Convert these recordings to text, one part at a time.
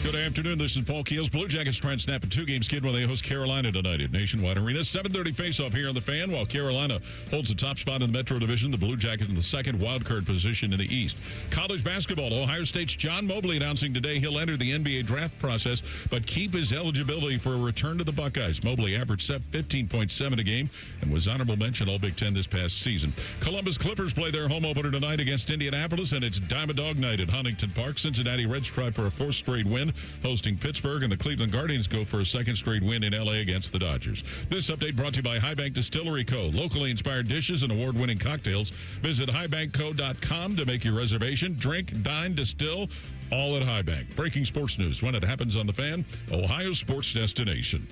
Good afternoon. This is Paul Keels. Blue Jackets try and snap a two-game skid when they host Carolina tonight at Nationwide Arena. 7:30 face-off here on the Fan. While Carolina holds the top spot in the Metro Division, the Blue Jackets in the second wildcard position in the East. College basketball. Ohio State's John Mobley announcing today he'll enter the NBA draft process, but keep his eligibility for a return to the Buckeyes. Mobley averaged 15.7 a game and was honorable mention All Big Ten this past season. Columbus Clippers play their home opener tonight against Indianapolis, and it's Diamond Dog Night at Huntington Park. Cincinnati Reds try for a fourth straight win, hosting Pittsburgh, and the Cleveland Guardians go for a second straight win in L.A. against the Dodgers. This update brought to you by Highbank Distillery Co. Locally inspired dishes and award-winning cocktails. Visit highbankco.com to make your reservation. Drink, dine, distill, all at Highbank. Breaking sports news when it happens on the Fan, Ohio sports destination.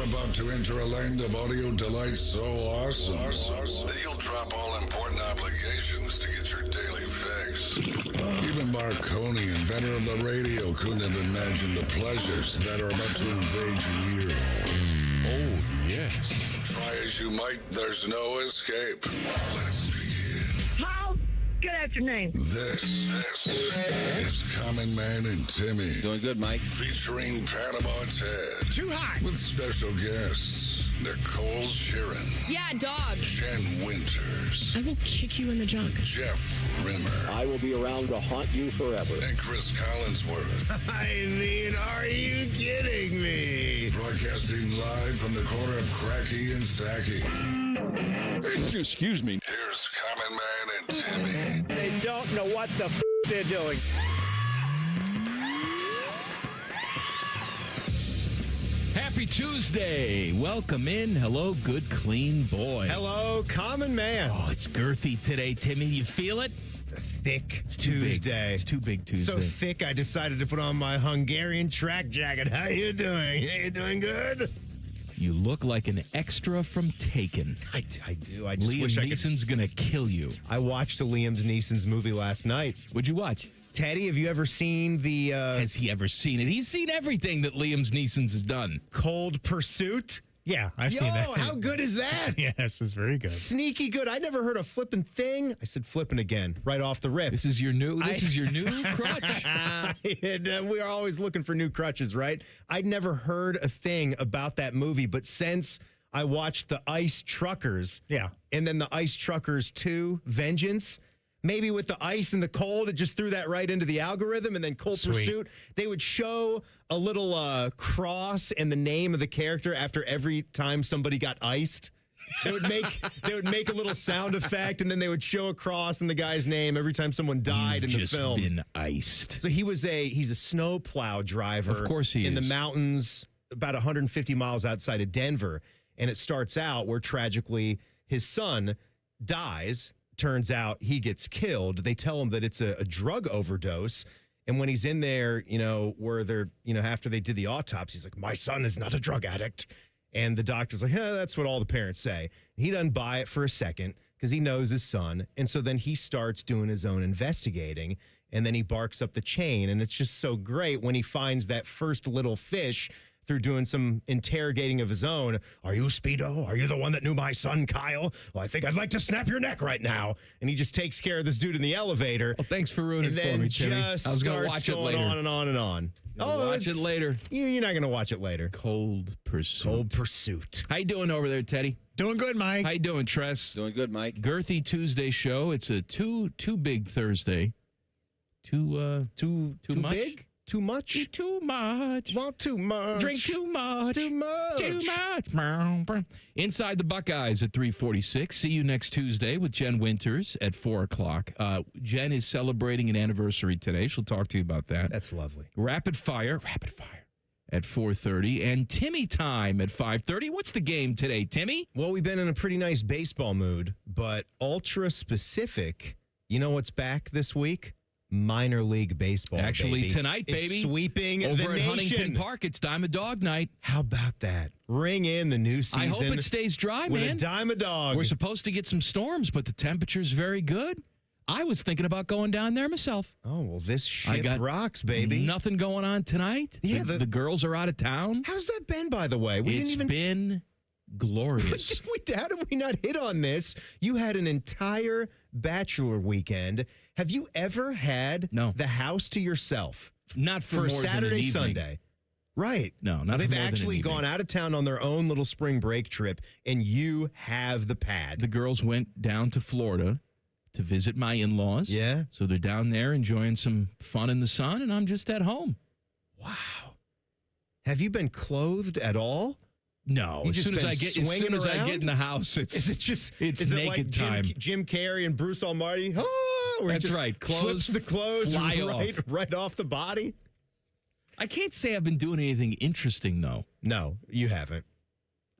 About to enter a land of audio delight so awesome that you'll drop all important obligations to get your daily fix. Even Marconi, inventor of the radio, couldn't have imagined the pleasures that are about to invade your ear hole. Oh, yes. Try as you might, there's no escape. Let's begin. How? Good afternoon. This is Common Man and Timmy. Doing good, Mike. Featuring Panama Ted. Too hot. With special guests, Nicole Sheeran. Yeah, dog. Jen Winters. I will kick you in the junk. Jeff Rimmer. I will be around to haunt you forever. And Chris Collinsworth. I mean, are you kidding me? Broadcasting live from the corner of Cracky and Sacky. Excuse me. Here's Common Man and Timmy. They don't know what the they're doing. Happy Tuesday. Welcome in. Hello, good, clean boy. Hello, common man. Oh, it's girthy today, Timmy. You feel it? It's a thick Too Tuesday. Big. It's too big Tuesday. So thick, I decided to put on my Hungarian track jacket. How you doing? You doing good? You look like an extra from Taken. I do. I just Liam wish I could. Neeson's going to kill you. I watched a Liam Neeson's movie last night. What'd you watch? Teddy, have you ever seen the Has he ever seen it? He's seen everything that Liam Neeson's has done. Cold Pursuit? Yeah, I've seen that. How good is that? Yes, it's very good. Sneaky good. I never heard a flippin' thing. I said flippin' again, right off the rip. This is your new crutch? We are always looking for new crutches, right? I'd never heard a thing about that movie, but since I watched The Ice Truckers, and then The Ice Truckers 2, Vengeance, maybe with the ice and the cold, it just threw that right into the algorithm. And then Cold Pursuit, they would show a little cross and the name of the character after every time somebody got iced. They would make a little sound effect, and then they would show a cross and the guy's name every time someone died in the film. Just been iced. So he's a snowplow driver. Of course he is. In the mountains about 150 miles outside of Denver. And it starts out where tragically his son dies. Turns out he gets killed. They tell him that it's a drug overdose. And when he's in there, where they're, after they did the autopsy, he's like, my son is not a drug addict. And the doctor's like, that's what all the parents say. He doesn't buy it for a second because he knows his son. And so then he starts doing his own investigating. And then he barks up the chain. And it's just so great when he finds that first little fish through doing some interrogating of his own. Are you Speedo? Are you the one that knew my son, Kyle? Well, I think I'd like to snap your neck right now. And he just takes care of this dude in the elevator. Well, thanks for ruining it for me, Timmy. I was going to watch it later. On and on and on. Watch it later. You're not going to watch it later. Cold Pursuit. Cold Pursuit. How you doing over there, Teddy? Doing good, Mike. How you doing, Tress? Doing good, Mike. Girthy Tuesday show. It's a too big Thursday. Too much? Big? Too much? Too much. Want too much. Drink too much. Too much. Too much. Inside the Buckeyes at 3:46. See you next Tuesday with Jen Winters at 4 o'clock. Jen is celebrating an anniversary today. She'll talk to you about that. That's lovely. Rapid fire at 4:30. And Timmy Time at 5:30. What's the game today, Timmy? Well, we've been in a pretty nice baseball mood, but ultra specific. You know what's back this week? Minor league baseball. Actually, baby. tonight, baby. It's sweeping over the at nation. Huntington Park. It's Diamond Dog Night. How about that? Ring in the new season. I hope it stays dry, with man. a dime a dog. We're supposed to get some storms, but the temperature's very good. I was thinking about going down there myself. Oh, well, this shit got rocks, baby. Nothing going on tonight. Yeah, the girls are out of town. How's that been, by the way? It's been glorious. How did we not hit on this? You had an entire bachelor weekend. Have you ever had the house to yourself? Not for for more than an Saturday, evening. Sunday. Right. No, not for They've more than an actually evening. gone out of town on their own little spring break trip, and you have the pad. The girls went down to Florida to visit my in-laws. Yeah. So they're down there enjoying some fun in the sun, and I'm just at home. Wow. Have you been clothed at all? No. You As just soon as been I get swinging I around? get in the house, Is it just it's is it naked like time. Jim Carrey and Bruce Almighty? Oh, where he That's just right. Flips Clothes the clothes fly right off the body. I can't say I've been doing anything interesting though. No, you haven't.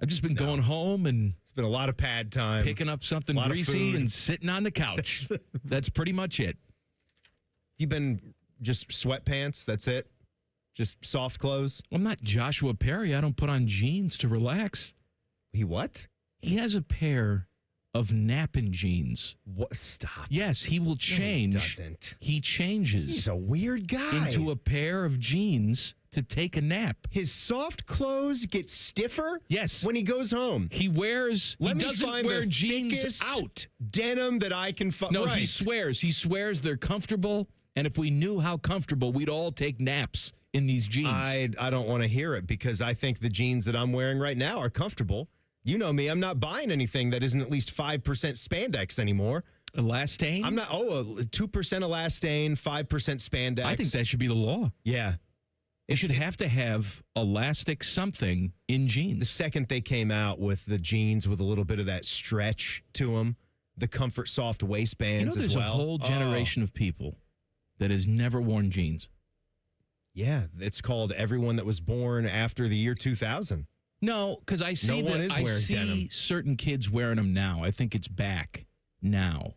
I've just been going home and It's been a lot of pad time. picking up something lot of greasy food. and sitting on the couch. That's pretty much it. You've been just sweatpants. That's it. Just soft clothes. I'm not Joshua Perry. I don't put on jeans to relax. He what? He has a pair of napping jeans. What? Stop. Yes, he will change. doesn't. He changes He's a weird guy. into a pair of jeans to take a nap. His soft clothes get stiffer. Yes. When he goes home. He wears. Let he me doesn't find wear the jeans thickest out. denim that I can find. No, right. he swears. He swears they're comfortable. And if we knew how comfortable, we'd all take naps in these jeans. I don't want to hear it because I think the jeans that I'm wearing right now are comfortable. You know me. I'm not buying anything that isn't at least 5% spandex anymore. Elastane? I'm not. 2% elastane, 5% spandex. I think that should be the law. Yeah. You should have to have elastic something in jeans. The second they came out with the jeans with a little bit of that stretch to them, the comfort soft waistbands there's as well. a whole generation of people that has never worn jeans. Yeah, it's called everyone that was born after the year 2000. No, because I see No one is I wearing see denim. certain kids wearing them now. I think it's back now.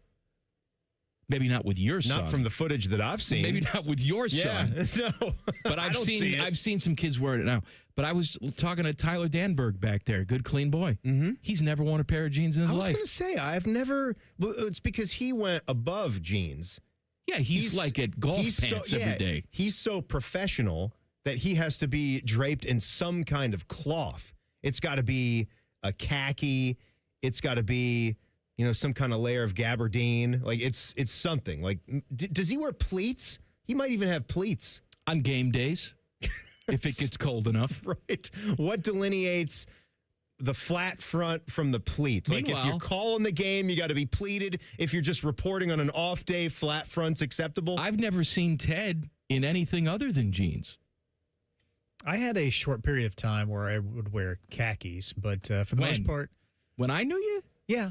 Maybe not with your son. Not from the footage that I've seen. Maybe not with your Yeah, son. no. But I I've don't see it. seen some kids wearing it now. But I was talking to Tyler Danberg back there, good clean boy. Mm-hmm. He's never worn a pair of jeans in his I was life. going to say, I've never. Well, it's because he went above jeans. Yeah, he's like at golf pants every day. He's so professional that he has to be draped in some kind of cloth. It's got to be a khaki. It's got to be, some kind of layer of gabardine. Like it's something. Like, does he wear pleats? He might even have pleats. On game days, if it gets cold enough. Right. What delineates the flat front from the pleat? Like if Meanwhile- you're calling the game, you got to be pleated. If you're just reporting on an off day, flat front's acceptable. I've never seen Ted in anything other than jeans. I had a short period of time where I would wear khakis, but for the most part, When I knew you? yeah.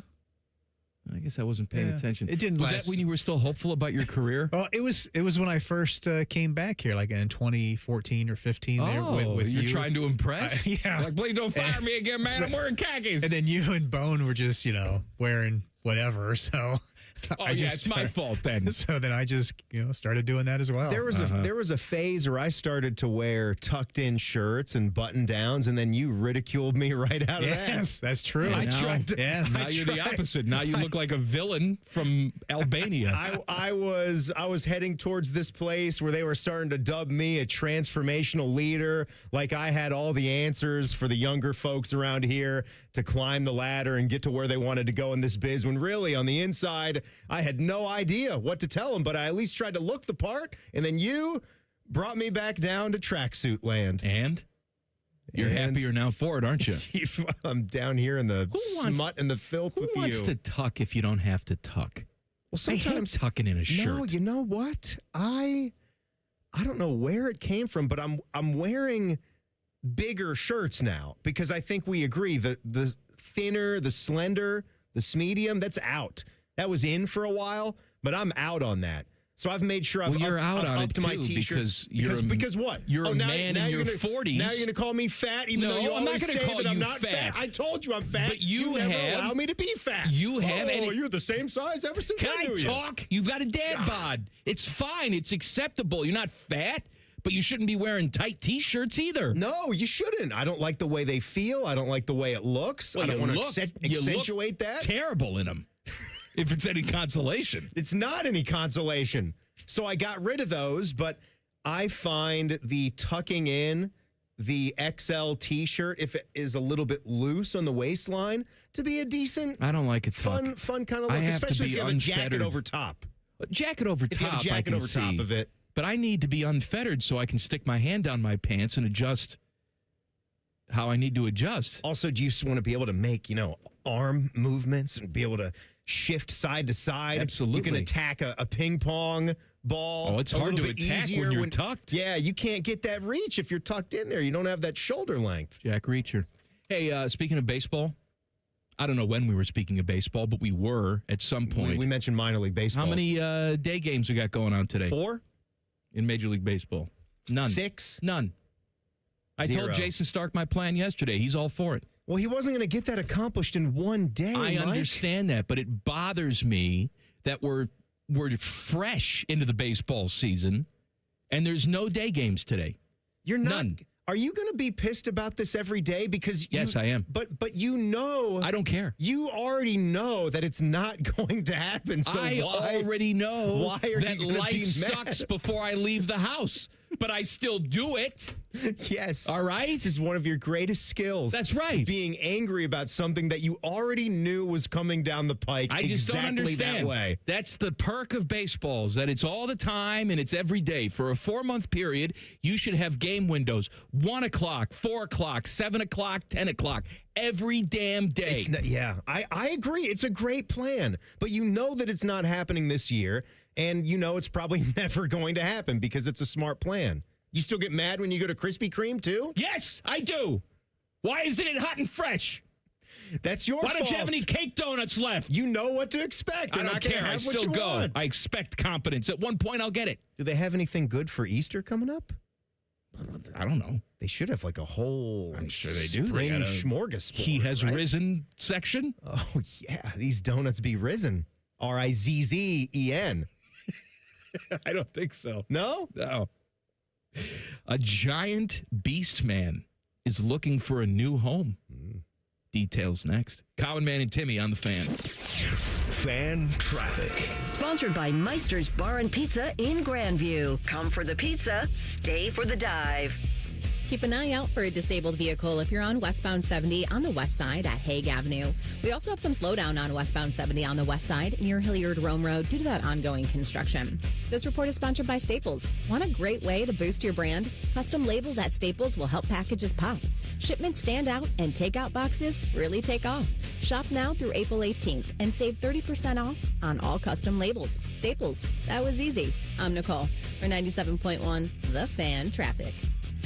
I guess I wasn't paying Yeah. attention. It didn't Was last. that when you were still hopeful about your career? Well, it was when I first came back here, like in 2014 or 15. There with you're you. trying to impress? Yeah. Like, please don't fire me again, man. I'm wearing khakis. And then you and Bone were just, wearing whatever. So it's my fault then. So then I just, started doing that as well. There was a phase where I started to wear tucked in shirts and button downs, and then you ridiculed me right out of that. Yes, that's true. Yeah, I now- tried to. Yes. Now you're the opposite. Now you look like a villain from Albania. I was heading towards this place where they were starting to dub me a transformational leader, like I had all the answers for the younger folks around here to climb the ladder and get to where they wanted to go in this biz, when really on the inside I had no idea what to tell them, but I at least tried to look the part, and then you brought me back down to tracksuit land. And you're And- happier now for it, aren't you? I'm down here in the Who wants- smut and the filth Who with you. wants to tuck if you don't have to tuck? Well, I hate sometimes tucking in a shirt. No, you know what? I don't know where it came from, but I'm wearing bigger shirts now because I think we agree the thinner, the slender, the medium, that's out. That was in for a while, but I'm out on that. So I've made sure I've you're out on up it to my too, t-shirts because what? you're a now, man now in you're your gonna, 40s. Now you're going to call me fat, even No, though you I'm not always gonna say call that I'm you not fat. I told you I'm fat. But you never have- allow me to be fat. You have Oh, any- you're the same size ever since Can I I knew you. talk? You've got a dad bod. It's fine. It's acceptable. You're not fat, but you shouldn't be wearing tight T-shirts either. No, you shouldn't. I don't like the way they feel. I don't like the way it looks. Well, I don't you want look- to you look accentuate that. Terrible in them. If it's any consolation. It's not any consolation. So I got rid of those, but I find the tucking in the XL T-shirt, if it is a little bit loose on the waistline, to be a decent, I don't like a tuck. fun kind of I look, have to especially if be you have a jacket unfettered. over top. Jacket over If you have top, a I jacket can over see. top of it. But I need to be unfettered so I can stick my hand down my pants and adjust how I need to adjust. Also, do you just want to be able to make, arm movements and be able to shift side to side? Absolutely. You can attack a ping pong ball. Oh, it's a hard little to bit attack easier when you're tucked. Yeah, you can't get that reach if you're tucked in there. You don't have that shoulder length. Jack Reacher. Hey, speaking of baseball, I don't know when we were speaking of baseball, but we were at some point. We mentioned minor league baseball. How many day games we got going on today? 4? In Major League Baseball? None. 6? None. I 0. told Jason Stark my plan yesterday. He's all for it. Well, he wasn't going to get that accomplished in one day, I Mike. understand that, but it bothers me that we're fresh into the baseball season, and there's no day games today. You're not. None. Are you going to be pissed about this every day? Because Yes, I am. But I don't care. You already know that it's not going to happen. So I why already know why are that you gonna life be mad? sucks before I leave the house, but I still do it. Yes. All right? This is one of your greatest skills. That's right. Being angry about something that you already knew was coming down the pike. I just exactly don't understand. That way. That's the perk of baseball, is that it's all the time and it's every day. For a 4-month period, you should have game windows 1 o'clock, 4 o'clock, 7 o'clock, 10 o'clock, every damn day. It's not, yeah, I agree. It's a great plan, but you know that it's not happening this year, and you know it's probably never going to happen because it's a smart plan. You still get mad when you go to Krispy Kreme, too? Yes, I do. Why isn't it hot and fresh? That's your fault. Why don't you have any cake donuts left? You know what to expect. I They're don't not gonna care. I have what still you go. want. I expect competence. At one point, I'll get it. Do they have anything good for Easter coming up? I don't know. They should have like a whole I'm sure they do. They spring got a smorgasbord. He has right? risen section. Oh, yeah. These donuts be risen. Rizzen. I don't think so. No? No. A giant beast man is looking for a new home. Details next. Common Man and Timmy on the Fan. Fan traffic. Sponsored by Meister's Bar and Pizza in Grandview. Come for the pizza, stay for the dive. Keep an eye out for a disabled vehicle if you're on westbound 70 on the west side at Hague Avenue. We also have some slowdown on westbound 70 on the west side near Hilliard Rome Road due to that ongoing construction. This report is sponsored by Staples. Want a great way to boost your brand? Custom labels at Staples will help packages pop. Shipments stand out and takeout boxes really take off. Shop now through April 18th and save 30% off on all custom labels. Staples, that was easy. I'm Nicole for 97.1 The Fan Traffic.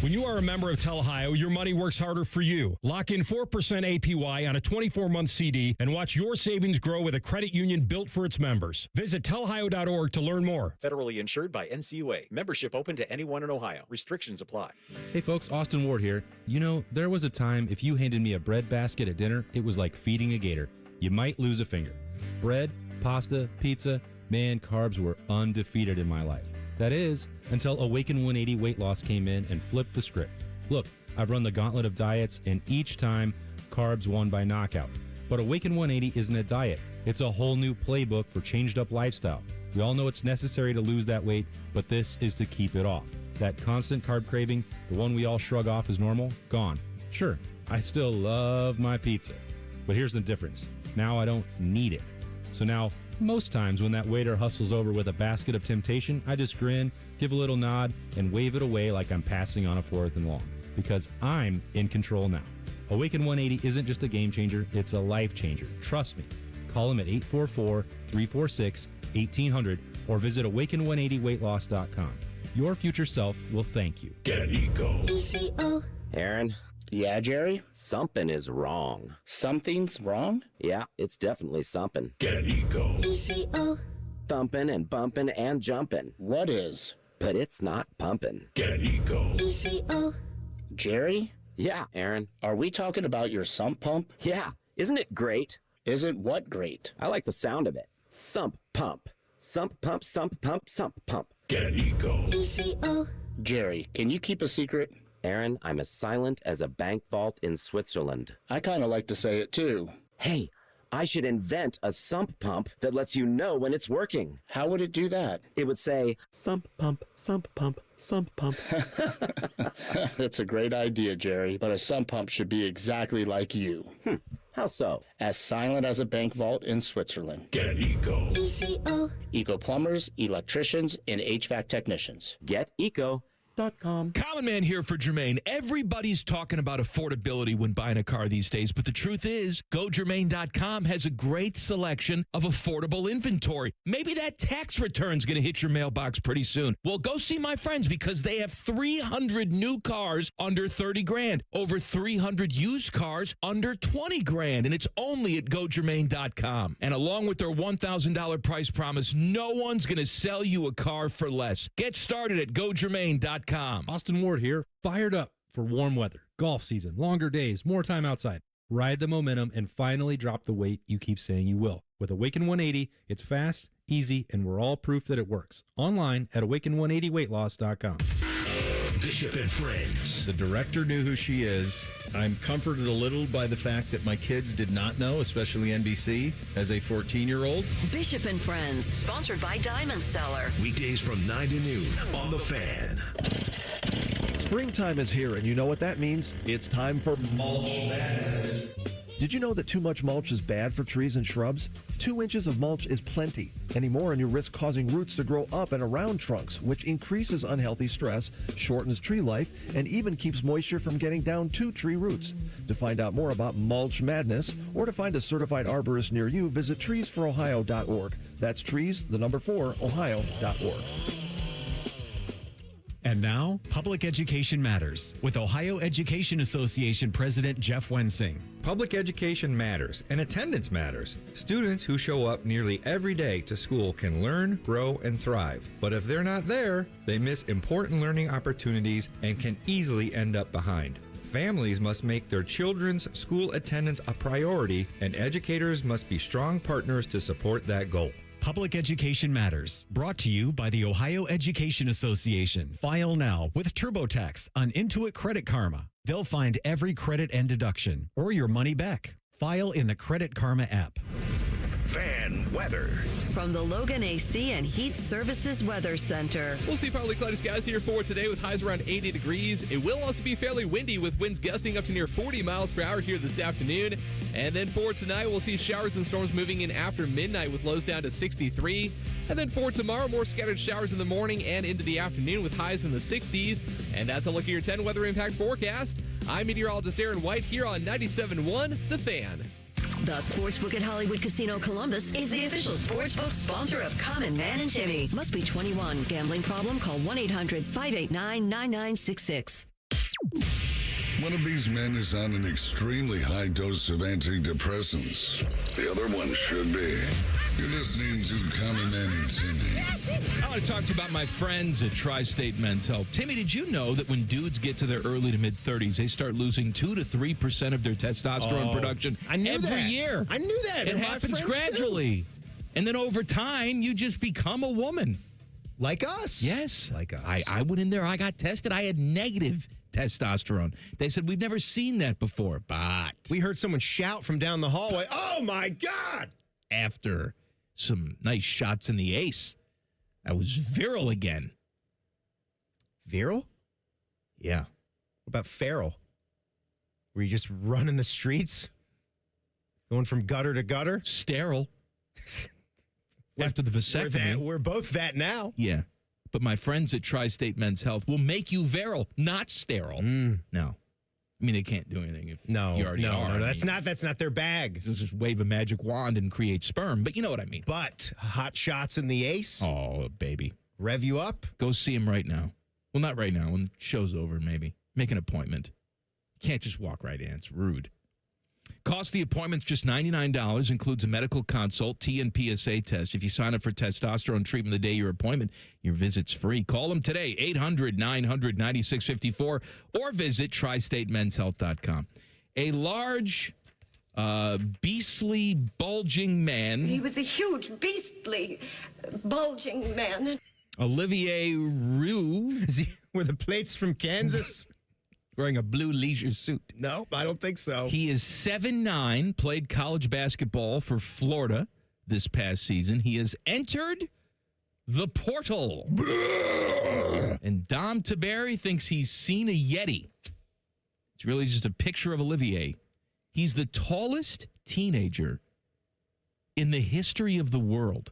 When you are a member of Tel-Ohio, your money works harder for you. Lock in 4% APY on a 24-month CD and watch your savings grow with a credit union built for its members. Visit telhio.org to learn more. Federally insured by NCUA. Membership open to anyone in Ohio. Restrictions apply. Hey folks, Austin Ward here. You know, there was a time if you handed me a bread basket at dinner, it was like feeding a gator. You might lose a finger. Bread, pasta, pizza, man, carbs were undefeated in my life. That is, until Awaken 180 weight loss came in and flipped the script. Look, I've run the gauntlet of diets, and each time, carbs won by knockout. But Awaken 180 isn't a diet. It's a whole new playbook for changed-up lifestyle. We all know it's necessary to lose that weight, but this is to keep it off. That constant carb craving, the one we all shrug off as normal, gone. Sure, I still love my pizza. But here's the difference. Now I don't need it. So now, most times when that waiter hustles over with a basket of temptation, I just grin, give a little nod, and wave it away like I'm passing on a 4th and long. Because I'm in control now. Awaken 180 isn't just a game changer, it's a life changer. Trust me. Call them at 844-346-1800 or visit awaken180weightloss.com. Your future self will thank you. Get Eco. Aaron? Yeah, Jerry? Something is wrong. Something's wrong? Yeah, it's definitely something. Get Eco. Thumping and bumping and jumping. What is? But it's not pumping. Get Eco. Jerry? Yeah, Aaron. Are we talking about your sump pump? Yeah, isn't it great? Isn't what great? I like the sound of it. Sump pump. Sump pump, sump pump, sump pump. Get Eco. Jerry, can you keep a secret? Aaron, I'm as silent as a bank vault in Switzerland. I kind of like to say it too. Hey, I should invent a sump pump that lets you know when it's working. How would it do that? It would say, sump pump, sump pump, sump pump. That's a great idea, Jerry, but a sump pump should be exactly like you. How so? As silent as a bank vault in Switzerland. Get Eco. ECO. Eco plumbers, electricians, and HVAC technicians. Get Eco. Common Man here for Jermaine. Everybody's talking about affordability when buying a car these days, but the truth is, GoJermaine.com has a great selection of affordable inventory. Maybe that tax return's going to hit your mailbox pretty soon. Well, go see my friends because they have 300 new cars under 30 grand, over 300 used cars under 20 grand, and it's only at GoJermaine.com. And along with their $1,000 price promise, no one's going to sell you a car for less. Get started at GoJermaine.com. Austin Ward here, fired up for warm weather, golf season, longer days, more time outside. Ride the momentum and finally drop the weight you keep saying you will. With Awaken 180, it's fast, easy, and we're all proof that it works. Online at awaken180weightloss.com. Bishop and Friends. The director knew who she is. I'm comforted a little by the fact that my kids did not know, especially NBC, as a 14-year-old. Bishop and Friends, sponsored by Diamond Seller. Weekdays from 9 to noon on The Fan. Springtime is here, and you know what that means. It's time for mulch madness. Did you know that too much mulch is bad for trees and shrubs? 2 inches of mulch is plenty. Any more and you risk causing roots to grow up and around trunks, which increases unhealthy stress, shortens tree life, and even keeps moisture from getting down to tree roots. To find out more about mulch madness or to find a certified arborist near you, visit treesforohio.org. That's trees, the number 4, ohio.org. And now, Public Education Matters with Ohio Education Association President Jeff Wensing. Public education matters, and attendance matters. Students who show up nearly every day to school can learn, grow, and thrive. But if they're not there, they miss important learning opportunities and can easily end up behind. Families must make their children's school attendance a priority, and educators must be strong partners to support that goal. Public Education Matters, brought to you by the Ohio Education Association. File now with TurboTax on Intuit Credit Karma. They'll find every credit and deduction or your money back. File in the Credit Karma app. Fan weather. From the Logan AC and Heat Services Weather Center. We'll see partly cloudy skies here for today with highs around 80 degrees. It will also be fairly windy with winds gusting up to near 40 miles per hour here this afternoon. And then for tonight, we'll see showers and storms moving in after midnight with lows down to 63. And then for tomorrow, more scattered showers in the morning and into the afternoon with highs in the 60s. And that's a look at your 10 weather impact forecast. I'm meteorologist Aaron White here on 97.1 The Fan. The Sportsbook at Hollywood Casino Columbus is the official sportsbook sponsor of Common Man and Timmy. Must be 21. Gambling problem? Call 1-800-589-9966. One of these men is on an extremely high dose of antidepressants. The other one should be. You're listening to Common Man and Timmy. I want to talk to you about my friends at Tri-State Men's Health. Timmy, did you know that when dudes get to their early to mid-30s, they start losing 2 to 3% of their testosterone production every year? I knew that. It happens gradually. And then over time, you just become a woman. Like us. Yes. Like us. I went in there. I got tested. I had negative testosterone. They said, we've never seen that before. But we heard someone shout from down the hallway, "Oh, my God!" After some nice shots in the ace, I was virile again. Virile? Yeah. What about feral? Were you just running the streets? Going from gutter to gutter? Sterile. After the vasectomy. We're both that now. Yeah. But my friends at Tri-State Men's Health will make you virile, not sterile. No. I mean, they can't do anything if you already are. No, that's not their bag. Just wave a magic wand and create sperm, but you know what I mean. But hot shots in the ace. Oh, baby. Rev you up. Go see him right now. Well, not right now. When the show's over, maybe. Make an appointment. You can't just walk right in. It's rude. Cost the appointment's just $99, includes a medical consult, T and PSA test. If you sign up for testosterone treatment the day of your appointment, your visit's free. Call them today, 800-900-9654, or visit tristatemenshealth.com. A large, beastly, bulging man. He was a huge, beastly, bulging man. Olivier Roux. Were the plates from Kansas? wearing a blue leisure suit. No, I don't think so. He is 7'9", played college basketball for Florida this past season. He has entered the portal. And Dom Taberi thinks he's seen a Yeti. It's really just a picture of Olivier. He's the tallest teenager in the history of the world.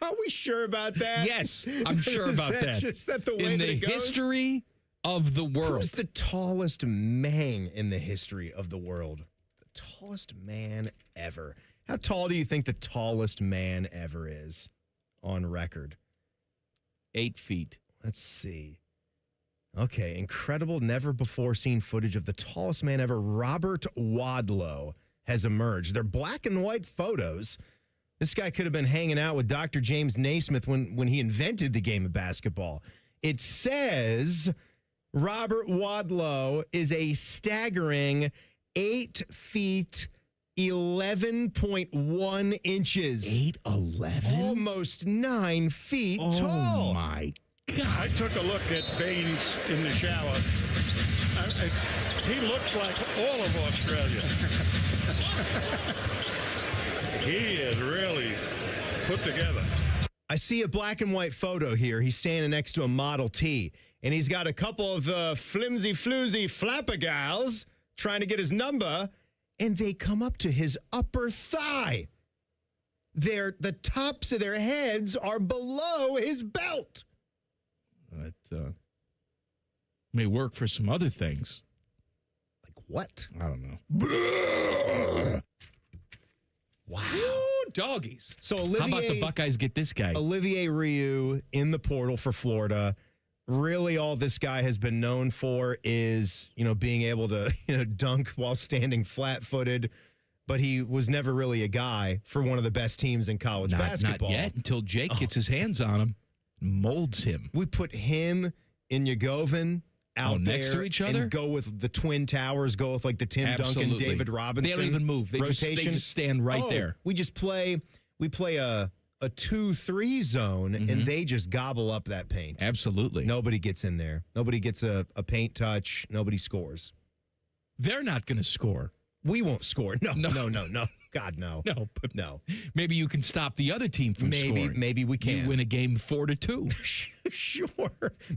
Are we sure about that? Yes, I'm sure about that. Is that the way in that the it goes? history of the world. Who's the tallest man in the history of the world? The tallest man ever. How tall do you think the tallest man ever is on record? 8 feet. Let's see. Okay, incredible, never before seen footage of the tallest man ever. Robert Wadlow has emerged. They're black and white photos. This guy could have been hanging out with Dr. James Naismith when he invented the game of basketball. It says Robert Wadlow is a staggering 8 feet 11.1 inches. 8'11"? Almost 9 feet tall. Oh, my God. I took a look at Baines in the shower. He looks like all of Australia. He is really put together. I see a black and white photo here. He's standing next to a Model T, and he's got a couple of flimsy floozy flappergals trying to get his number, and they come up to his upper thigh. The tops of their heads are below his belt. That may work for some other things. Like what? I don't know. Wow. Ooh, doggies. So Olivier, how about the Buckeyes get this guy? Olivier Rioux in the portal for Florida. Really all this guy has been known for is, being able to, dunk while standing flat-footed. But he was never really a guy for one of the best teams in college basketball. Not yet, until Jake gets his hands on him, molds him. We put him in Yagovin out there next to each other, and go with the Twin Towers, go with like the Tim Absolutely. Duncan, David Robinson. They don't even move. They rotation. just stand right there. We play a 2-3 zone, and they just gobble up that paint. Absolutely. Nobody gets in there. Nobody gets a paint touch. Nobody scores. They're not going to score. We won't score. No. God, no. No. Maybe you can stop the other team from scoring. Maybe we can. You win a game 4-2. Sure.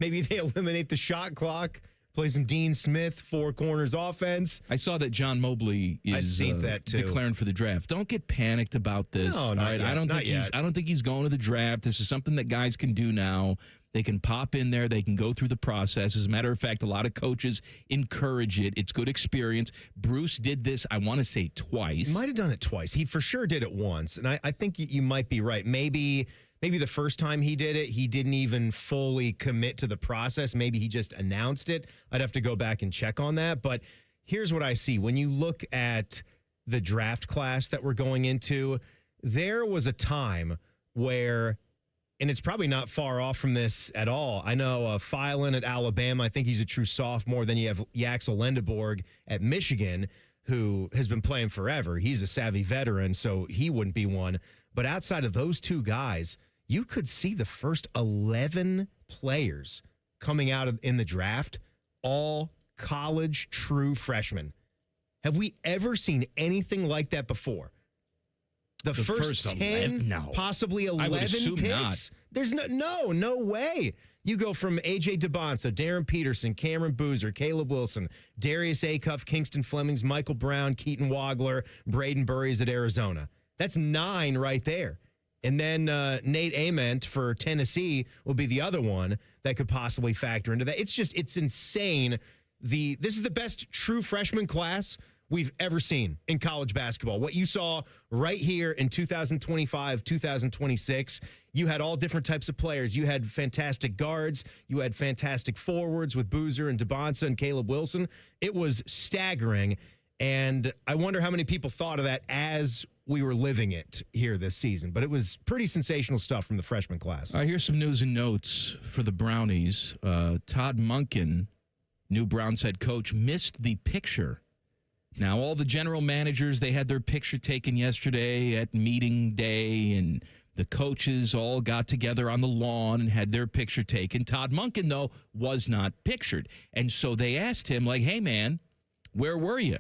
Maybe they eliminate the shot clock, play some Dean Smith, 4 corners offense. I saw that John Mobley is that too. declaring for the draft. Don't get panicked about this. No, not yet. I don't think he's going to the draft. This is something that guys can do now. They can pop in there. They can go through the process. As a matter of fact, a lot of coaches encourage it. It's good experience. Bruce did this, I want to say, twice. He might have done it twice. He for sure did it once. And I think you might be right. Maybe the first time he did it, he didn't even fully commit to the process. Maybe he just announced it. I'd have to go back and check on that. But here's what I see. When you look at the draft class that we're going into, there was a time where, and it's probably not far off from this at all. I know Phelan at Alabama, I think he's a true sophomore. Then you have Yaxel Lendeborg at Michigan, who has been playing forever. He's a savvy veteran, so he wouldn't be one. But outside of those two guys, you could see the first 11 players coming out in the draft, all college true freshmen. Have we ever seen anything like that before? The first 10, 11? No. possibly 11 picks? Not. There's no way. You go from A.J. DeBonsa, Darren Peterson, Cameron Boozer, Caleb Wilson, Darius Acuff, Kingston Flemings, Michael Brown, Keaton Wagler, Braden Burries at Arizona. That's 9 right there. And then Nate Ament for Tennessee will be the other one that could possibly factor into that. It's insane. This is the best true freshman class we've ever seen in college basketball. What you saw right here in 2025, 2026, you had all different types of players. You had fantastic guards. You had fantastic forwards with Boozer and DeBonsa and Caleb Wilson. It was staggering, and I wonder how many people thought of that as we were living it here this season. But it was pretty sensational stuff from the freshman class. All right, here's some news and notes for the Brownies. Todd Monken, new Browns head coach, missed the picture. Now, all the general managers, they had their picture taken yesterday at meeting day, and The coaches all got together on the lawn and had their picture taken. Todd Monken, though, was not pictured. And so they asked him, like, hey, man, where were you?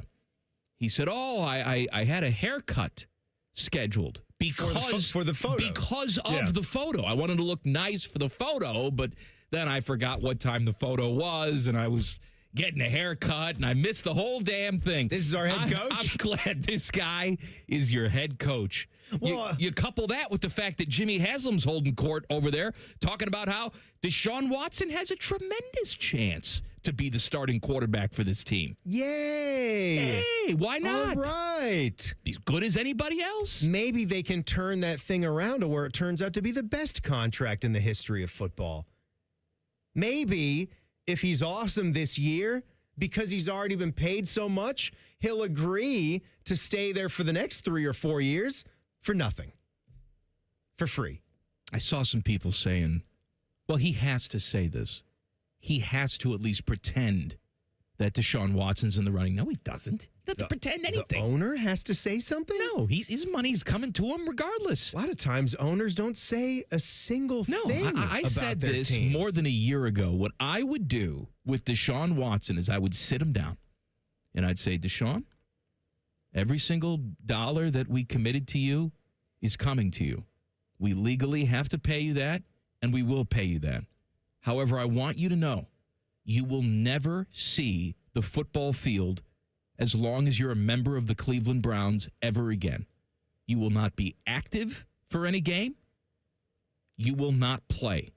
He said, I had a haircut scheduled because for the photo. Because of the photo. I wanted to look nice for the photo, but then I forgot what time the photo was, and I was getting a haircut, and I missed the whole damn thing. This is our head coach? I'm glad this guy is your head coach. Well, you couple that with the fact that Jimmy Haslam's holding court over there, talking about how Deshaun Watson has a tremendous chance to be the starting quarterback for this team. Yay! Hey, why not? All right. He's good as anybody else. Maybe they can turn that thing around to where it turns out to be the best contract in the history of football. Maybe if he's awesome this year, because he's already been paid so much, he'll agree to stay there for the next 3 or 4 years for nothing. For free. I saw some people saying, well, he has to say this. He has to at least pretend that Deshaun Watson's in the running. No, he doesn't. He doesn't have to pretend anything. The owner has to say something? No, his money's coming to him regardless. A lot of times owners don't say a single thing I about said their this team. more than a year ago. What I would do with Deshaun Watson is I would sit him down and I'd say, Deshaun, every single dollar that we committed to you is coming to you. We legally have to pay you that, and we will pay you that. However, I want you to know you will never see the football field as long as you're a member of the Cleveland Browns ever again. You will not be active for any game. You will not play.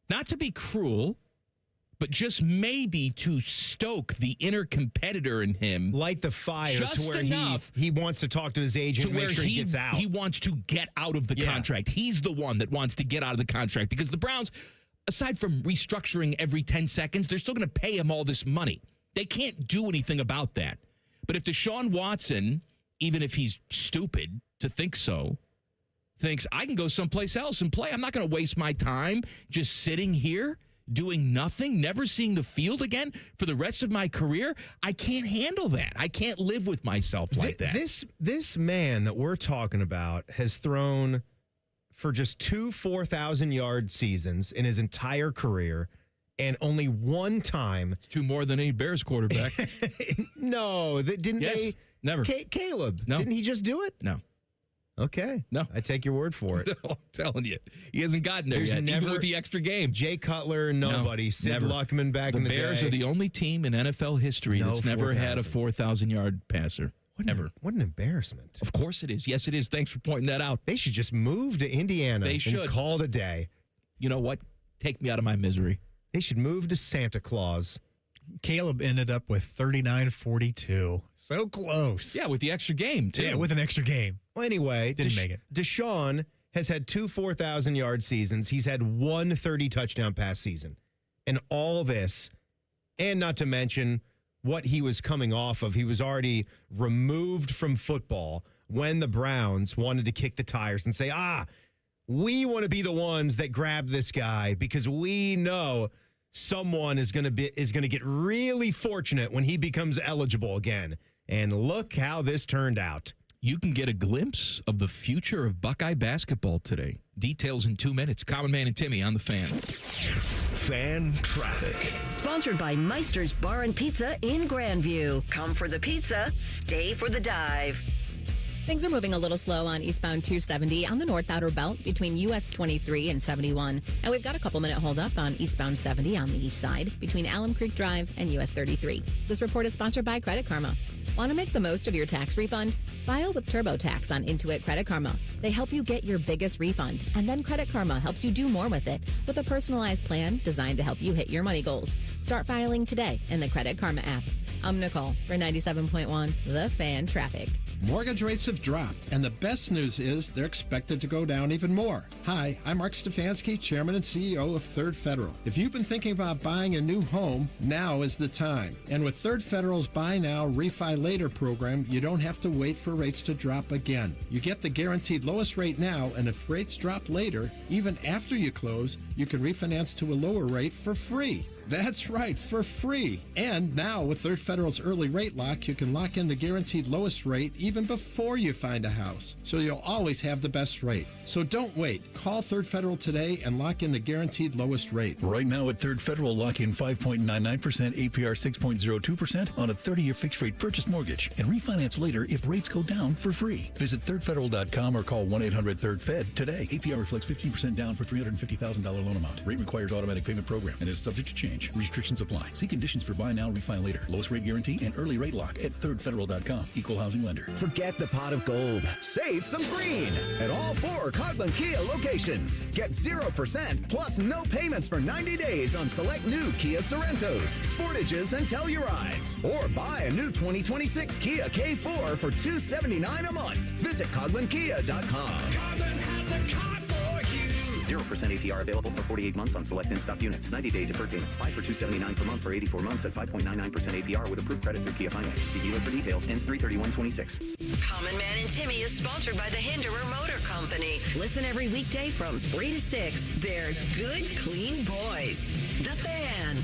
Not to be cruel, but just maybe to stoke the inner competitor in him. Light the fire just to where enough he wants to talk to his agent to and make where sure he gets out. He wants to get out of the contract. He's the one that wants to get out of the contract because the Browns, aside from restructuring every 10 seconds, they're still going to pay him all this money. They can't do anything about that. But if Deshaun Watson, even if he's stupid to think so, thinks I can go someplace else and play, I'm not going to waste my time just sitting here doing nothing, never seeing the field again for the rest of my career, I can't handle that. I can't live with myself like that. This man that we're talking about has thrown for just 2 4,000-yard seasons in his entire career, and only one time. It's 2 more than any Bears quarterback. No, didn't they? Never. Caleb, no. Didn't he just do it? No. Okay. No. I take your word for it. No, I'm telling you. He hasn't gotten there yet, even with the extra game. Jay Cutler, nobody. No, Sid never. Luckman back in the day. The Bears are the only team in NFL history that's never had a 4,000-yard passer. Ever. What an embarrassment. Of course it is. Yes, it is. Thanks for pointing that out. They should just move to Indiana and call it a day. You know what? Take me out of my misery. They should move to Santa Claus. Caleb ended up with 39-42. So close. Yeah, with the extra game, too. Yeah, with an extra game. Well, anyway, Didn't make it. Deshaun has had 2 4,000-yard seasons. He's had 1 30-touchdown pass season. And all this, and not to mention what he was coming off of, he was already removed from football when the Browns wanted to kick the tires and say, we want to be the ones that grab this guy because we know someone is going to get really fortunate when he becomes eligible again. And look how this turned out. You can get a glimpse of the future of Buckeye basketball today. Details in 2 minutes. Common Man and Timmy on the Fan. Fan traffic. Sponsored by Meister's Bar and Pizza in Grandview. Come for the pizza, stay for the dive. Things are moving a little slow on eastbound 270 on the North Outer Belt between US 23 and 71. And we've got a couple minute hold up on eastbound 70 on the east side between Alum Creek Drive and US 33. This report is sponsored by Credit Karma. Want to make the most of your tax refund? File with TurboTax on Intuit Credit Karma. They help you get your biggest refund, and then Credit Karma helps you do more with it with a personalized plan designed to help you hit your money goals. Start filing today in the Credit Karma app. I'm Nicole for 97.1 The Fan Traffic. Mortgage rates have dropped, and the best news is they're expected to go down even more. Hi, I'm Mark Stefanski, Chairman and CEO of Third Federal. If you've been thinking about buying a new home, now is the time. And with Third Federal's Buy Now, Refi Later program, you don't have to wait for rates to drop again. You get the guaranteed lowest rate now, and if rates drop later, even after you close, you can refinance to a lower rate for free. That's right, for free. And now with Third Federal's early rate lock, you can lock in the guaranteed lowest rate even before you find a house. So you'll always have the best rate. So don't wait. Call Third Federal today and lock in the guaranteed lowest rate. Right now at Third Federal, lock in 5.99% APR 6.02% on a 30-year fixed rate purchase mortgage and refinance later if rates go down for free. Visit thirdfederal.com or call 1-800-3rd-FED today. APR reflects 15% down for $350,000 loan amount. Rate requires automatic payment program and is subject to change. Restrictions apply. See conditions for buy now, refi later. Lowest rate guarantee and early rate lock at thirdfederal.com. Equal housing lender. Forget the pot of gold. Save some green at all 4 Coghlan Kia locations. Get 0% plus no payments for 90 days on select new Kia Sorrentos, Sportages, and Tellurides. Or buy a new 2026 Kia K4 for $279 a month. Visit CoghlanKia.com. Coghlan has the car for you. 0% APR available for 48 months on select in-stock units. 90-day deferred payments. Buy for $279 per month for 84 months at 5.99% APR with approved credit through Kia Finance. See dealer for details. Ends 3/31/26. Common Man and Timmy is sponsored by the Hinderer Motor Company. Listen every weekday from 3 to 6. They're good, clean boys. The Fan.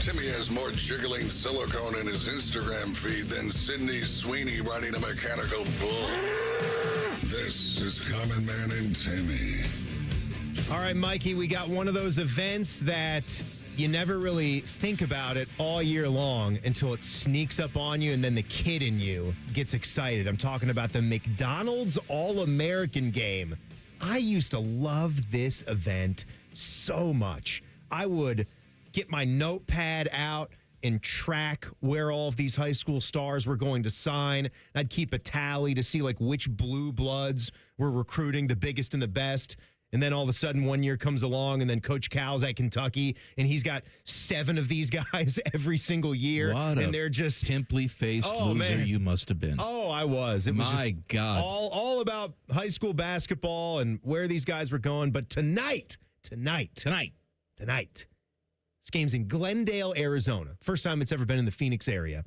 Timmy has more jiggling silicone in his Instagram feed than Sydney Sweeney riding a mechanical bull. This is Common Man and Timmy. All right, Mikey, we got one of those events that you never really think about it all year long until it sneaks up on you and then the kid in you gets excited. I'm talking about the McDonald's All-American Game. I used to love this event so much. I would get my notepad out and track where all of these high school stars were going to sign. I'd keep a tally to see like which blue bloods were recruiting the biggest and the best. And then all of a sudden, one year comes along, and then Coach Cal's at Kentucky, and he's got 7 of these guys every single year. And they're just pimply-faced loser man. you must have been. Oh, I was. It was My just God. all about high school basketball and where these guys were going. But tonight, this game's in Glendale, Arizona. First time it's ever been in the Phoenix area.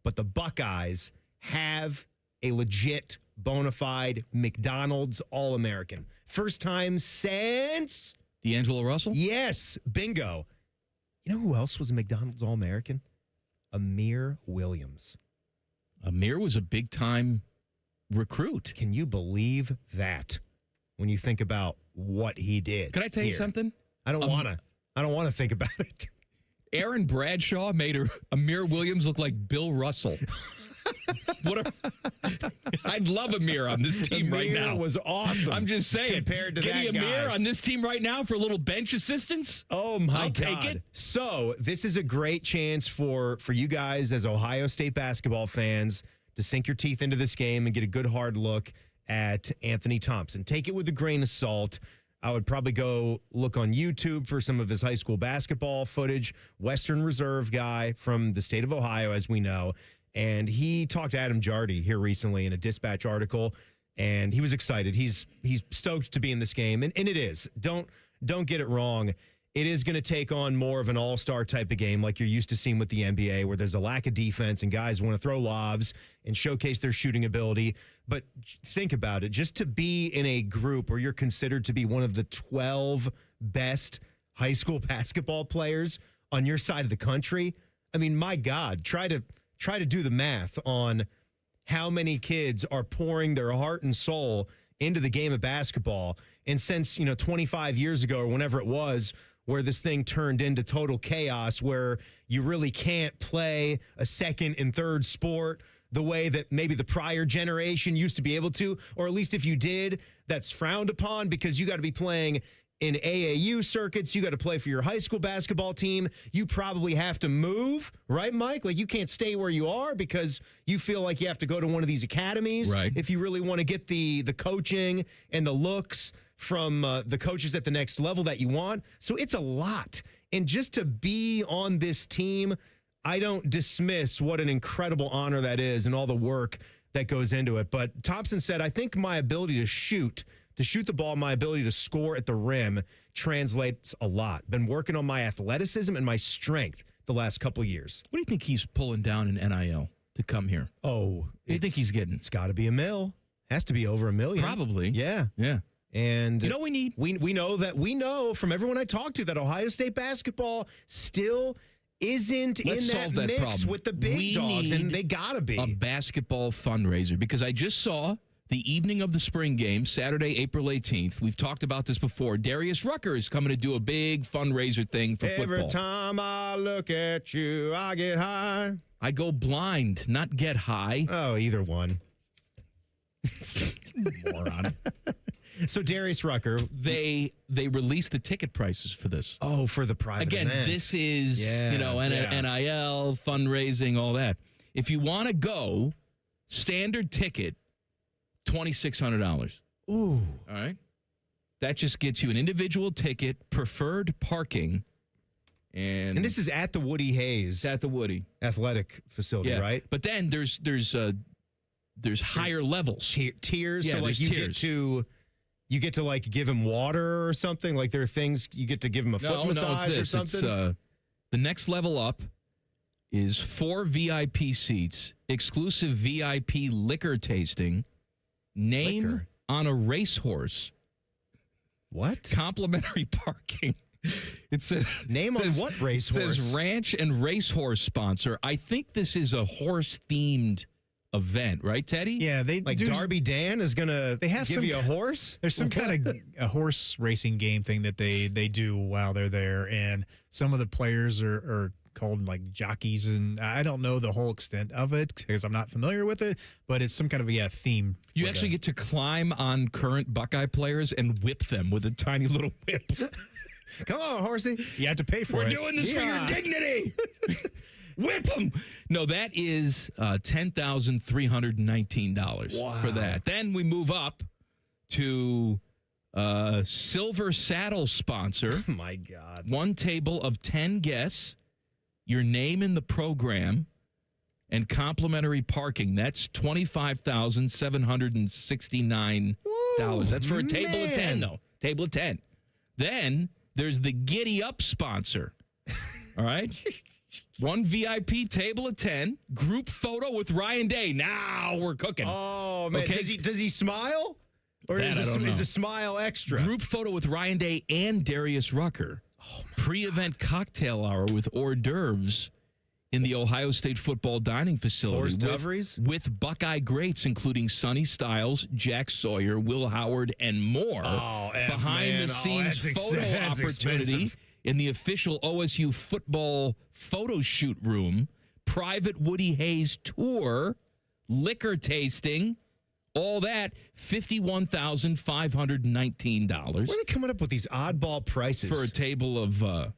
But the Buckeyes have a legit, bona fide McDonald's All-American. First time since D'Angelo Russell? Yes, bingo. You know who else was a McDonald's All-American? Amir Williams. Amir was a big-time recruit. Can you believe that when you think about what he did? Can I tell you something? I don't want to think about it. Aaron Bradshaw made Amir Williams look like Bill Russell. I'd love Amir on this team right now. Amir was awesome. I'm just saying. Compared to Give that me Amir guy. on this team right now for a little bench assistance. Oh, my I'll God. take it. So this is a great chance for you guys as Ohio State basketball fans to sink your teeth into this game and get a good hard look at Anthony Thompson. Take it with a grain of salt. I would probably go look on YouTube for some of his high school basketball footage. Western Reserve guy from the state of Ohio, as we know. And he talked to Adam Jardy here recently in a Dispatch article, and he was excited. He's stoked to be in this game, and it is. Don't get it wrong. It is going to take on more of an all-star type of game like you're used to seeing with the NBA, where there's a lack of defense and guys want to throw lobs and showcase their shooting ability. But think about it. Just to be in a group where you're considered to be one of the 12 best high school basketball players on your side of the country, I mean, my God, try to do the math on how many kids are pouring their heart and soul into the game of basketball. And since, 25 years ago or whenever it was, where this thing turned into total chaos, where you really can't play a second and third sport the way that maybe the prior generation used to be able to, or at least if you did, that's frowned upon because you got to be playing in AAU circuits. You got to play for your high school basketball team. You probably have to move, right, Mike? Like, you can't stay where you are because you feel like you have to go to one of these academies. Right. If you really want to get the coaching and the looks from the coaches at the next level that you want. So it's a lot. And just to be on this team, I don't dismiss what an incredible honor that is and all the work that goes into it. But Thompson said, I think my ability to shoot the ball, my ability to score at the rim translates a lot. Been working on my athleticism and my strength the last couple years. What do you think he's pulling down in NIL to come here? Oh, what do you think he's getting? It's got to be $1 million. Has to be over $1 million. Probably. Yeah. Yeah. And you know what we need? We know from everyone I talk to that Ohio State basketball still isn't Let's in solve that mix problem. with the big dogs, and they gotta be. A basketball fundraiser, because I just saw the evening of the spring game, Saturday, April 18th. We've talked about this before. Darius Rucker is coming to do a big fundraiser thing for football. Every time I look at you, I get high. I go blind, not get high. Oh, either one. Moron. So Darius Rucker, they released the ticket prices for this. Oh, for the private Again, event. this is, NIL, fundraising, all that. If you want to go, standard ticket, $2,600. Ooh. All right? That just gets you an individual ticket, preferred parking, and this is at the Woody Hayes. It's at the Woody Athletic Facility, right? But then there's higher levels. Tiers. Yeah, So, like, there's tiers. You get to like give him water or something. Like there are things you get to give him a foot massage it's or this. something. It's, the next level up is 4 VIP seats, exclusive VIP liquor tasting, name on a racehorse. What? Complimentary parking. It says name on what racehorse? It says ranch and racehorse sponsor. I think this is a horse themed event, right, Teddy? Yeah, Darby Dan is gonna give you a horse. There's some kind of a horse racing game thing that they do while they're there, and some of the players are called like jockeys, and I don't know the whole extent of it because I'm not familiar with it, but it's some kind of a theme. You actually get to climb on current Buckeye players and whip them with a tiny little whip. Come on, horsey. You have to pay for it. We're doing this for your dignity. Whip them. No, that is $10,319 for that. Then we move up to silver saddle sponsor. Oh, my God. One table of 10 guests, your name in the program, and complimentary parking. That's $25,769. That's for a table of 10, though. Table of 10. Then there's the Giddy Up sponsor. All right? One VIP table of 10, group photo with Ryan Day. Now we're cooking. Oh, man. Okay? Does he smile? Or is a smile extra? Group photo with Ryan Day and Darius Rucker. Pre-event cocktail hour with hors d'oeuvres in the Ohio State football dining facility with Buckeye greats, including Sonny Styles, Jack Sawyer, Will Howard, and more. Behind-the-scenes photo opportunity in the official OSU football photo shoot room, private Woody Hayes tour, liquor tasting, all that, $51,519. Where are they coming up with these oddball prices? For a table of... well,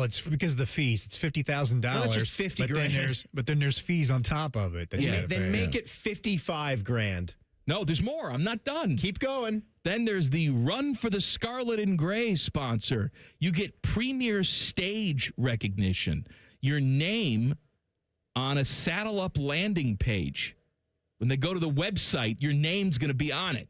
it's because of the fees. It's $50,000. No, it's just 50 grand. But then there's fees on top of it. That you gotta pay. Make it 55 grand. No, there's more. I'm not done. Keep going. Then there's the Run for the Scarlet and Gray sponsor. You get premier stage recognition. Your name on a saddle up landing page. When they go to the website, your name's going to be on it.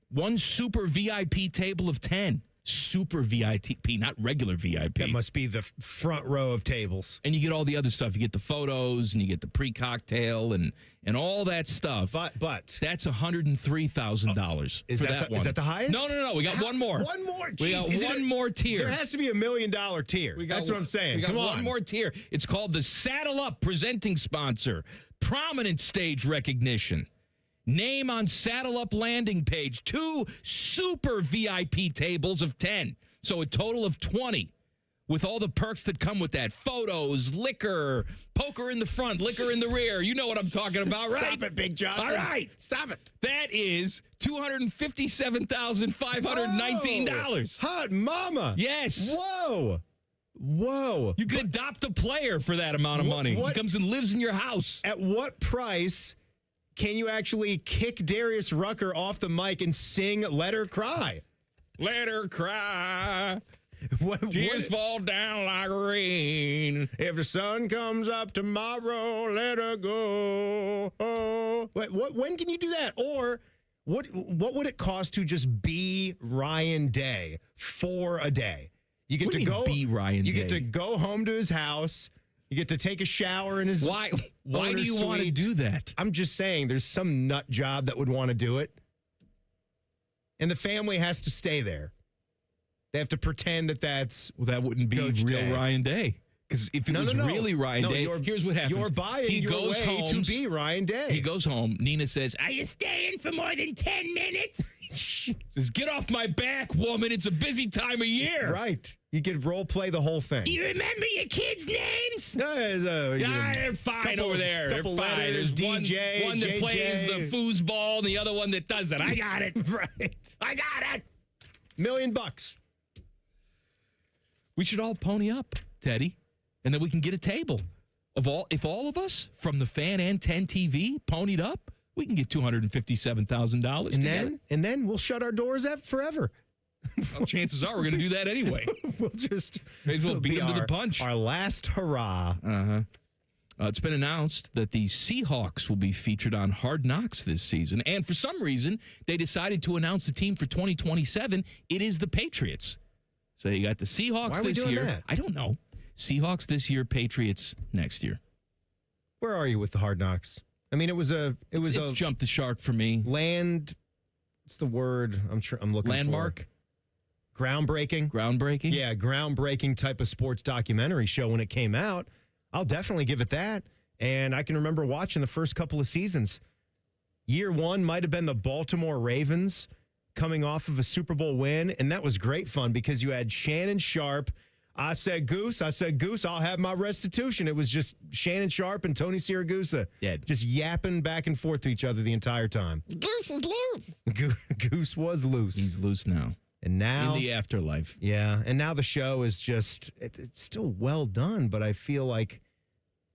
One super VIP table of 10. Super VIP, not regular VIP. That must be the front row of tables. And you get all the other stuff. You get the photos and you get the pre-cocktail and all that stuff. But that's $103,000 is for that one. Is that the highest? No. We got one more. One more. We got one more tier. There has to be $1 million tier. That's what I'm saying. We got Come on. one more tier. It's called the Saddle Up presenting sponsor. Prominent stage recognition. Name on Saddle Up landing page. 2 super VIP tables of 10. So a total of 20. With all the perks that come with that. Photos, liquor, poker in the front, liquor in the rear. You know what I'm talking about, right? Stop it, Big Johnson. All right. Stop it. That is $257,519. Hot mama. Yes. Whoa. You can adopt a player for that amount of money. He comes and lives in your house. At what price can you actually kick Darius Rucker off the mic and sing Let Her Cry? Let her cry. Tears fall down like rain. If the sun comes up tomorrow, let her go. When can you do that? Or what would it cost to just be Ryan Day for a day? You get to go be Ryan Day? You get to go home to his house. You get to take a shower in his Why do you want to suite. do that? I'm just saying there's some nut job that would want to do it. And the family has to stay there. They have to pretend that that's Well, that wouldn't be Coach real Day. Ryan Day. Because if it was really Ryan Day, here's what happens. You're buying your way to be Ryan Day. He goes home. Nina says, "Are you staying for more than 10 minutes?" Says, "Get off my back, woman. It's a busy time of year." Right. You could role play the whole thing. Do you remember your kids' names? They're fine over there. They're fine. There's DJ, one that JJ. plays the foosball and the other one that doesn't. I got it. Right. I got it. $1 million bucks. We should all pony up, Teddy, and then we can get a table. If all of us from the Fan and 10 TV ponied up, we can get $257,000 together. And then we'll shut our doors up forever. Well, chances are we're going to do that anyway. We'll just may as well beat them to the punch. Our last hurrah. It's been announced that the Seahawks will be featured on Hard Knocks this season. And for some reason, they decided to announce the team for 2027. It is the Patriots. So you got the Seahawks Why are we this doing year. that? I don't know. Seahawks this year, Patriots next year. Where are you with the Hard Knocks? I mean, it's jumped the shark for me. What's the word I'm looking Landmark? for? Groundbreaking? Groundbreaking? Yeah, groundbreaking type of sports documentary show when it came out. I'll definitely give it that. And I can remember watching the first couple of seasons. Year one might have been the Baltimore Ravens coming off of a Super Bowl win, and that was great fun because you had Shannon Sharp. I said, Goose, I'll have my restitution. It was just Shannon Sharp and Tony Siragusa just yapping back and forth to each other the entire time. Goose is loose. Goose was loose. He's loose now. And now, in the afterlife. Yeah, and now the show is just, it's still well done, but I feel like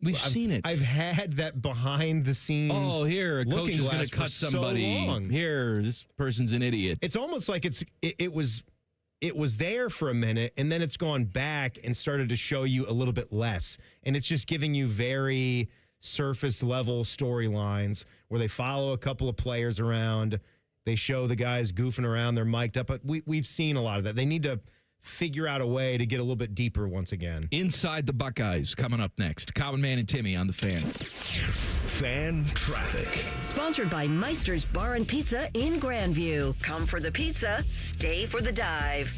We've seen it. I've had that behind the scenes. Oh, here, a coach is going to cut somebody. So long. Here, this person's an idiot. It's almost like it was there for a minute, and then it's gone back and started to show you a little bit less. And it's just giving you very surface level storylines where they follow a couple of players around. They show the guys goofing around. They're mic'd up. But we've seen a lot of that. They need to figure out a way to get a little bit deeper once again. Inside the Buckeyes coming up next. Common Man and Timmy on the Fan. Fan traffic. Sponsored by Meister's Bar and Pizza in Grandview. Come for the pizza, stay for the dive.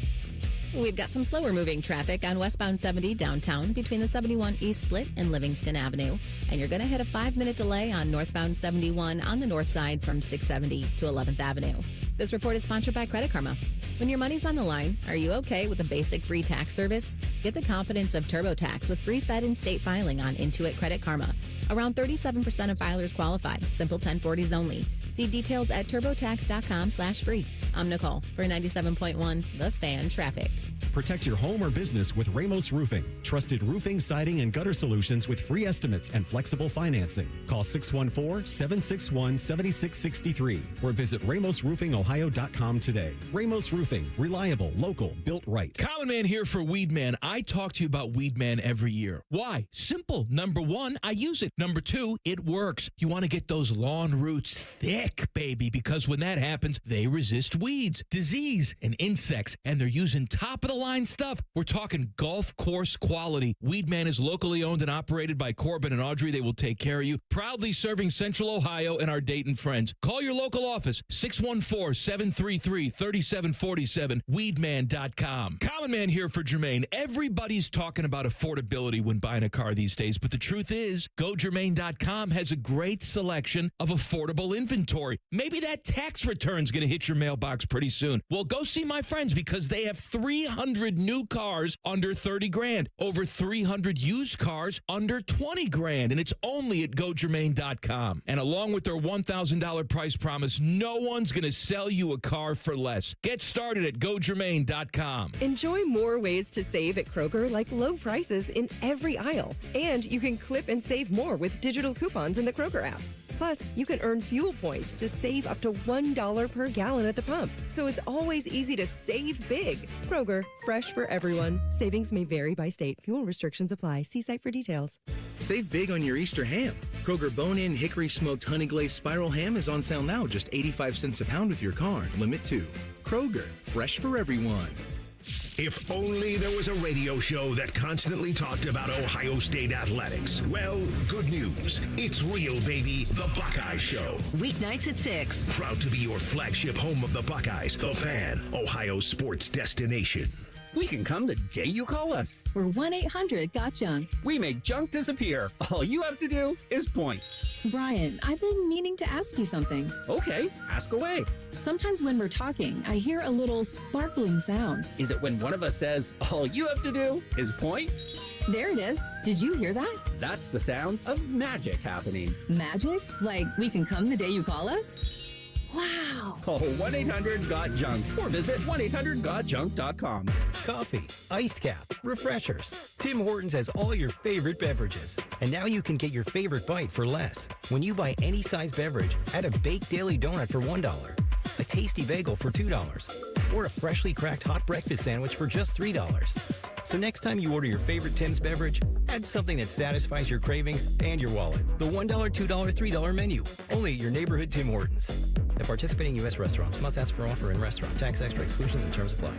We've got some slower moving traffic on westbound 70 downtown between the 71 East Split and Livingston Avenue. And you're going to hit a 5-minute delay on northbound 71 on the north side from 670 to 11th Avenue. This report is sponsored by Credit Karma. When your money's on the line, are you okay with a basic free tax service? Get the confidence of TurboTax with free Fed and state filing on Intuit Credit Karma. Around 37% of filers qualify. Simple 1040s only. See details at turbotax.com/free. I'm Nicole for 97.1 The Fan Traffic. Protect your home or business with Ramos Roofing. Trusted roofing, siding, and gutter solutions with free estimates and flexible financing. Call 614-761-7663 or visit RamosRoofingOhio.com today. Ramos Roofing. Reliable, local, built right. Common Man here for Weed Man. I talk to you about Weed Man every year. Why? Simple. Number one, I use it. Number two, it works. You want to get those lawn roots thick, baby, because when that happens, they resist weeds, disease, and insects, and they're using top-of-the-line stuff. We're talking golf course quality. Weed Man is locally owned and operated by Corbin and Audrey. They will take care of you. Proudly serving Central Ohio and our Dayton friends. Call your local office, 614-733-3747, weedman.com. Common Man here for Jermaine. Everybody's talking about affordability when buying a car these days, but the truth is, GoJermaine.com has a great selection of affordable inventory. Maybe that tax return's going to hit your mailbox pretty soon. Well, go see my friends because they have 300 new cars under 30 grand, over 300 used cars under 20 grand, and it's only at GoJermaine.com. And along with their $1,000 price promise, no one's going to sell you a car for less. Get started at GoJermaine.com. Enjoy more ways to save at Kroger, like low prices in every aisle. And you can clip and save more with digital coupons in the Kroger app. Plus, you can earn fuel points to save up to $1 per gallon at the pump. So it's always easy to save big. Kroger, fresh for everyone. Savings may vary by state. Fuel restrictions apply. See site for details. Save big on your Easter ham. Kroger Bone-In Hickory Smoked Honey Glazed Spiral Ham is on sale now, just 85 cents a pound with your card. Limit 2. Kroger, fresh for everyone. If only there was a radio show that constantly talked about Ohio State athletics. Well, good news. It's real, baby. The Buckeye Show. Weeknights at 6. Proud to be your flagship home of the Buckeyes. The Fan, Ohio sports destination. We can come the day you call us. We're 1-800-GOT-JUNK. We make junk disappear. All you have to do is point. Brian, I've been meaning to ask you something. Okay, ask away. Sometimes when we're talking, I hear a little sparkling sound. Is it when one of us says, all you have to do is point? There it is. Did you hear that? That's the sound of magic happening. Magic? Like we can come the day you call us? Wow. Call 1-800-GOT-JUNK or visit 1-800-GOT-JUNK.com. Coffee, iced cap, refreshers. Tim Hortons has all your favorite beverages. And now you can get your favorite bite for less. When you buy any size beverage, add a baked daily donut for $1, a tasty bagel for $2, or a freshly cracked hot breakfast sandwich for just $3. So next time you order your favorite Tim's beverage, add something that satisfies your cravings and your wallet. The $1, $2, $3 menu. Only at your neighborhood Tim Hortons. At participating U.S. restaurants, must ask for offer in restaurant. Tax extra exclusions and terms apply.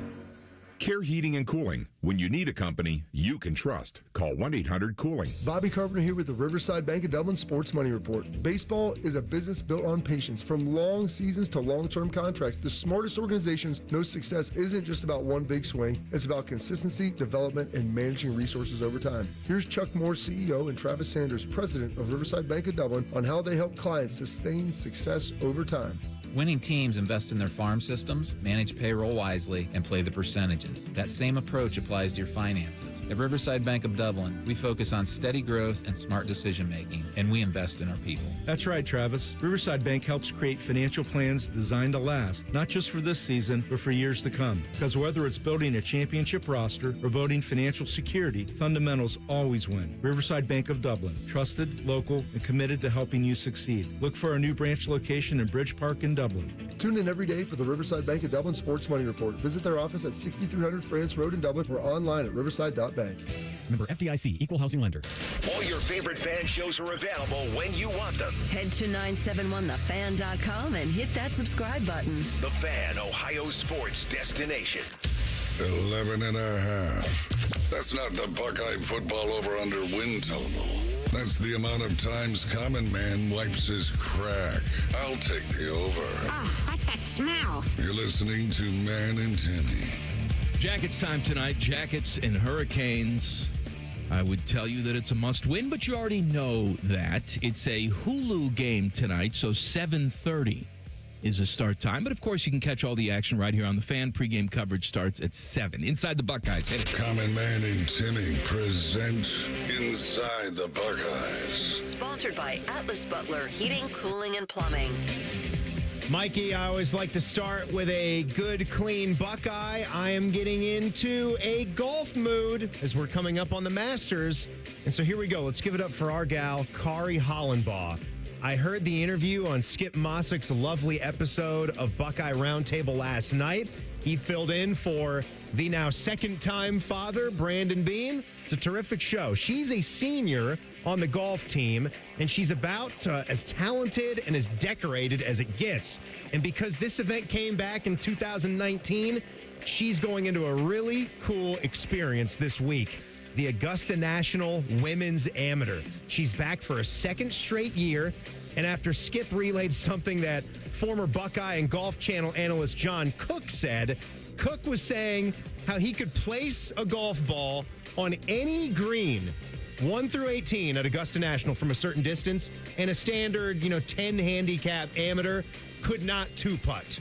Care Heating and Cooling. When you need a company you can trust, call 1-800-COOLING. Bobby Carpenter here with the Riverside Bank of Dublin Sports Money Report. Baseball is a business built on patience. From long seasons to long-term contracts, the smartest organizations know success isn't just about one big swing. It's about consistency, development, and managing resources over time. Here's Chuck Moore, CEO, and Travis Sanders, President of Riverside Bank of Dublin, on how they help clients sustain success over time. Winning teams invest in their farm systems, manage payroll wisely, and play the percentages. That same approach applies to your finances. At Riverside Bank of Dublin, we focus on steady growth and smart decision-making, and we invest in our people. That's right, Travis. Riverside Bank helps create financial plans designed to last, not just for this season, but for years to come. Because whether it's building a championship roster or building financial security, fundamentals always win. Riverside Bank of Dublin, trusted, local, and committed to helping you succeed. Look for our new branch location in Bridge Park in Dublin. Tune in every day for the Riverside Bank of Dublin Sports Money Report. Visit their office at 6300 France Road in Dublin or online at riverside.bank. Member FDIC, Equal Housing Lender. All your favorite fan shows are available when you want them. Head to 971thefan.com and hit that subscribe button. The Fan, Ohio sports destination. 11 and a half. That's not the Buckeye football over-under win total. That's the amount of times Common Man wipes his crack. I'll take the over. Oh, what's that smell? You're listening to Man and Timmy. Jackets time tonight. Jackets and Hurricanes. I would tell you that it's a must-win, but you already know that. It's a Hulu game tonight, so 7:30 is a start time. But, of course, you can catch all the action right here on the Fan. Pregame coverage starts at 7. Inside the Buckeyes. Common Man and Timmy present Inside the Buckeyes. Sponsored by Atlas Butler Heating, Cooling, and Plumbing. Mikey, I always like to start with a good, clean Buckeye. I am getting into a golf mood as we're coming up on the Masters. And so here we go. Let's give it up for our gal, Kari Hollenbaugh. I heard the interview on Skip Mossick's lovely episode of Buckeye Roundtable last night. He filled in for the now second-time father, Brandon Beam. It's a terrific show. She's a senior on the golf team, and she's about as talented and as decorated as it gets. And because this event came back in 2019, she's going into a really cool experience this week. The Augusta National Women's Amateur. She's back for a second straight year. And after Skip relayed something that former Buckeye and Golf Channel analyst John Cook said, Cook was saying how he could place a golf ball on any green, 1 through 18 at Augusta National from a certain distance, and a standard, 10 handicap amateur could not two-putt.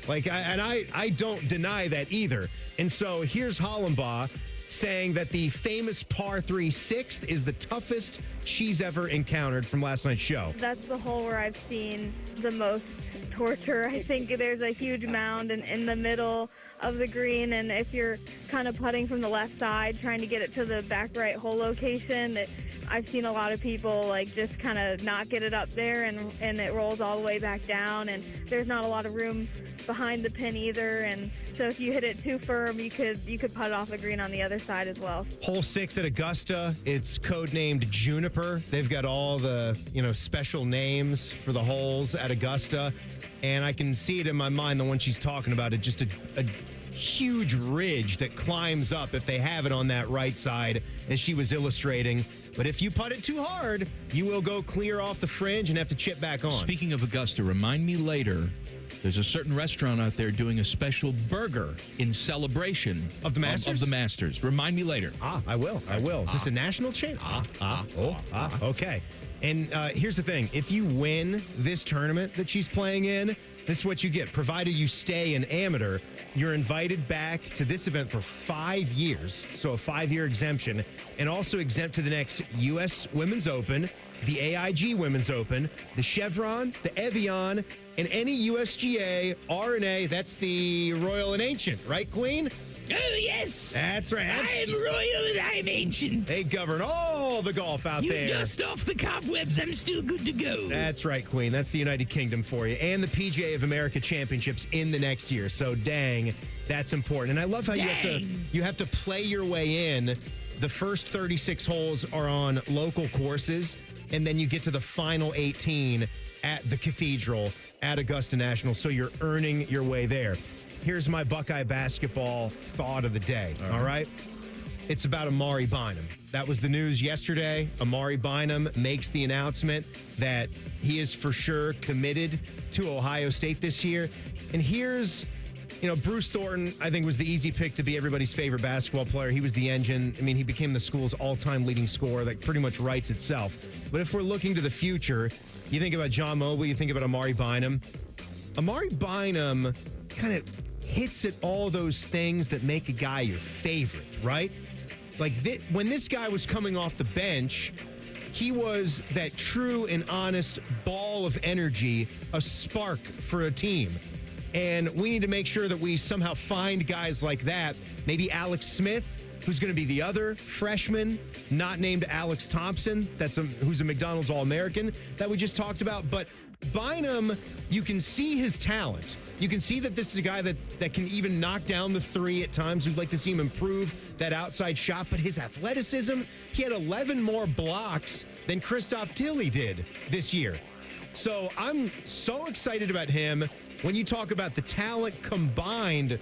I don't deny that either. And so here's Hollenbaugh saying that the famous par 3 sixth is the toughest she's ever encountered from last night's show. That's the hole where I've seen the most torture. I think there's a huge mound in the middle of the green, and if you're kind of putting from the left side, trying to get it to the back right hole location, I've seen a lot of people just kind of not get it up there, and it rolls all the way back down, and there's not a lot of room behind the pin either, and so if you hit it too firm, you could putt it off the green on the other side as well. Hole 6 at Augusta, it's codenamed Juniper. They've got all the special names for the holes at Augusta. and I can see it in my mind, the one she's talking about, it just a huge ridge that climbs up if they have it on that right side, as she was illustrating. But if you putt it too hard, you will go clear off the fringe and have to chip back on. Speaking of Augusta, remind me later. There's a certain restaurant out there doing a special burger in celebration of the Masters. Of the Masters. Remind me later. I will. Is this a national chain? Okay. And here's the thing. If you win this tournament that she's playing in, this is what you get. Provided you stay an amateur, you're invited back to this event for 5 years. So a 5-year exemption, and also exempt to the next U.S. Women's Open, the AIG Women's Open, the Chevron, the Evian, and any USGA, RNA, that's the Royal and Ancient, right, Queen? Oh, yes. That's right. I'm royal and I'm ancient. They govern all the golf out there. You dust off the cobwebs, I'm still good to go. That's right, Queen. That's the United Kingdom for you. And the PGA of America Championships in the next year. So, dang, that's important. And I love how you have to play your way in. The first 36 holes are on local courses, and then you get to the final 18 at the Cathedral at Augusta National. So you're earning your way there. Here's my Buckeye basketball thought of the day, all right? It's about Amari Bynum. That was the news yesterday. Amari Bynum makes the announcement that he is for sure committed to Ohio State this year. And here's, Bruce Thornton, I think, was the easy pick to be everybody's favorite basketball player. He was the engine. I mean, he became the school's all-time leading scorer. That pretty much writes itself. But if we're looking to the future, you think about John Mobley, you think about Amari Bynum. Amari Bynum kind of hits at all those things that make a guy your favorite, right? Like when this guy was coming off the bench, he was that true and honest ball of energy, a spark for a team. And we need to make sure that we somehow find guys like that. Maybe Alex Smith, who's going to be the other freshman, not named Alex Thompson, who's a McDonald's All-American that we just talked about. But Bynum, you can see his talent. You can see that this is a guy that can even knock down the three at times. We'd like to see him improve that outside shot. But his athleticism, he had 11 more blocks than Christoph Tilley did this year. So I'm so excited about him. When you talk about the talent combined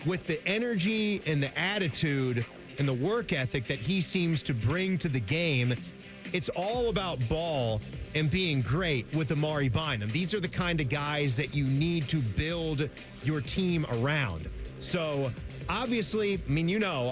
with the energy and the attitude and the work ethic that he seems to bring to the game, it's all about ball and being great with Amari Bynum. These are the kind of guys that you need to build your team around. So obviously,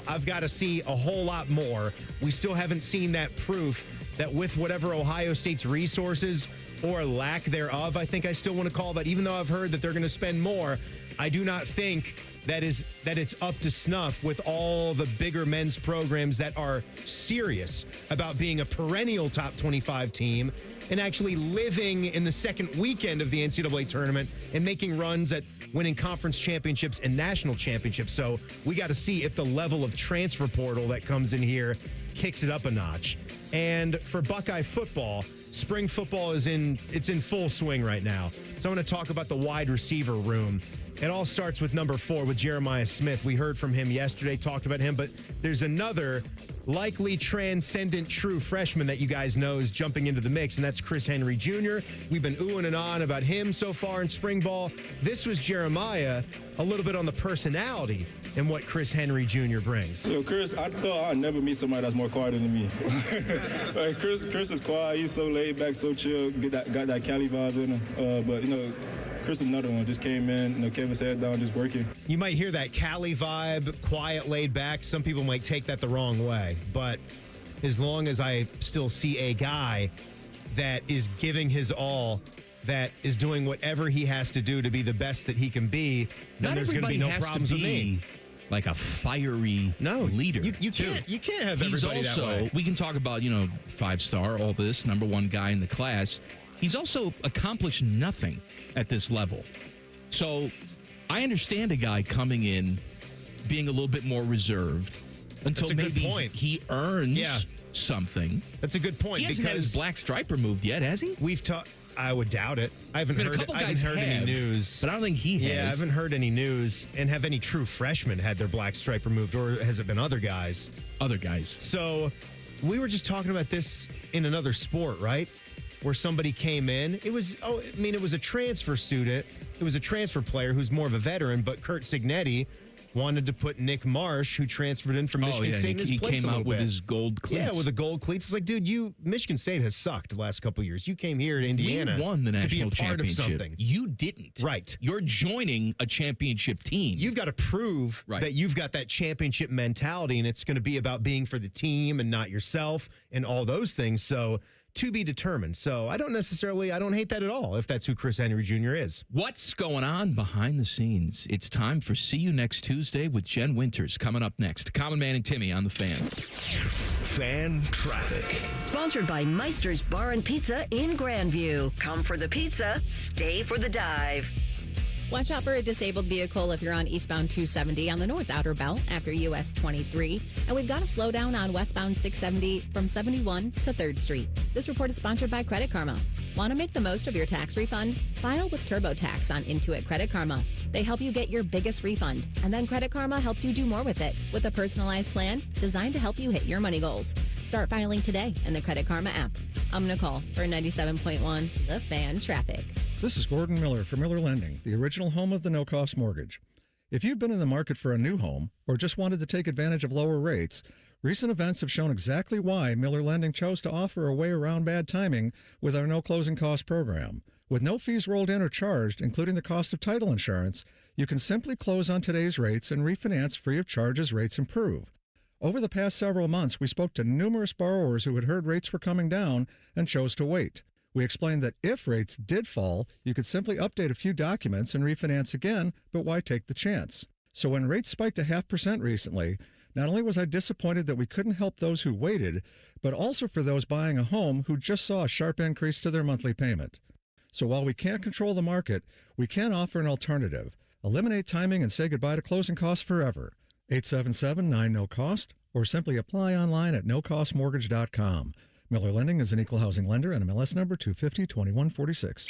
I've got to see a whole lot more. We still haven't seen that proof that with whatever Ohio State's resources or lack thereof, I think I still want to call that, even though I've heard that they're going to spend more, I do not think that it's up to snuff with all the bigger men's programs that are serious about being a perennial top 25 team and actually living in the second weekend of the NCAA tournament and making runs at winning conference championships and national championships. So we got to see if the level of transfer portal that comes in here kicks it up a notch. And for Buckeye football, spring football is in full swing right now. So I'm going to talk about the wide receiver room. It all starts with number 4 with Jeremiah Smith. We heard from him yesterday, talked about him, but there's another likely transcendent true freshman that you guys know is jumping into the mix, and that's Chris Henry Jr. We've been oohing and ahhing about him so far in spring ball. This was Jeremiah, a little bit on the personality and what Chris Henry Jr. brings. Chris, I thought I'd never meet somebody that's more quiet than me. Like Chris is quiet. He's so laid back, so chill. Got that Cali vibe in him. But Chris is another one. Just came in, kept his head down, just working. You might hear that Cali vibe, quiet, laid back. Some people might take that the wrong way. But as long as I still see a guy that is giving his all, that is doing whatever he has to do to be the best that he can be, then there's going to be no problems with me. Like a fiery leader. You can't have everybody that way. We can talk about, 5-star, all this, number 1 guy in the class. He's also accomplished nothing at this level. So I understand a guy coming in being a little bit more reserved until maybe he earns something. That's a good point. He hasn't had his black stripe removed yet, has he? We've talked. I would doubt it. I haven't heard any news. But I don't think he has. Yeah, I haven't heard any news. And have any true freshmen had their black stripe removed, or has it been other guys? Other guys. So we were just talking about this in another sport, right? where somebody came in. It was a transfer student. It was a transfer player who's more of a veteran, but Kurt Signetti wanted to put Nick Marsh, who transferred in from Michigan State, in his place. He came out with his gold cleats. Yeah, with the gold cleats. It's like, dude, Michigan State has sucked the last couple of years. You came here to Indiana We won the national to be a part of championship. something. You didn't. Right. You're joining a championship team. You've got to prove that you've got that championship mentality, and it's going to be about being for the team and not yourself and all those things. So, to be determined. So I don't hate that at all if that's who Chris Henry Jr. is. What's going on behind the scenes? It's time for See You Next Tuesday with Jen Winters coming up next. Common Man and Timmy on the Fan. Fan traffic. Sponsored by Meister's Bar and Pizza in Grandview. Come for the pizza, stay for the dive. Watch out for a disabled vehicle if you're on eastbound 270 on the North Outer Belt after US 23. And we've got a slowdown on westbound 670 from 71 to 3rd Street. This report is sponsored by Credit Karma. Want to make the most of your tax refund? File with TurboTax on Intuit Credit Karma. They help you get your biggest refund. And then Credit Karma helps you do more with it with a personalized plan designed to help you hit your money goals. Start filing today in the Credit Karma app. I'm Nicole for 97.1 The Fan Traffic. This is Gordon Miller for Miller Lending, the original home of the no-cost mortgage. If you've been in the market for a new home or just wanted to take advantage of lower rates, recent events have shown exactly why Miller Lending chose to offer a way around bad timing with our no closing cost program. With no fees rolled in or charged, including the cost of title insurance, you can simply close on today's rates and refinance free of charge as rates improve. Over the past several months, we spoke to numerous borrowers who had heard rates were coming down and chose to wait. We explained that if rates did fall, you could simply update a few documents and refinance again, but why take the chance? So when rates spiked to 0.5% recently, not only was I disappointed that we couldn't help those who waited, but also for those buying a home who just saw a sharp increase to their monthly payment. So while we can't control the market, we can offer an alternative. Eliminate timing and say goodbye to closing costs forever. 877-9-NO-COST, or simply apply online at nocostmortgage.com. Miller Lending is an equal housing lender and MLS number 250-2146.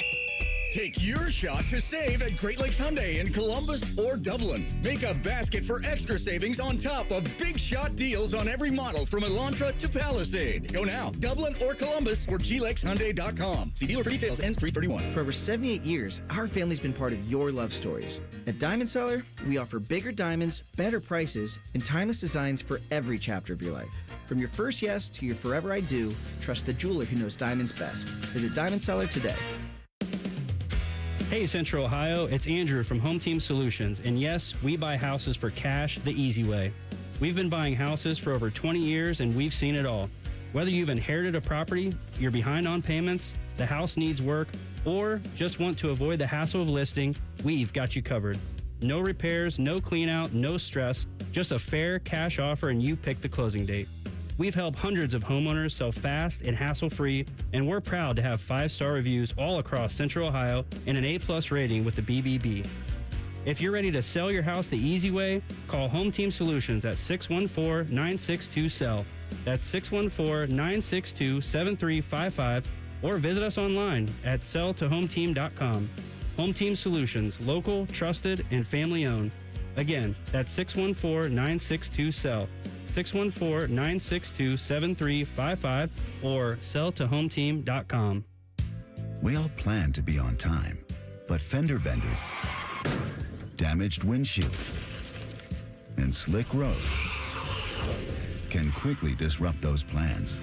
Take your shot to save at Great Lakes Hyundai in Columbus or Dublin. Make a basket for extra savings on top of big shot deals on every model from Elantra to Palisade. Go now, Dublin or Columbus or glakeshyundai.com. See dealer for details, ends 3/31. For over 78 years, our family's been part of your love stories. At Diamond Seller, we offer bigger diamonds, better prices, and timeless designs for every chapter of your life. From your first yes to your forever I do, trust the jeweler who knows diamonds best. Visit Diamond Seller today. Hey Central Ohio, it's Andrew from Home Team Solutions, and yes, we buy houses for cash the easy way. We've been buying houses for over 20 years and we've seen it all. Whether you've inherited a property, you're behind on payments, the house needs work, or just want to avoid the hassle of listing, we've got you covered. No repairs, no clean out, no stress, just a fair cash offer and you pick the closing date. We've helped hundreds of homeowners sell fast and hassle-free, and we're proud to have 5-star reviews all across Central Ohio and an A+ rating with the BBB. If you're ready to sell your house the easy way, call Home Team Solutions at 614-962-SELL. That's 614-962-7355, or visit us online at selltohometeam.com. Home Team Solutions, local, trusted, and family-owned. Again, that's 614-962-SELL. 614-962-7355 or selltohometeam.com. We all plan to be on time, but fender benders, damaged windshields, and slick roads can quickly disrupt those plans.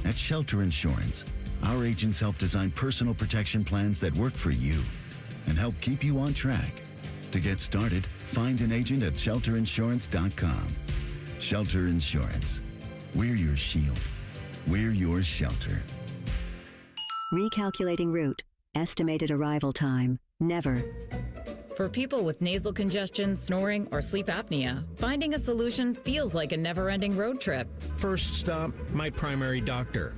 At Shelter Insurance, our agents help design personal protection plans that work for you and help keep you on track. To get started, find an agent at shelterinsurance.com. Shelter Insurance. We're your shield. We're your shelter. Recalculating route. Estimated arrival time. Never. For people with nasal congestion, snoring, or sleep apnea, finding a solution feels like a never-ending road trip. First stop, my primary doctor.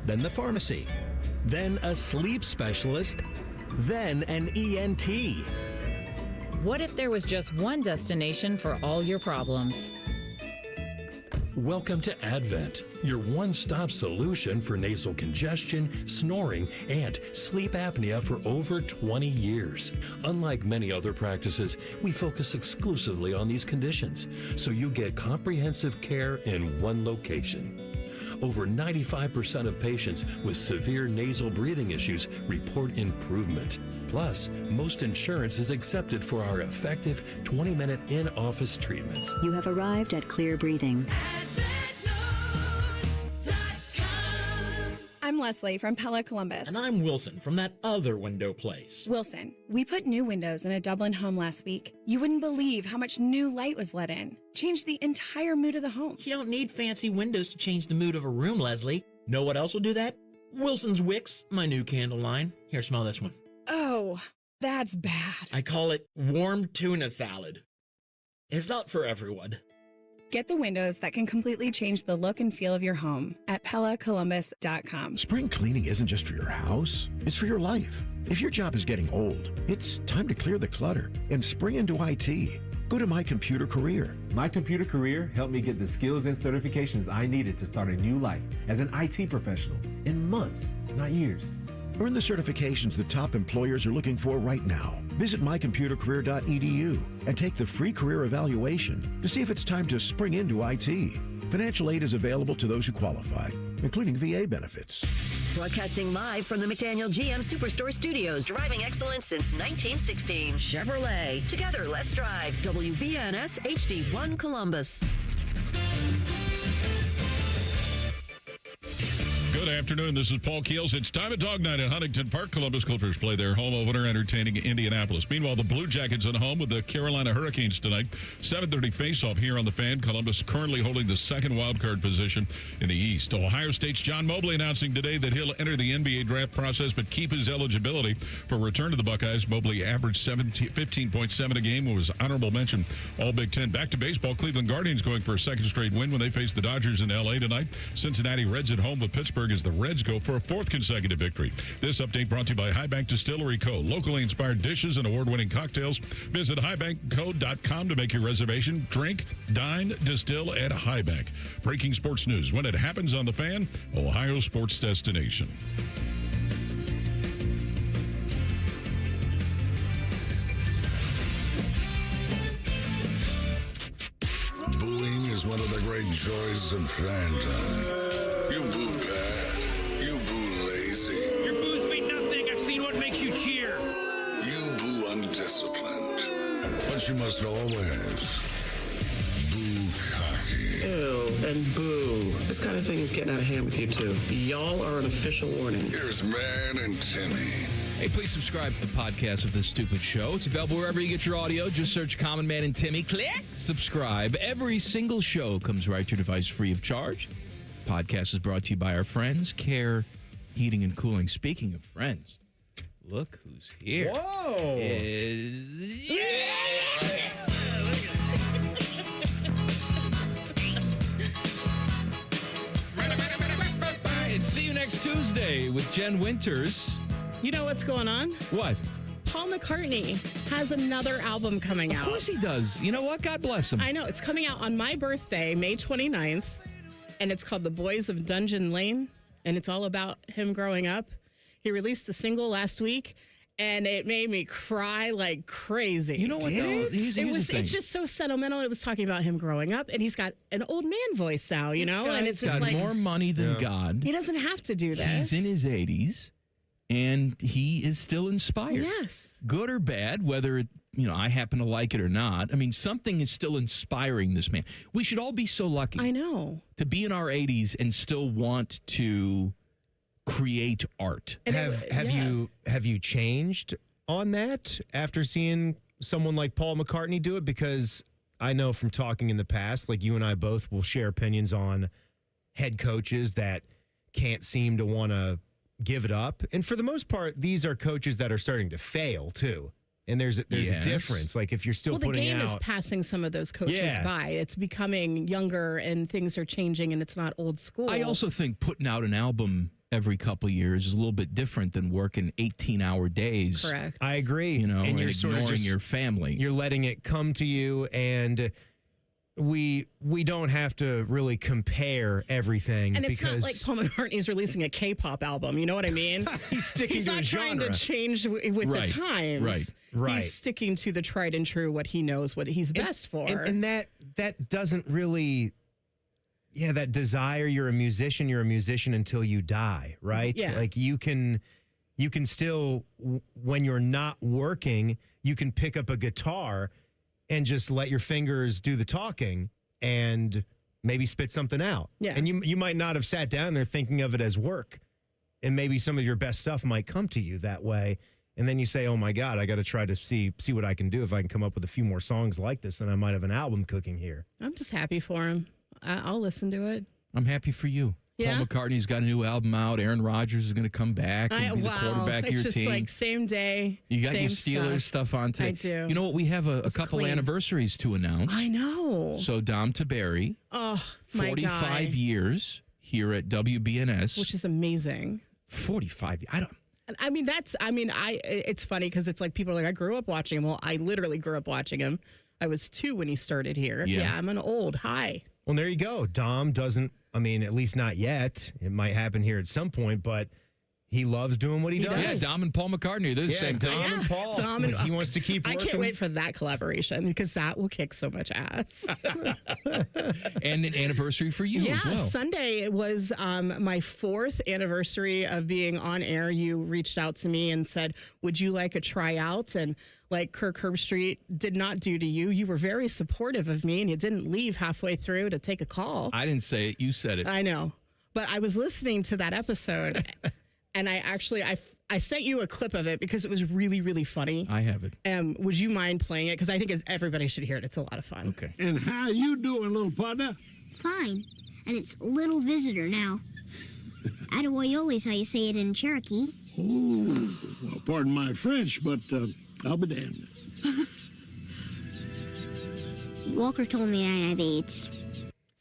Then the pharmacy. Then a sleep specialist. Then an ENT. What if there was just one destination for all your problems? Welcome to Advent, your one-stop solution for nasal congestion, snoring, and sleep apnea for over 20 years. Unlike many other practices, we focus exclusively on these conditions, so you get comprehensive care in one location. over 95% of patients with severe nasal breathing issues report improvement. Plus, most insurance is accepted for our effective 20-minute in-office treatments. You have arrived at Clear Breathing. I'm Leslie from Pella Columbus. And I'm Wilson from that other window place. Wilson, we put new windows in a Dublin home last week. You wouldn't believe how much new light was let in. Changed the entire mood of the home. You don't need fancy windows to change the mood of a room, Leslie. Know what else will do that? Wilson's Wicks, my new candle line. Here, smell this one. Oh, that's bad. I call it warm tuna salad. It's not for everyone. Get the windows that can completely change the look and feel of your home at PellaColumbus.com. Spring cleaning isn't just for your house, it's for your life. If your job is getting old, it's time to clear the clutter and spring into IT. Go to My Computer Career. My Computer Career helped me get the skills and certifications I needed to start a new life as an IT professional in months, not years. Earn the certifications the top employers are looking for right now. Visit mycomputercareer.edu and take the free career evaluation to see if it's time to spring into IT. Financial aid is available to those who qualify, including VA benefits. Broadcasting live from the McDaniel GM Superstore Studios, driving excellence since 1916. Chevrolet. Together, let's drive. WBNS HD1 Columbus. Good afternoon. This is Paul Keels. It's time of dog night at Huntington Park. Columbus Clippers play their home opener, entertaining Indianapolis. Meanwhile, the Blue Jackets at home with the Carolina Hurricanes tonight. 7:30 face-off here on the Fan. Columbus currently holding the second wildcard position in the East. Ohio State's John Mobley announcing today that he'll enter the NBA draft process but keep his eligibility for return to the Buckeyes. Mobley averaged 15.7 a game and was honorable mention all Big Ten. Back to baseball. Cleveland Guardians going for a second straight win when they face the Dodgers in L.A. tonight. Cincinnati Reds at home with Pittsburgh as the Reds go for a fourth consecutive victory. This update brought to you by High Bank Distillery Co. Locally inspired dishes and award-winning cocktails. Visit highbankco.com to make your reservation. Drink, dine, distill at High Bank. Breaking sports news when it happens on the Fan, Ohio sports destination. Booing is one of the great joys of fandom. You boo bad. You boo lazy. Your boos mean nothing. I've seen what makes you cheer. You boo undisciplined. But you must always boo cocky. Ew, and boo. This kind of thing is getting out of hand with you, too. Y'all are an official warning. Here's Man and Timmy. Hey, please subscribe to the podcast of This Stupid Show. It's available wherever you get your audio. Just search Common Man and Timmy. Click subscribe. Every single show comes right to your device free of charge. Podcast is brought to you by our friends, Care Heating and Cooling. Speaking of friends, look who's here. Whoa! And see you next Tuesday with Jen Winters. You know what's going on? What? Paul McCartney has another album coming out. Of course he does. You know what? God bless him. I know. It's coming out on my birthday, May 29th, and it's called The Boys of Dungeon Lane, and it's all about him growing up. He released a single last week, and it made me cry like crazy. You know what, though? It's just so sentimental. It was talking about him growing up, and he's got an old man voice now, you know? And it's just got like more money than God. He doesn't have to do this. He's in his 80s. And he is still inspired. Yes. Good or bad, whether I happen to like it or not. I mean, something is still inspiring this man. We should all be so lucky. I know. To be in our 80s and still want to create art. Have you changed on that after seeing someone like Paul McCartney do it? Because I know from talking in the past, like you and I both will share opinions on head coaches that can't seem to want to give it up. And for the most part, these are coaches that are starting to fail too. And there's a difference. Like if you're still the putting game out, is passing some of those coaches by. It's becoming younger and things are changing and it's not old school. I also think putting out an album every couple of years is a little bit different than working 18-hour days. Correct. I agree. And you're ignoring sort of just, your family. You're letting it come to you, and we don't have to really compare everything. And it's not like Paul McCartney's releasing a K-pop album. You know what I mean? He's sticking to a genre. He's not trying to change with the times. Right. He's sticking to the tried and true, what he knows, what he's best for. And that doesn't really Yeah, that desire. You're a musician until you die, right? Yeah. Like you can still, when you're not working, you can pick up a guitar and just let your fingers do the talking and maybe spit something out. Yeah. And you might not have sat down there thinking of it as work. And maybe some of your best stuff might come to you that way. And then you say, oh my God, I got to try to see what I can do. If I can come up with a few more songs like this, then I might have an album cooking here. I'm just happy for him. I'll listen to it. I'm happy for you. Yeah. Paul McCartney's got a new album out. Aaron Rodgers is going to come back and be the quarterback of your it's team. just like same day. You got same your Steelers stuff on today. I do. You know what? We have a It's couple clean. anniversaries to announce. I know. So Dom Taberry, Oh, my 45 guy. years here at WBNS. Which is amazing. 45. It's funny because it's like people are like, I grew up watching him. Well, I literally grew up watching him. I was 2 when he started here. Yeah. Yeah, I'm an old. Hi. Well, there you go. Dom doesn't, at least not yet. It might happen here at some point, but he loves doing what he does. Yeah, Dom and Paul McCartney. They're the same thing. Dom and Paul. Dom and- he wants to keep I working. can't wait for that collaboration because that will kick so much ass. And an anniversary for you as well. Sunday was my 4th anniversary of being on air. You reached out to me and said, would you like a tryout? And like Kirk Herbstreit did not do to you. You were very supportive of me and you didn't leave halfway through to take a call. I didn't say it. You said it. I know. But I was listening to that episode and I sent you a clip of it because it was really, really funny. I have it. Would you mind playing it? Because I think everybody should hear it. It's a lot of fun. Okay. And how you doing, little partner? Fine. And it's little visitor now. Attawayole's how you say it in Cherokee. Oh, well, pardon my French, but I'll be damned. Walker told me I have AIDS.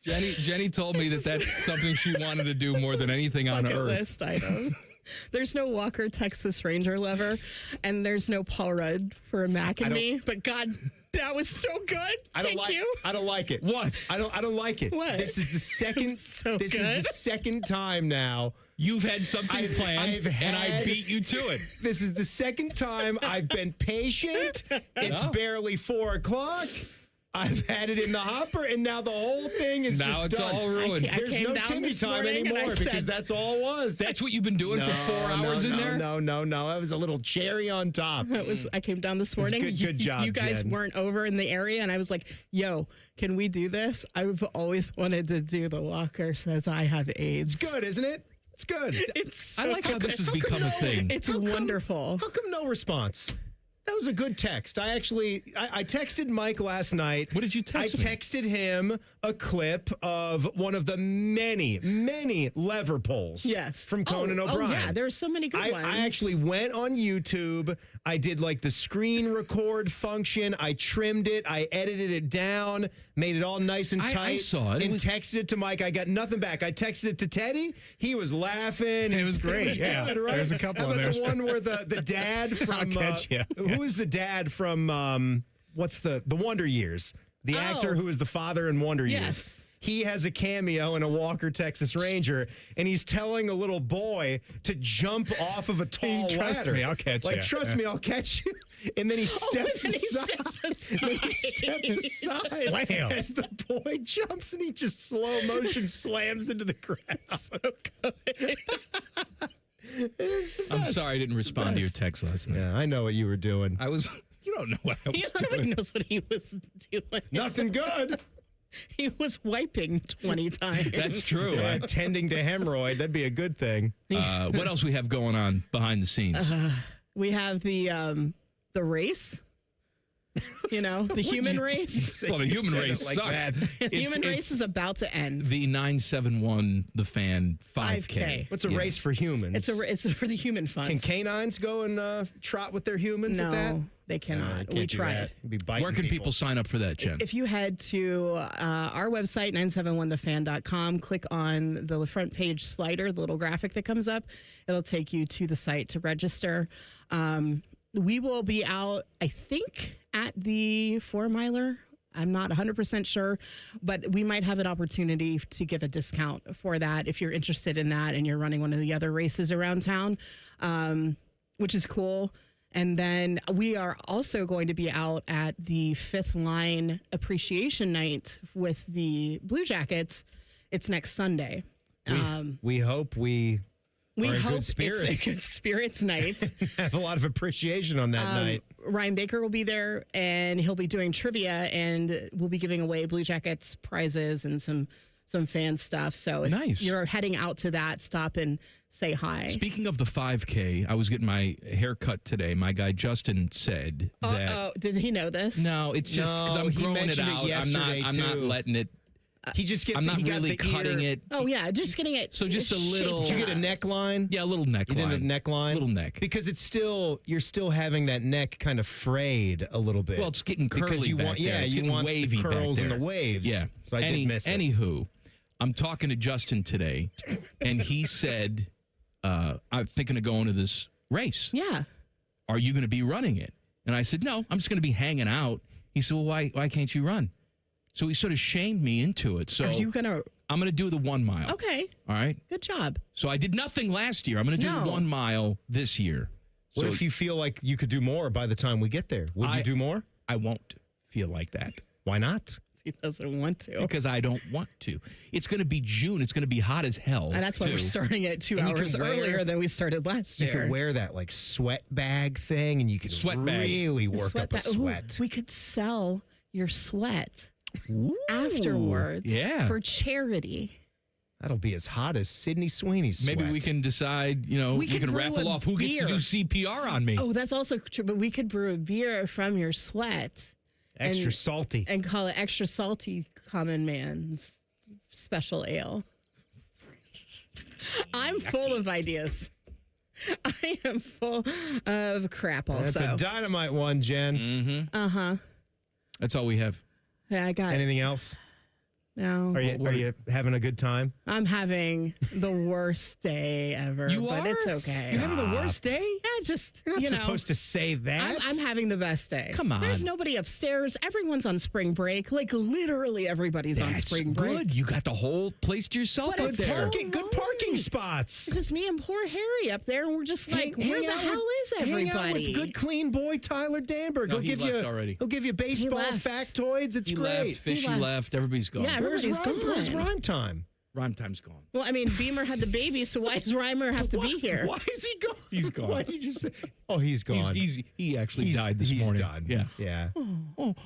Jenny told me that's something she wanted to do more than anything on Bucket earth. list item. There's no Walker Texas Ranger lever, and there's no Paul Rudd for a Mac and me. But God, that was so good. Thank you. I don't like it. What? I don't like it. What? This is the second. So this good. is the second time now. You've had something planned, and I beat you to it. This is the second time I've been patient. It's barely 4 o'clock. I've had it in the hopper, and now the whole thing is Now just it's done. all ruined. I There's came no down Timmy this Time morning and I anymore because said- that's all it was. That's what you've been doing for 4 hours in there? No. That was a little cherry on top. I came down this morning. Good job, You guys Jen. weren't over in the area, and I was like, yo, can we do this? I've always wanted to do the Walker says I have AIDS. It's good, isn't it? It's good. It's I like how this has become a thing. It's wonderful. How come no response? That was a good text. I texted Mike last night. What did you text me? I texted him a clip of one of the many, many lever polls. Yes. From Conan O'Brien. Oh, yeah. There's so many good ones. I actually went on YouTube. I did like the screen record function. I trimmed it. I edited it down, made it all nice and tight. I saw it. And texted it to Mike. I got nothing back. I texted it to Teddy. He was laughing. It was great. It was Yeah. good, right? There's a couple How of about those. the one where the dad from catch ya. who is the dad from what's the Wonder Years? The actor who is the father in Wonder Years. Yes. He has a cameo in a Walker Texas Ranger, and he's telling a little boy to jump off of a tall Trust ladder. me, I'll catch like, ya. trust me, I'll catch you. And then he steps and he aside. steps Then he steps aside Slam. as the boy jumps, and he just slow motion slams into the grass. So good. It's the I'm best. sorry I didn't respond to your text last night. Yeah, I know what you were doing. I was. You don't know what I was Nobody doing. knows what he was doing. Nothing good. He was wiping 20 times. That's true. Yeah, tending to hemorrhoid, that'd be a good thing. What else we have going on behind the scenes? We have the race. You know, the human race. Well, the human said race it like sucks. that. The human race is about to end. The 971 The Fan 5K. 5K. What's a race for humans? It's for the human fund. Can canines go and trot with their humans at that? No, they cannot. Can't We do tried. that. It'd be biting Where can people sign up for that, Jen? If you head to our website, 971thefan.com, click on the front page slider, the little graphic that comes up, it'll take you to the site to register. We will be out, I think, at the 4-miler. I'm not 100% sure, but we might have an opportunity to give a discount for that if you're interested in that and you're running one of the other races around town, which is cool. And then we are also going to be out at the Fifth Line Appreciation Night with the Blue Jackets It's next Sunday. We hope we are in good spirits. It's a good spirits night. Have a lot of appreciation on that night. Ryan Baker will be there, and he'll be doing trivia, and we'll be giving away Blue Jackets prizes and some fan stuff. So if you're heading out to that, stop and say hi. Speaking of the 5K, I was getting my hair cut today. My guy Justin said that. Did he know this? No, it's just because I'm growing it out. I'm not letting it. He just gets. I'm not he got really the cutting ear. it. Oh yeah, just getting it. So just a little. Did you get a neckline? Yeah, a little neckline. You did a neckline. Little neck. Because it's still you're still having that neck kind of frayed a little bit. Well, it's getting curly because you back want, there. yeah, It's you getting want wavy the curls back and there. the waves. Yeah. So I did miss it. Anywho, I'm talking to Justin today, and he said, "I'm thinking of going to this race. Yeah. Are you going to be running it?" And I said, "No, I'm just going to be hanging out." He said, "Well, why can't you run?" So he sort of shamed me into it. So Are you gonna? I'm going to do the 1 mile. Okay. All right. Good job. So I did nothing last year. I'm going to do the 1 mile this year. What So if you feel like you could do more by the time we get there? Would you do more? I won't feel like that. Why not? He doesn't want to. Because I don't want to. It's going to be June. It's going to be hot as hell. And that's why we're starting at 2 hours earlier than we started last year. You could wear that like sweat bag thing, and you could really work up a sweat. Ooh, we could sell your sweat afterwards for charity. That'll be as hot as Sydney Sweeney's sweat. Maybe we can decide, we can raffle off who gets to do CPR on me. Oh, that's also true. But we could brew a beer from your sweat. Extra salty. And call it extra salty common man's special ale. I'm full of ideas. I am full of crap also. That's a dynamite one, Jen. Mm-hmm. Uh-huh. That's all we have. Yeah, I got Anything else? No. Are you having a good time? I'm having the worst day ever. You but are? It's okay. You're having the worst day? Yeah, just, You're not supposed to say that. I'm having the best day. Come on. There's nobody upstairs. Everyone's on spring break. Like, literally everybody's on spring break. Good. You got the whole place to yourself But up it's there. Good parking spots. It's just me and poor Harry up there, and we're just like, where the hell is everybody? Hang out with good, clean boy Tyler Danberg. No, he left already. He'll give you baseball factoids. It's He great. left. Fishy left. Everybody's gone. Yeah, everybody's gone. Where's Rhyme Time? Rhyme Time's gone. Well, I mean, Beamer had the baby, so why does Reimer have to be here? Why is he gone? He's gone. Why did you say? Oh, he's gone. He actually died this morning. Done. Yeah. Yeah. Don't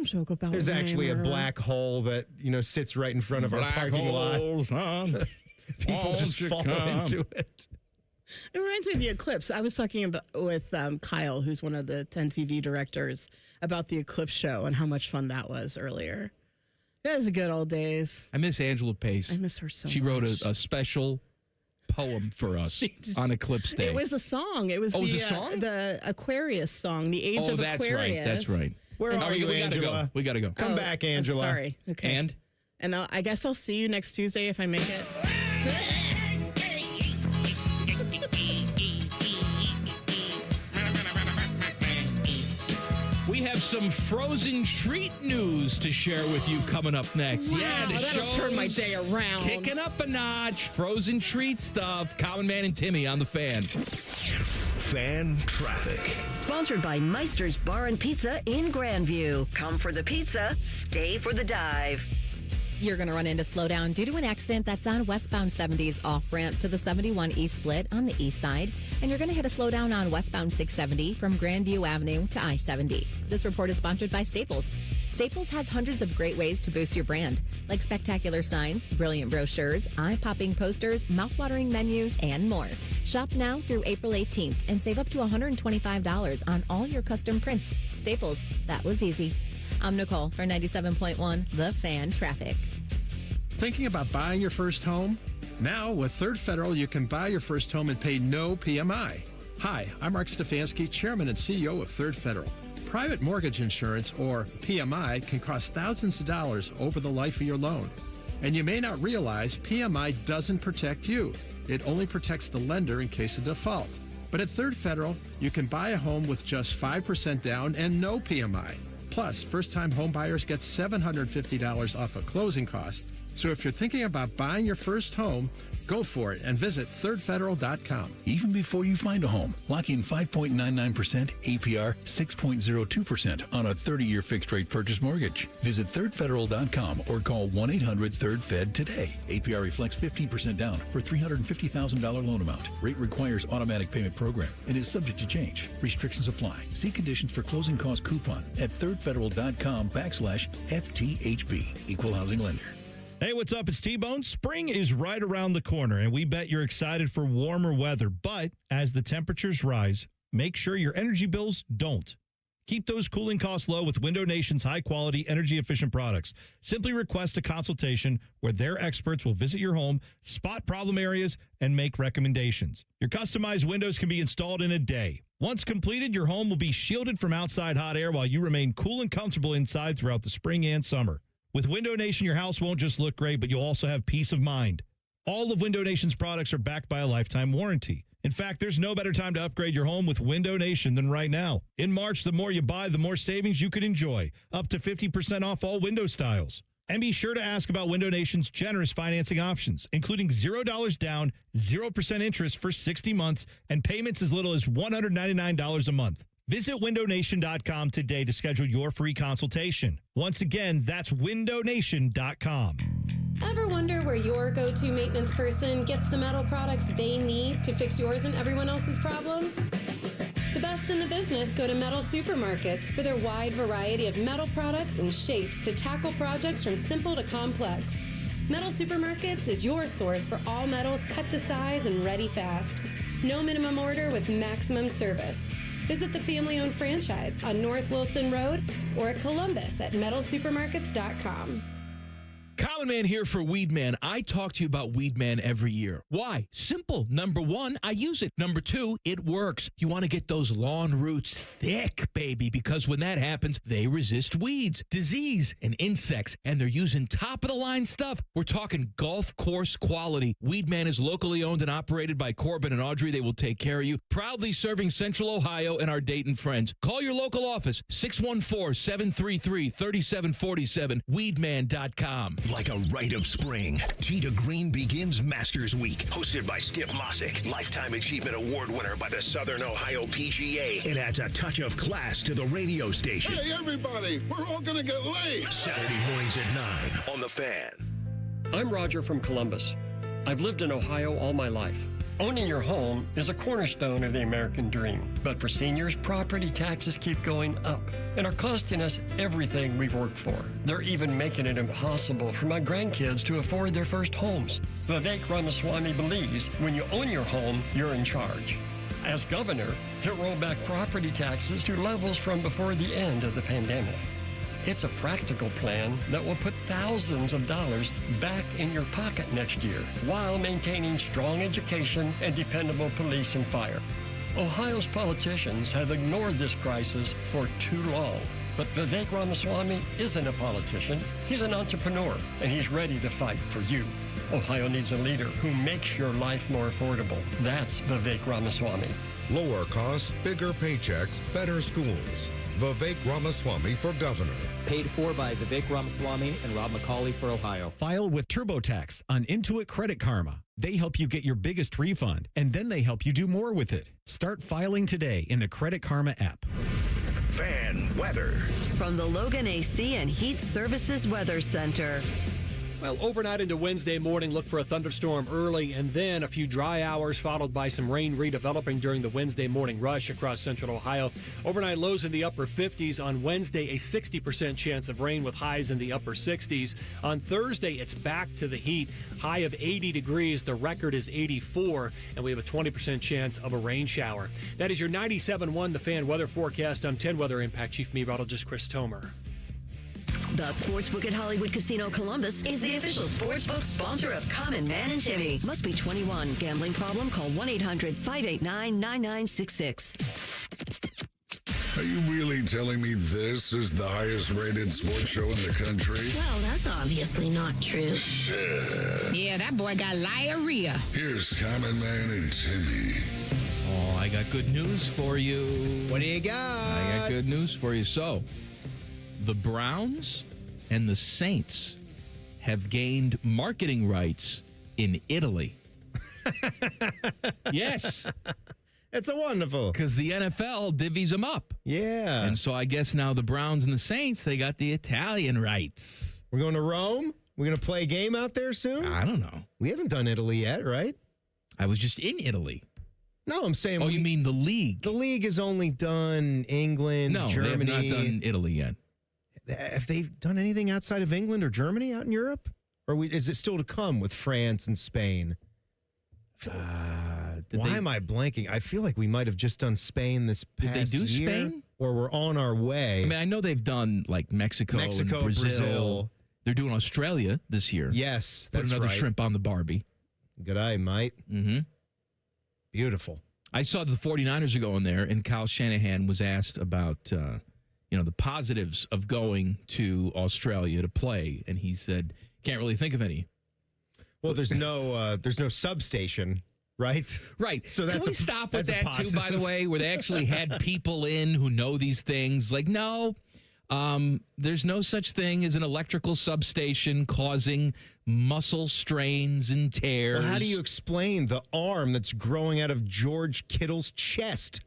joke about There's actually a Reimer. black hole that sits right in front of our parking lot. People just fall into it. It reminds me of the eclipse. I was talking with Kyle, who's one of the 10 TV directors, about the eclipse show and how much fun that was earlier. It was the good old days. I miss Angela Pace. I miss her so much. She wrote a special poem for us on Eclipse Day. It was a song. It was a song? The Aquarius song, The Age of that's Aquarius. right. That's right. Where are you, Angela? We got to go. Come back, Angela. Sorry. Okay. And I guess I'll see you next Tuesday if I make it. We have some frozen treat news to share with you coming up next. Wow, yeah, the that'll show's turn my day around. Kicking up a notch. Frozen treat stuff. Common Man and Timmy on the Fan. Fan traffic. Sponsored by Meister's Bar and Pizza in Grandview. Come for the pizza, stay for the dive. You're going to run into slowdown due to an accident that's on westbound 70's off-ramp to the 71 East split on the east side. And you're going to hit a slowdown on westbound 670 from Grandview Avenue to I-70. This report is sponsored by Staples. Staples has hundreds of great ways to boost your brand, like spectacular signs, brilliant brochures, eye-popping posters, mouth-watering menus, and more. Shop now through April 18th and save up to $125 on all your custom prints. Staples, that was easy. I'm Nicole for 97.1 The Fan Traffic. Thinking about buying your first home? Now, with Third Federal, you can buy your first home and pay no PMI. Hi, I'm Mark Stefanski, Chairman and CEO of Third Federal. Private mortgage insurance, or PMI, can cost thousands of dollars over the life of your loan. And you may not realize PMI doesn't protect you. It only protects the lender in case of default. But at Third Federal, you can buy a home with just 5% down and no PMI. Plus, first-time home buyers get $750 off a closing cost. So if you're thinking about buying your first home, Go for it and visit thirdfederal.com. Even before you find a home, lock in 5.99% APR 6.02% on a 30-year fixed-rate purchase mortgage. Visit thirdfederal.com or call 1-800-3rd-FED today. APR reflects 15% down for $350,000 loan amount. Rate requires automatic payment program and is subject to change. Restrictions apply. See conditions for closing cost coupon at thirdfederal.com/FTHB. Equal housing lender. Hey, what's up? It's T-Bone. Spring is right around the corner, and we bet you're excited for warmer weather. But as the temperatures rise, make sure your energy bills don't. Keep those cooling costs low with Window Nation's high-quality, energy-efficient products. Simply request a consultation where their experts will visit your home, spot problem areas, and make recommendations. Your customized windows can be installed in a day. Once completed, your home will be shielded from outside hot air while you remain cool and comfortable inside throughout the spring and summer. With Window Nation, your house won't just look great, but you'll also have peace of mind. All of Window Nation's products are backed by a lifetime warranty. In fact, there's no better time to upgrade your home with Window Nation than right now. In March, the more you buy, the more savings you could enjoy, up to 50% off all window styles. And be sure to ask about Window Nation's generous financing options, including $0 down, 0% interest for 60 months, and payments as little as $199 a month. Visit windownation.com today to schedule your free consultation. Once again, that's windownation.com. Ever wonder where your go-to maintenance person gets the metal products they need to fix yours and everyone else's problems? The best in the business go to Metal Supermarkets for their wide variety of metal products and shapes to tackle projects from simple to complex. Metal Supermarkets is your source for all metals cut to size and ready fast. No minimum order with maximum service. Visit the family-owned franchise on North Wilson Road or at Columbus at metalsupermarkets.com. Common Man here for Weed Man. I talk to you about Weed Man every year. Why? Simple. Number one, I use it. Number two, it works. You want to get those lawn roots thick, baby, because when that happens, they resist weeds, disease, and insects, and they're using top-of-the-line stuff. We're talking golf course quality. Weed Man is locally owned and operated by Corbin and Audrey. They will take care of you. Proudly serving Central Ohio and our Dayton friends. Call your local office, 614-733-3747, weedman.com. Like a rite of spring, Tee to Green begins Masters Week, hosted by Skip Mossick, Lifetime Achievement Award winner by the Southern Ohio PGA. It adds a touch of class to the radio station. Hey, everybody, we're all going to get laid. Saturday mornings at 9 on The Fan. I'm Roger from Columbus. I've lived in Ohio all my life. Owning your home is a cornerstone of the American dream. But for seniors, property taxes keep going up and are costing us everything we've worked for. They're even making it impossible for my grandkids to afford their first homes. Vivek Ramaswamy believes when you own your home, you're in charge. As governor, he'll roll back property taxes to levels from before the end of the pandemic. It's a practical plan that will put thousands of dollars back in your pocket next year while maintaining strong education and dependable police and fire. Ohio's politicians have ignored this crisis for too long. But Vivek Ramaswamy isn't a politician. He's an entrepreneur, and he's ready to fight for you. Ohio needs a leader who makes your life more affordable. That's Vivek Ramaswamy. Lower costs, bigger paychecks, better schools. Vivek Ramaswamy for governor. Paid for by Vivek Ramaswamy and Rob McCauley for Ohio. File with TurboTax on Intuit Credit Karma. They help you get your biggest refund, and then they help you do more with it. Start filing today in the Credit Karma app. Fan weather. From the Logan AC and Heat Services Weather Center. Well, overnight into Wednesday morning, look for a thunderstorm early and then a few dry hours followed by some rain redeveloping during the Wednesday morning rush across central Ohio. Overnight lows in the upper 50s. On Wednesday, a 60% chance of rain with highs in the upper 60s. On Thursday, it's back to the heat. High of 80 degrees. The record is 84, and we have a 20% chance of a rain shower. That is your 97.1 The Fan weather forecast. I'm 10 Weather Impact Chief Meteorologist Chris Tomer. The Sportsbook at Hollywood Casino Columbus is the official sportsbook sponsor of Common Man and Timmy. Must be 21. Gambling problem? Call 1-800-589-9966. Are you really telling me this is the highest rated sports show in the country? Well, that's obviously not true. Shit. Yeah, that boy got diarrhea. Here's Common Man and Timmy. Oh, I got good news for you. What do you got? I got good news for you. So, the Browns and the Saints have gained marketing rights in Italy. Yes. It's a wonderful. Because the NFL divvies them up. Yeah. And so I guess now the Browns and the Saints, they got the Italian rights. We're going to Rome? We're going to play a game out there soon? I don't know. We haven't done Italy yet, right? I was just in Italy. No, I'm saying. Oh, you mean the league? The league has only done England, Germany. They have not done Italy yet. Have they done anything outside of England or Germany out in Europe? Or is it still to come with France and Spain? Why am I blanking? I feel like we might have just done Spain this past year. Did they do Spain? Or we're on our way. I mean, I know they've done like Mexico and Brazil. They're doing Australia this year. Yes, Put another shrimp on the Barbie. Good eye, mate. Mm-hmm. Beautiful. I saw the 49ers are going there, and Kyle Shanahan was asked about, the positives of going to Australia to play, and he said, can't really think of any. Well, there's no substation, right? Right. So Can we stop with that, too, by the way, where they actually had people in who know these things? Like, no, there's no such thing as an electrical substation causing muscle strains and tears. Well, how do you explain the arm that's growing out of George Kittle's chest?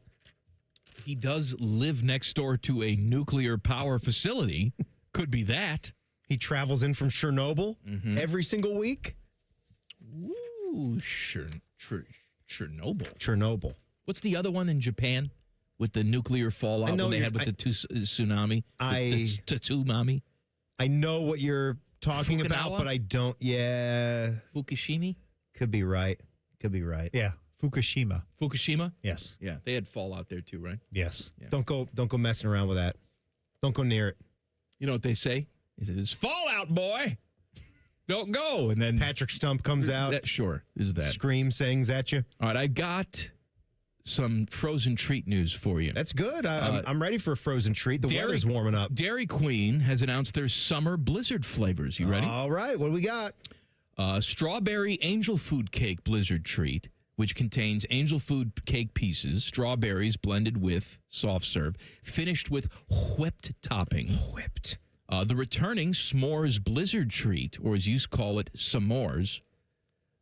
He does live next door to a nuclear power facility. Could be that. He travels in from Chernobyl every single week? Ooh, Chernobyl. Chernobyl. What's the other one in Japan with the nuclear fallout when they had with the tsunami? The tsunami? I know what you're talking about, but I don't. Yeah. Fukushima? Could be right. Yeah. Fukushima. Fukushima? Yes. Yeah, they had fallout there too, right? Yes. Yeah. Don't go messing around with that. Don't go near it. You know what they say? He says, "Fallout, boy. Don't go." And then Patrick Stump comes out. Is that scream sings at you? All right, I got some frozen treat news for you. That's good. I'm ready for a frozen treat. The weather's warming up. Dairy Queen has announced their summer blizzard flavors. You ready? All right. What do we got? Strawberry angel food cake blizzard treat, which contains angel food cake pieces, strawberries blended with soft serve, finished with whipped topping. Whipped. The returning s'mores blizzard treat, or as you call it, s'mores,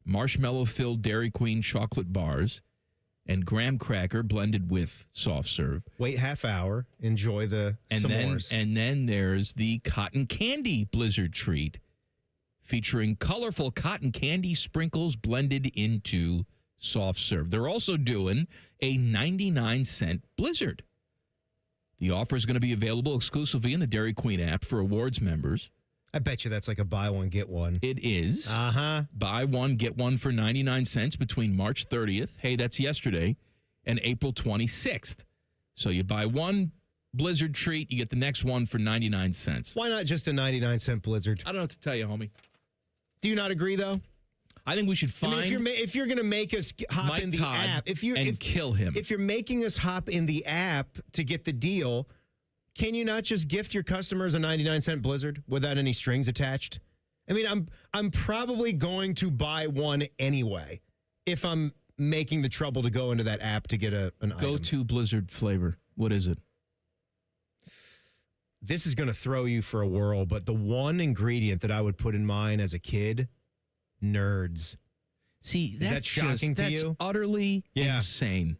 marshmallow-filled Dairy Queen chocolate bars, and graham cracker blended with soft serve. Wait half hour. Enjoy the s'mores. And then there's the cotton candy blizzard treat, featuring colorful cotton candy sprinkles blended into soft serve. They're also doing a 99-cent blizzard. The offer is going to be available exclusively in the Dairy Queen app for awards members. I bet you that's like a buy one, get one. It is. Uh-huh. Buy one, get one for 99 cents between March 30th, hey, that's yesterday, and April 26th. So you buy one blizzard treat, you get the next one for 99 cents. Why not just a 99-cent blizzard? I don't know what to tell you, homie. Do you not agree, though? I think we should find. I mean, if you're going to make us hop Mike in the Todd app, kill him. If you're making us hop in the app to get the deal, can you not just gift your customers a 99-cent blizzard without any strings attached? I mean, I'm probably going to buy one anyway if I'm making the trouble to go into that app to get an item. Go-to blizzard flavor. What is it? This is going to throw you for a whirl, but the one ingredient that I would put in mine as a kid, nerds. See, is that shocking to you? That's utterly insane.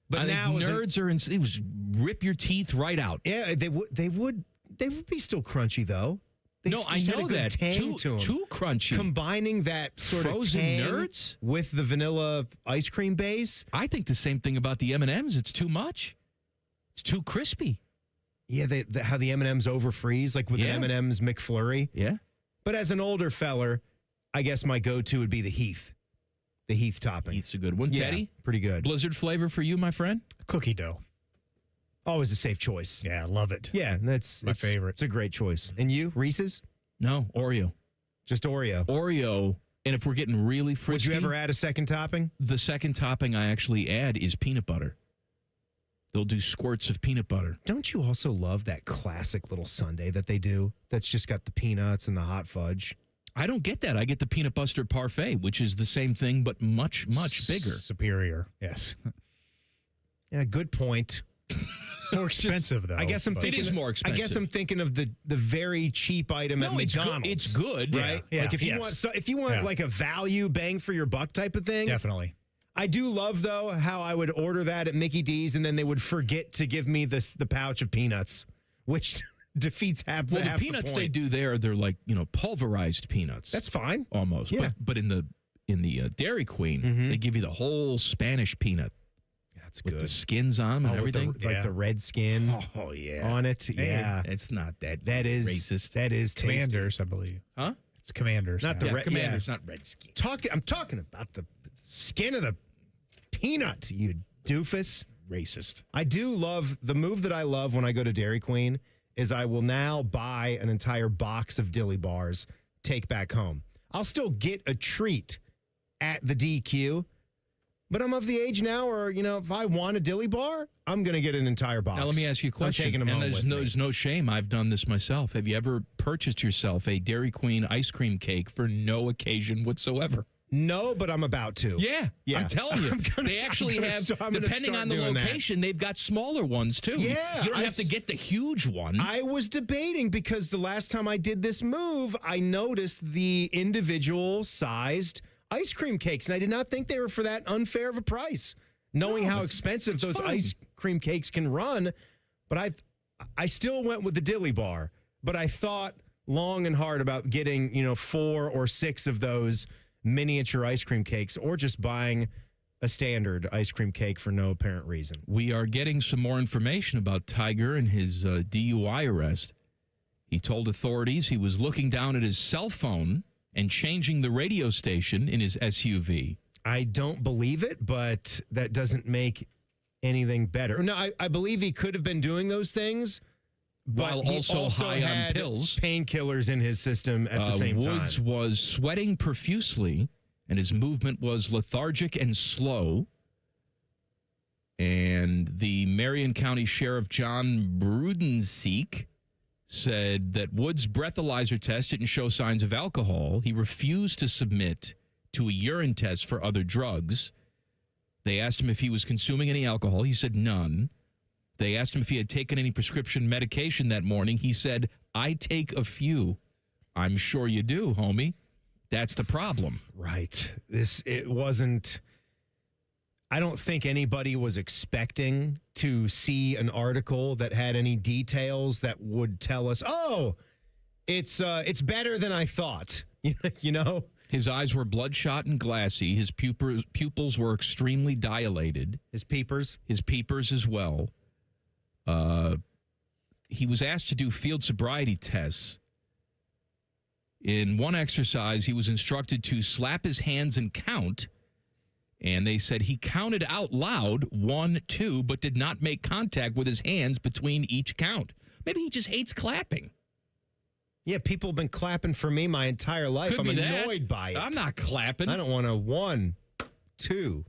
But I now think nerds are it was rip your teeth right out. Yeah, they would be still crunchy though. I know that. Too crunchy. Combining that sort frozen of tang nerds with the vanilla ice cream base. I think the same thing about the M&Ms. It's too much. It's too crispy. Yeah, how the M&Ms overfreeze, like with an M&M's McFlurry. Yeah. But as an older feller, I guess my go-to would be the Heath. The Heath topping. Heath's a good one. Yeah, Teddy? Pretty good. Blizzard flavor for you, my friend? Cookie dough. Always a safe choice. Yeah, I love it. Yeah, that's my favorite. It's a great choice. And you, Reese's? No, Oreo. Just Oreo. Oreo. And if we're getting really frisky. Would you ever add a second topping? The second topping I actually add is peanut butter. They'll do squirts of peanut butter. Don't you also love that classic little sundae that they do that's just got the peanuts and the hot fudge? I don't get that. I get the peanut butter parfait, which is the same thing, but much, much bigger. Superior, yes. Yeah, good point. more expensive, though. I guess I'm thinking it is more expensive. I guess I'm thinking of the very cheap item at McDonald's. It's good, right? Yeah. Like if you want like a value bang for your buck type of thing. Definitely. I do love though how I would order that at Mickey D's and then they would forget to give me the pouch of peanuts, which defeats half the peanuts they do there, they're like, pulverized peanuts. That's fine. Almost. Yeah. But in the Dairy Queen, they give you the whole Spanish peanut. That's with good. the skins on them and everything. Like the red skin on it. Hey, yeah. It's not that is racist. That is tasty. Commanders, I believe. Huh? It's Commanders. Not the red Commanders, not red skin. I'm talking about the skin of the peanut, you doofus. Racist. I do love the move that I love when I go to Dairy Queen is I will now buy an entire box of dilly bars, take back home. I'll still get a treat at the DQ, but I'm of the age now where, if I want a dilly bar, I'm going to get an entire box. Now, let me ask you a question. I'm taking them home with me. There's no shame. I've done this myself. Have you ever purchased yourself a Dairy Queen ice cream cake for no occasion whatsoever? No, but I'm about to. Yeah. I'm telling you. They actually have, depending on the location, they've got smaller ones, too. Yeah. You don't have to get the huge one. I was debating because the last time I did this move, I noticed the individual sized ice cream cakes, and I did not think they were for that unfair of a price, knowing how expensive those ice cream cakes can run. But I still went with the dilly bar, but I thought long and hard about getting, 4 or 6 of those miniature ice cream cakes or just buying a standard ice cream cake for no apparent reason. We are getting some more information about Tiger and his DUI arrest. He told authorities he was looking down at his cell phone and changing the radio station in his SUV. I don't believe it, but that doesn't make anything better. No, I believe he could have been doing those things, while but he also high on pills. Painkillers in his system at the same time. Woods was sweating profusely, and his movement was lethargic and slow. And the Marion County Sheriff John Brudenseek said that Woods' breathalyzer test didn't show signs of alcohol. He refused to submit to a urine test for other drugs. They asked him if he was consuming any alcohol. He said none. They asked him if he had taken any prescription medication that morning. He said, I take a few. I'm sure you do, homie. That's the problem. Right. It wasn't. I don't think anybody was expecting to see an article that had any details that would tell us, oh, it's better than I thought. His eyes were bloodshot and glassy. His pupils were extremely dilated. His peepers? His peepers as well. He was asked to do field sobriety tests. In one exercise, he was instructed to slap his hands and count. And they said he counted out loud 1, 2, but did not make contact with his hands between each count. Maybe he just hates clapping. Yeah, people have been clapping for me my entire life. I'm annoyed by it. I'm not clapping. I don't want to 1, 2.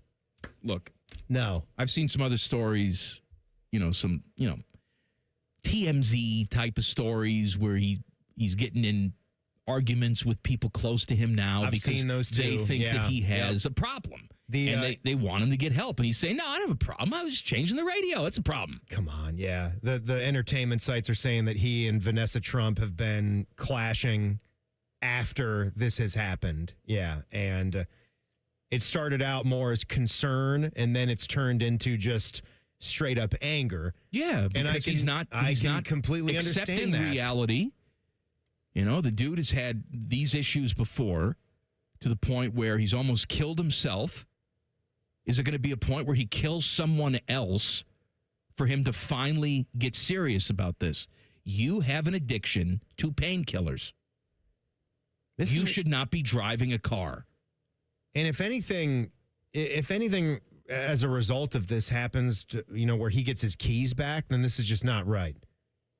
Look, no. I've seen some other stories, some TMZ type of stories where he's getting in arguments with people close to him now I've because seen those too. They think that he has a problem. And they want him to get help. And he's saying, no, I don't have a problem. I was changing the radio. It's a problem. Come on, yeah. The entertainment sites are saying that he and Vanessa Trump have been clashing after this has happened. Yeah, and it started out more as concern, and then it's turned into just straight up anger. Yeah, because he's not completely accepting understand that. Reality. The dude has had these issues before to the point where he's almost killed himself. Is it going to be a point where he kills someone else for him to finally get serious about this? You have an addiction to painkillers. You should not be driving a car. And if anything, as a result of this happens, where he gets his keys back, then this is just not right.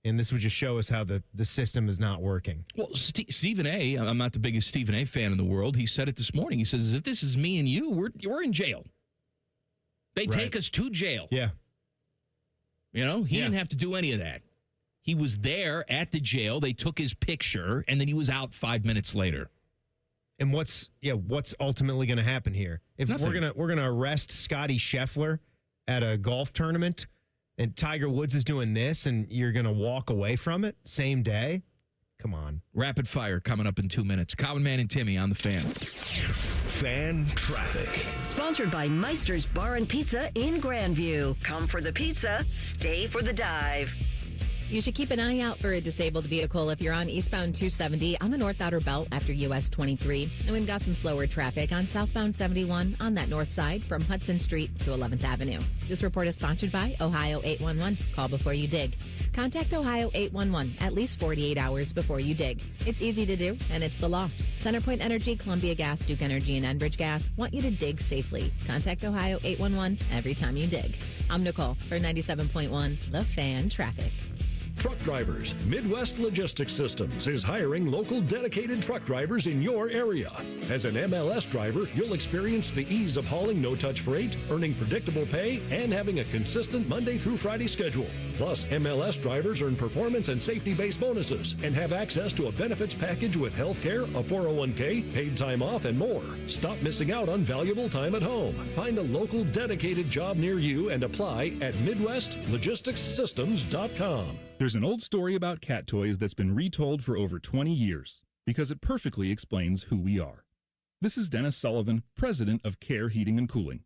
And this would just show us how the system is not working. Well, Stephen A., I'm not the biggest Stephen A. fan in the world. He said it this morning. He says, if this is me and you, we're in jail. They take us to jail. Yeah. He didn't have to do any of that. He was there at the jail. They took his picture, and then he was out 5 minutes later. And what's ultimately going to happen here? If Nothing. we're gonna arrest Scotty Scheffler at a golf tournament, and Tiger Woods is doing this, and you're going to walk away from it same day? Come on. Rapid fire coming up in 2 minutes. Common Man and Timmy on the Fan. Fan traffic. Sponsored by Meister's Bar and Pizza in Grandview. Come for the pizza, stay for the dive. You should keep an eye out for a disabled vehicle if you're on eastbound 270 on the North Outer Belt after US 23. And we've got some slower traffic on southbound 71 on that north side from Hudson Street to 11th Avenue. This report is sponsored by Ohio 811. Call before you dig. Contact Ohio 811 at least 48 hours before you dig. It's easy to do, and it's the law. Centerpoint Energy, Columbia Gas, Duke Energy, and Enbridge Gas want you to dig safely. Contact Ohio 811 every time you dig. I'm Nicole for 97.1 The Fan Traffic. Truck drivers, Midwest Logistics Systems is hiring local dedicated truck drivers in your area. As an MLS driver, you'll experience the ease of hauling no-touch freight, earning predictable pay, and having a consistent Monday through Friday schedule. Plus, MLS drivers earn performance and safety-based bonuses and have access to a benefits package with health care, a 401k, paid time off, and more. Stop missing out on valuable time at home. Find a local dedicated job near you and apply at MidwestLogisticsSystems.com. There's an old story about cat toys that's been retold for over 20 years because it perfectly explains who we are. This is Dennis Sullivan, president of Care Heating and Cooling.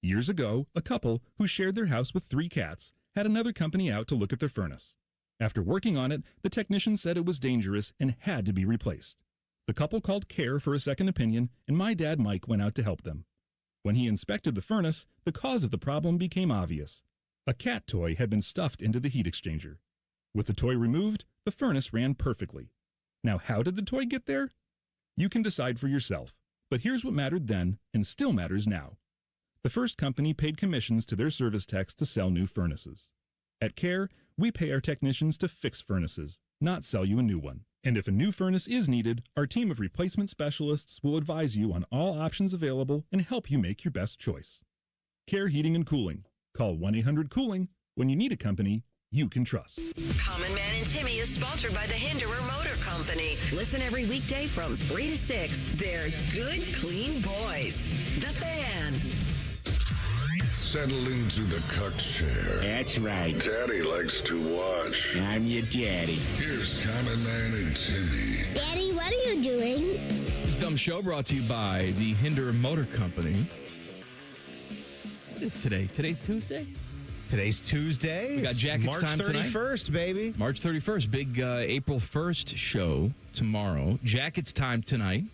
Years ago, a couple who shared their house with 3 cats had another company out to look at their furnace. After working on it, the technician said it was dangerous and had to be replaced. The couple called Care for a second opinion, and my dad Mike went out to help them. When he inspected the furnace, the cause of the problem became obvious. A cat toy had been stuffed into the heat exchanger. With the toy removed, the furnace ran perfectly. Now, how did the toy get there? You can decide for yourself, but here's what mattered then and still matters now. The first company paid commissions to their service techs to sell new furnaces. At Care, we pay our technicians to fix furnaces, not sell you a new one. And if a new furnace is needed, our team of replacement specialists will advise you on all options available and help you make your best choice. Care Heating and Cooling. Call 1-800-COOLING when you need a company you can trust. Common Man and Timmy is sponsored by the Hinderer Motor Company. Listen every weekday from 3 to 6. They're good, clean boys. The Fan. Settle into the cuck chair. That's right. Daddy likes to watch. I'm your daddy. Here's Common Man and Timmy. Daddy, what are you doing? This dumb show brought to you by the Hinderer Motor Company. What is today? Today's Tuesday? Today's Tuesday. We got Jackets March time tonight. 31st, baby. March 31st. Big April 1st show tomorrow. Jackets time tonight.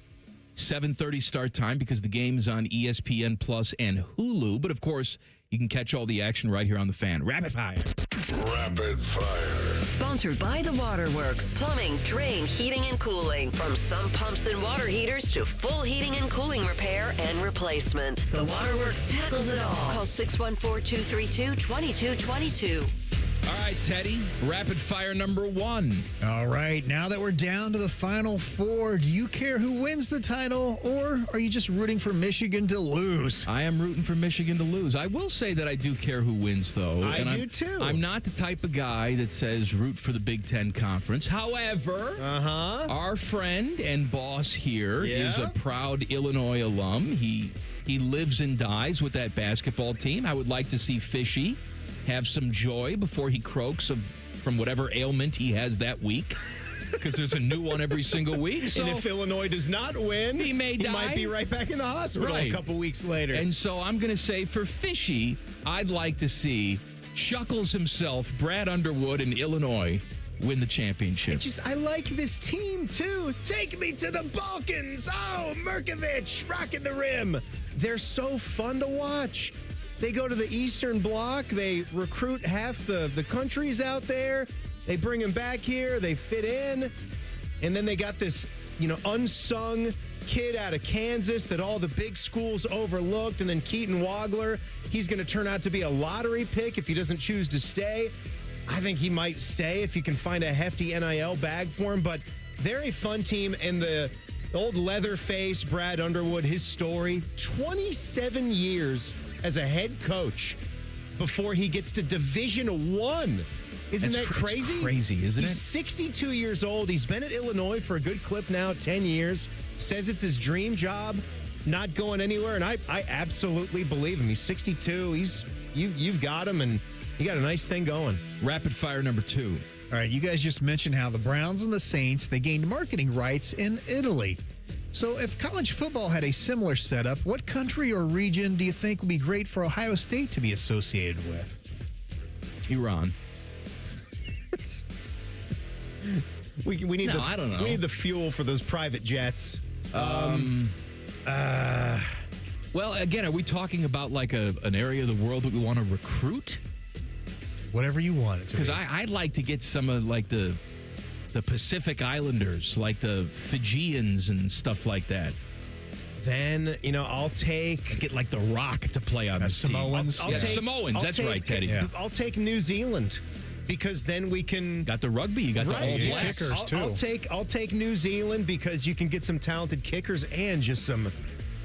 7:30 start time because the game is on ESPN Plus and Hulu. But, of course, you can catch all the action right here on the Fan. Rapid fire. Rapid fire. Sponsored by the Waterworks. Plumbing, drain, heating, and cooling. From sump pumps and water heaters to full heating and cooling repair and replacement. The Waterworks tackles it all. Call 614-232-2222. All right, Teddy, rapid fire number 1. All right, now that we're down to the Final Four, do you care who wins the title, or are you just rooting for Michigan to lose? I am rooting for Michigan to lose. I will say that I do care who wins, though. I do, too. I'm not the type of guy that says root for the Big Ten Conference. However, our friend and boss here is a proud Illinois alum. He lives and dies with that basketball team. I would like to see Fishy have some joy before he croaks from whatever ailment he has that week, because there's a new one every single week. So, and if Illinois does not win, he may die. He might be right back in the hospital a couple weeks later. And so I'm going to say for Fishy, I'd like to see Shuckles himself, Brad Underwood in Illinois, win the championship. I like this team, too. Take me to the Balkans. Oh, Merkovich, rocking the rim. They're so fun to watch. They go to the Eastern Bloc. They recruit half the countries out there. They bring them back here. They fit in. And then they got this, unsung kid out of Kansas that all the big schools overlooked. And then Keaton Wagler, he's going to turn out to be a lottery pick if he doesn't choose to stay. I think he might stay if you can find a hefty NIL bag for him. But they're a fun team. And the old Leatherface, Brad Underwood, his story, 27 years as a head coach before he gets to Division I. Isn't that crazy? It's crazy, isn't it? He's 62 years old. He's been at Illinois for a good clip now, 10 years. Says it's his dream job, not going anywhere. And I absolutely believe him. He's 62. You've got him. And You got a nice thing going. Rapid fire number 2. All right, you guys just mentioned how the Browns and the Saints, they gained marketing rights in Italy. So if college football had a similar setup, what country or region do you think would be great for Ohio State to be associated with? Iran. We need I don't know. We need the fuel for those private jets. Well, again, are we talking about like an area of the world that we want to recruit? Whatever you want it to be. Because I'd like to get some of like the Pacific Islanders, like the Fijians and stuff like that. Then, I'll get like the Rock to play on the Samoans. team. Samoans, that's right, Teddy. Yeah. I'll take New Zealand because then we can... Got the rugby, you got the All Blacks. Kickers, too. I'll take New Zealand because you can get some talented kickers and just some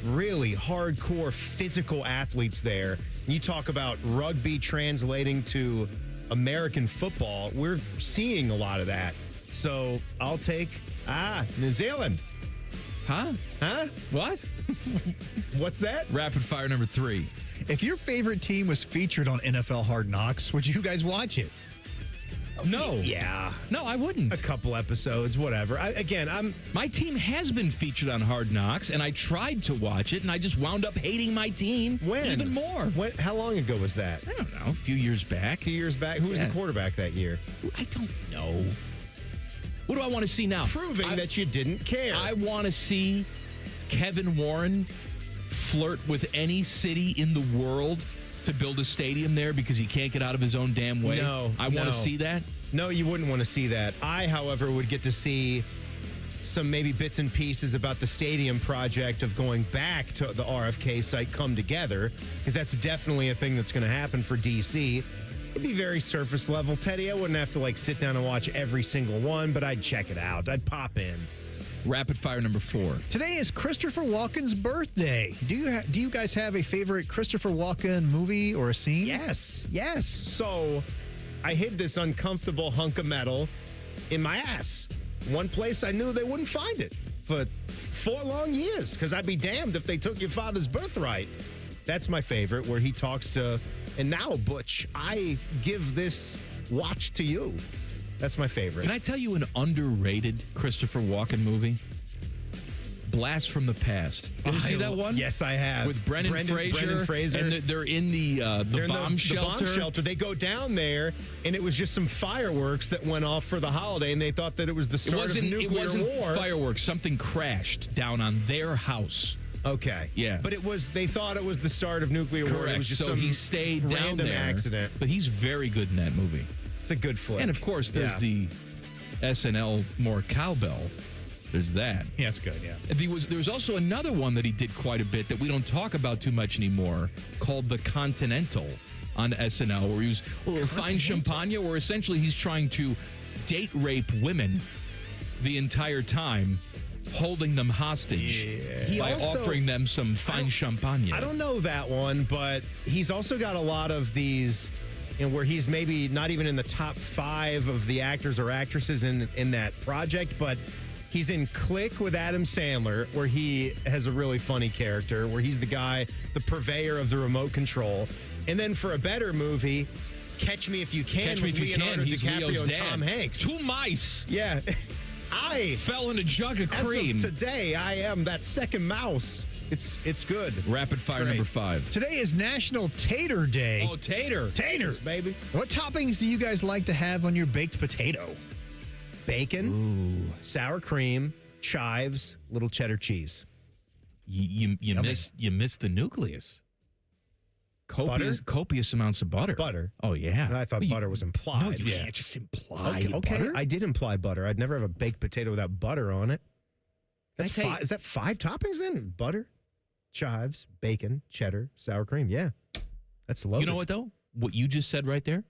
really hardcore physical athletes there. You talk about rugby translating to American football. We're seeing a lot of that. So I'll take, New Zealand. Huh? What? What's that? Rapid fire number 3. If your favorite team was featured on NFL Hard Knocks, would you guys watch it? No. Yeah. No, I wouldn't. A couple episodes, whatever. My team has been featured on Hard Knocks, and I tried to watch it, and I just wound up hating my team even more. How long ago was that? I don't know. A few years back. Who was the quarterback that year? I don't know. What do I want to see now? Proving that you didn't care. I want to see Kevin Warren flirt with any city in the world to build a stadium there because he can't get out of his own damn way. I want to see that. No, you wouldn't want to see that. I, however, would get to see some maybe bits and pieces about the stadium project of going back to the RFK site come together, because that's definitely a thing that's going to happen for D.C. It'd be very surface level, Teddy. I wouldn't have to sit down and watch every single one, but I'd check it out. I'd pop in. Rapid fire number 4. Today is Christopher Walken's birthday. Do you guys have a favorite Christopher Walken movie or a scene? Yes. So I hid this uncomfortable hunk of metal in my ass. One place I knew they wouldn't find it for 4 long years, because I'd be damned if they took your father's birthright. That's my favorite, where he talks to, and now, Butch, I give this watch to you. That's my favorite. Can I tell you an underrated Christopher Walken movie? Blast from the Past. You ever see that one? Yes, I have. With Brendan Fraser. And they're in the bomb shelter. The bomb shelter. They go down there, and it was just some fireworks that went off for the holiday, and they thought that it was the start of nuclear war. It wasn't fireworks. Something crashed down on their house. Okay. Yeah. But they thought it was the start of nuclear war. Correct. It was just so he stayed down there. Accident. But he's very good in that movie. It's a good flick. And, of course, there's the SNL more cowbell. There's that. Yeah, it's good, yeah. There was also another one that he did quite a bit that we don't talk about too much anymore, called The Continental on SNL, where he was Fine Champagne, where essentially he's trying to date rape women the entire time, holding them hostage by offering them some fine champagne. I don't know that one, but he's also got a lot of these, where he's maybe not even in the top 5 of the actors or actresses in that project, but he's in Click with Adam Sandler, where he has a really funny character, where he's the guy, the purveyor of the remote control. And then for a better movie, Catch Me If You Can with Leonardo DiCaprio and Tom Hanks. 2 mice. Yeah. I fell in a jug of cream. As of today, I am that second mouse. It's good. Rapid fire number 5. Today is National Tater Day. Oh, taters, baby. What toppings do you guys like to have on your baked potato? Bacon, sour cream, chives, little cheddar cheese. You missed the nucleus. Copious amounts of butter. Butter. Oh, yeah. I thought butter was implied. No, you can't just imply Okay, butter. I did imply butter. I'd never have a baked potato without butter on it. That's five. Is that 5 toppings then? Butter, chives, bacon, cheddar, sour cream. Yeah. That's loaded. You know what, though? What you just said right there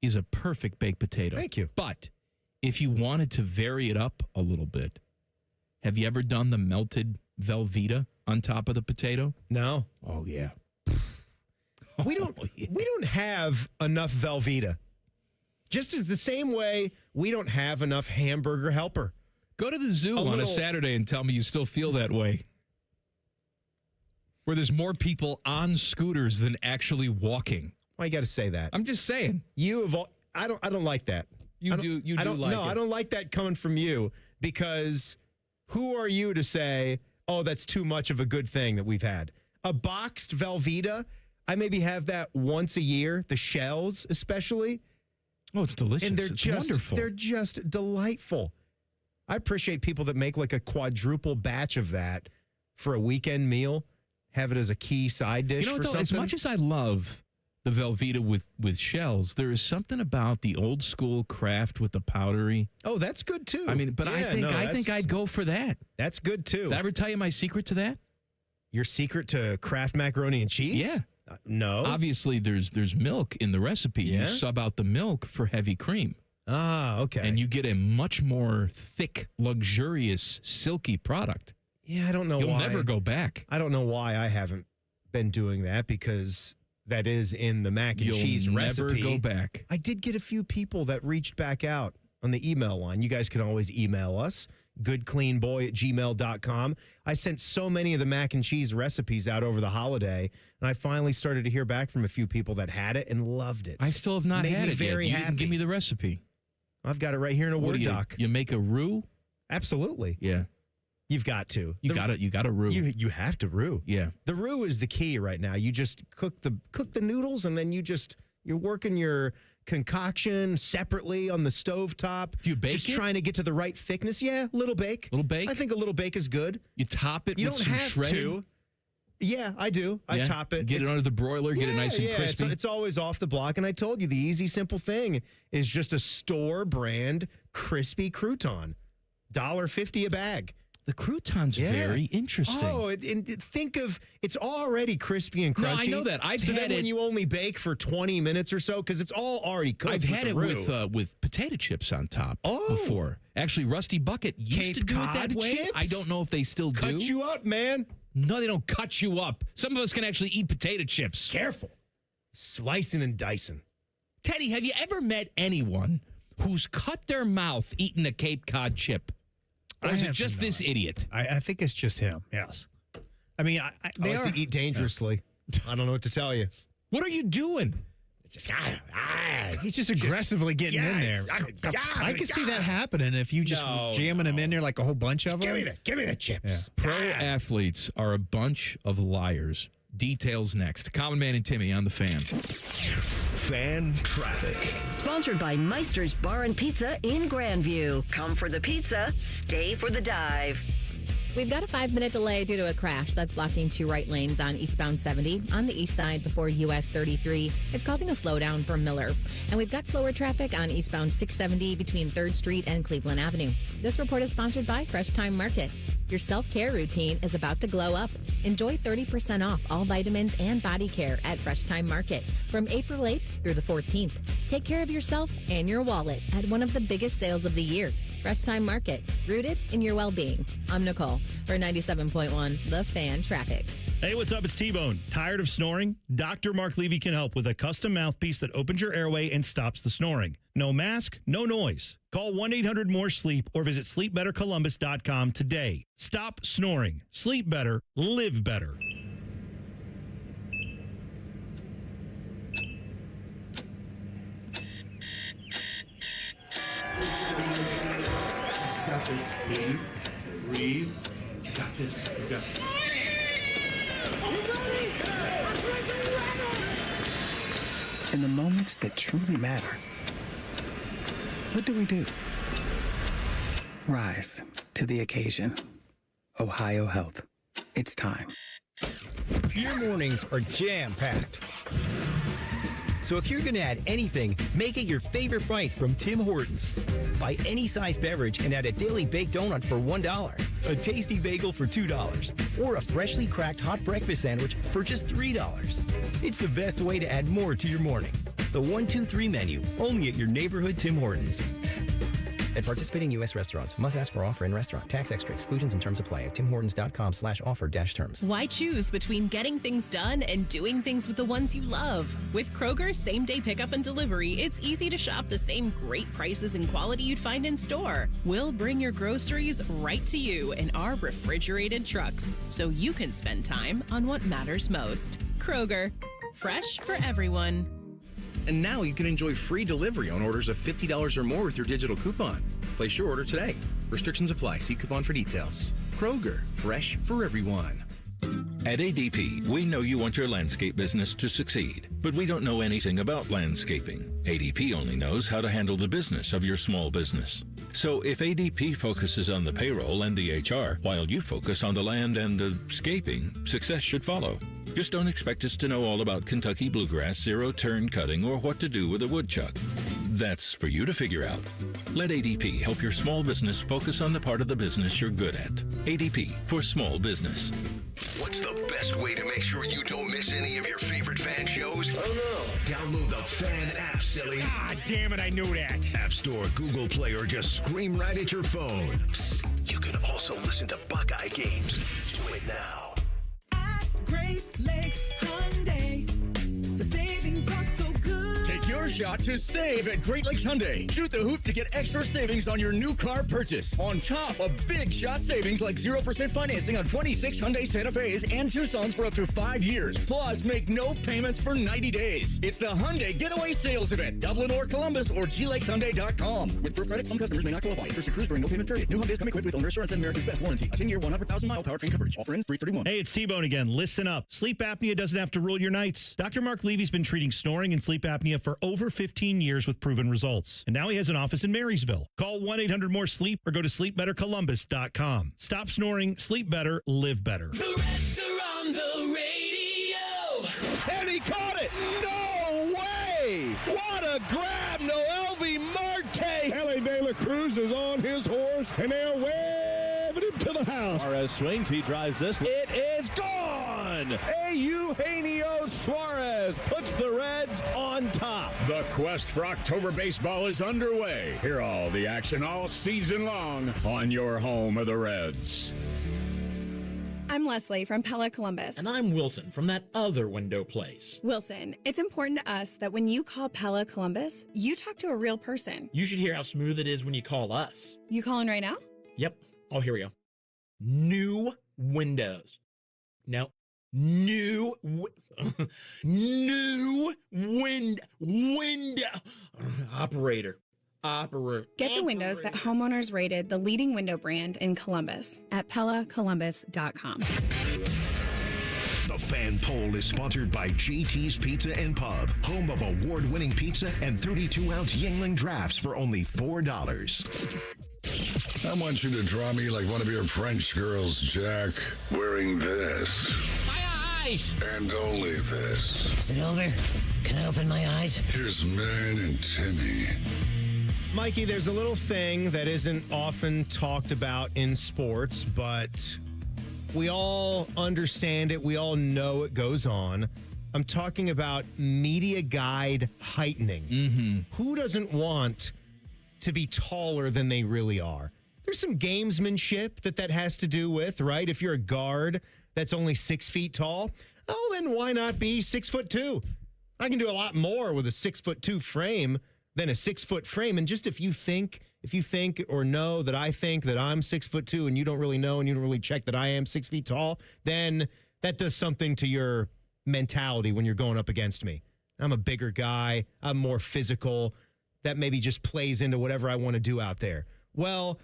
is a perfect baked potato. Thank you. But if you wanted to vary it up a little bit, have you ever done the melted Velveeta on top of the potato? No. Oh, yeah. We don't have enough Velveeta. Just as the same way we don't have enough Hamburger Helper. Go to the zoo on a Saturday and tell me you still feel that way. Where there's more people on scooters than actually walking. Why you got to say that? I'm just saying. I don't like that. I don't like that coming from you, because who are you to say, oh, that's too much of a good thing that we've had? A boxed Velveeta, I maybe have that once a year, the shells especially. Oh, it's delicious. And it's wonderful. They're just delightful. I appreciate people that make like a quadruple batch of that for a weekend meal, have it as a key side dish for something. As much as I love the Velveeta with shells, there is something about the old school Kraft with the powdery. Oh, that's good too. I mean, but I think I'd go for that. That's good too. Did I ever tell you my secret to that? Your secret to Kraft macaroni and cheese? Yeah. No. Obviously, there's milk in the recipe. Yeah? You sub out the milk for heavy cream. Ah, okay. And you get a much more thick, luxurious, silky product. Yeah, I don't know why. You'll never go back. I don't know why I haven't been doing that, because that is in the mac and cheese recipe. You'll never go back. I did get a few people that reached back out on the email line. You guys can always email us, goodcleanboy@gmail.com. I sent so many of the mac and cheese recipes out over the holiday, and I finally started to hear back from a few people that had it and loved it. I still have not had it very yet. You happy. didn't give me the recipe. I've got it right here in a Word doc. You make a roux? Absolutely. Yeah. You've got to. You got a roux. You have to roux. Yeah. The roux is the key right now. You just cook the noodles, and then you're working your concoction separately on the stovetop. Do you bake just it? Trying to get to the right thickness. Yeah, little bake. Little bake? I think a little bake is good. You top it You with don't some have shredded? to. Yeah, I do. I Yeah? top it. Get it under the broiler, get it nice and crispy. It's always off the block. And I told you, the easy, simple thing is just a store brand crispy crouton. $1.50 a bag. The crouton's very interesting. Oh, and think of, it's already crispy and crunchy. No, I know that. I've had had it when it- you only bake for 20 minutes or so, because it's all already cooked. I've had the it roux. with potato chips on top Oh. before. Actually, Rusty Bucket used Cape to do it that Cod way. chips? I don't know if they still do. Cut you up, man. No, they don't cut you up. Some of us can actually eat potato chips. Careful. Slicing and dicing. Teddy, have you ever met anyone who's cut their mouth eating a Cape Cod chip? Or is it just this idiot? I think it's just him, yes. I mean, They like to eat dangerously. I don't know what to tell you. What are you doing? He's just aggressively getting in there. I can see that happening if you just jamming him in there like a whole bunch of them. Give me the chips. Yeah. Pro athletes are a bunch of liars. Details next. Common Man and Timmy on the Fan. Fan traffic. Sponsored by Meister's Bar and Pizza in Grandview. Come for the pizza, stay for the dive. We've got a 5-minute delay due to a crash that's blocking 2 right lanes on eastbound 70 on the east side before US 33. It's causing a slowdown for Miller. And we've got slower traffic on eastbound 670 between 3rd Street and Cleveland Avenue. This report is sponsored by Fresh Time Market. Your self-care routine is about to glow up. Enjoy 30% off all vitamins and body care at Fresh Time Market from April 8th through the 14th. Take care of yourself and your wallet at one of the biggest sales of the year. Fresh Time Market, rooted in your well-being. I'm Nicole for 97.1 The Fan Traffic. Hey, what's up? It's T-Bone. Tired of snoring? Dr. Mark Levy can help with a custom mouthpiece that opens your airway and stops the snoring. No mask, no noise. Call 1-800-MORE-SLEEP or visit sleepbettercolumbus.com today. Stop snoring. Sleep better. Live better. You got this. Breathe. You got this. You got this. In the moments that truly matter, what do? Rise to the occasion. Ohio Health. It's time. Your mornings are jam-packed. So if you're going to add anything, make it your favorite bite from Tim Hortons. Buy any size beverage and add a daily baked donut for $1, a tasty bagel for $2, or a freshly cracked hot breakfast sandwich for just $3. It's the best way to add more to your morning. The 1-2-3 menu, only at your neighborhood Tim Hortons. At participating U.S. restaurants, must ask for offer in restaurant. Tax extra. Exclusions and terms apply at timhortons.com/offer-terms. Why choose between getting things done and doing things with the ones you love? With Kroger same-day pickup and delivery, it's easy to shop the same great prices and quality you'd find in store. We'll bring your groceries right to you in our refrigerated trucks, so you can spend time on what matters most. Kroger, fresh for everyone. And now you can enjoy free delivery on orders of $50 or more with your digital coupon. Place your order today. Restrictions apply. See coupon for details. Kroger, fresh for everyone. At ADP, we know you want your landscape business to succeed, but we don't know anything about landscaping. ADP only knows how to handle the business of your small business. So if ADP focuses on the payroll and the HR, while you focus on the land and the scaping, success should follow. Just don't expect us to know all about Kentucky bluegrass, zero-turn cutting, or what to do with a woodchuck. That's for you to figure out. Let ADP help your small business focus on the part of the business you're good at. ADP for small business. What's the best way to make sure you don't miss any of your favorite fan shows? Oh no. Download the Fan app, silly. Ah, damn it, I knew that. App Store, Google Play, or just scream right at your phone. Psst, you can also listen to Buckeye games. Do it now. At Great Lakes Hyundai, the savings are so good. Take your shot to save at Great Lakes Hyundai. Shoot the hoop to get extra savings on your new car purchase. On top of big shot savings like 0% financing on 26 Hyundai Santa Fe's and Tucson's for up to 5 years. Plus, make no payments for 90 days. It's the Hyundai Getaway Sales Event. Dublin or Columbus or GLakesHyundai.com. With Proof Credit, some customers may not qualify. First to cruise during no payment period. New Hyundais come equipped with owner assurance and America's Best warranty. A 10-year, 100,000-mile powertrain coverage. Offer ends 3/31. Hey, it's T-Bone again. Listen up. Sleep apnea doesn't have to rule your nights. Dr. Mark Levy's been treating snoring and sleep apnea for over 15 years with proven results. And now he has an office in Marysville. Call 1-800-MORE-SLEEP or go to sleepbettercolumbus.com. Stop snoring, sleep better, live better. The Reds are on the radio. And he caught it! No way! What a grab! Noel V. Marte! Ellie De La Cruz is on his horse, and they're waving him to the house. Suarez swings, he drives this. It is gone! Eugenio Suarez puts the Reds on top. The quest for October baseball is underway. Hear all the action all season long on your home of the Reds. I'm Leslie from Pella Columbus. And I'm Wilson from that other window place. Wilson, it's important to us that when you call Pella Columbus, you talk to a real person. You should hear how smooth it is when you call us. You calling right now? Yep. Oh, here we go. New windows. No. New window. Operator. Get the windows that homeowners rated the leading window brand in Columbus at PellaColumbus.com. The Fan Poll is sponsored by JT's Pizza and Pub, home of award-winning pizza and 32-ounce Yingling drafts for only $4. I want you to draw me like one of your French girls, Jack, wearing this. My eyes! And only this. Is it over? Can I open my eyes? Here's Man and Timmy. Mikey, there's a little thing that isn't often talked about in sports, but we all understand it. We all know it goes on. I'm talking about media guide heightening. Mm-hmm. Who doesn't want to be taller than they really are? There's some gamesmanship that has to do with, right? If you're a guard that's only 6 feet tall, oh, then why not be 6'2"? I can do a lot more with a 6'2" frame than a 6-foot frame. And just if you think or know that I think that I'm 6'2" and you don't really know and you don't really check that I am 6 feet tall, then that does something to your mentality when you're going up against me. I'm a bigger guy. I'm more physical. That maybe just plays into whatever I want to do out there. Well,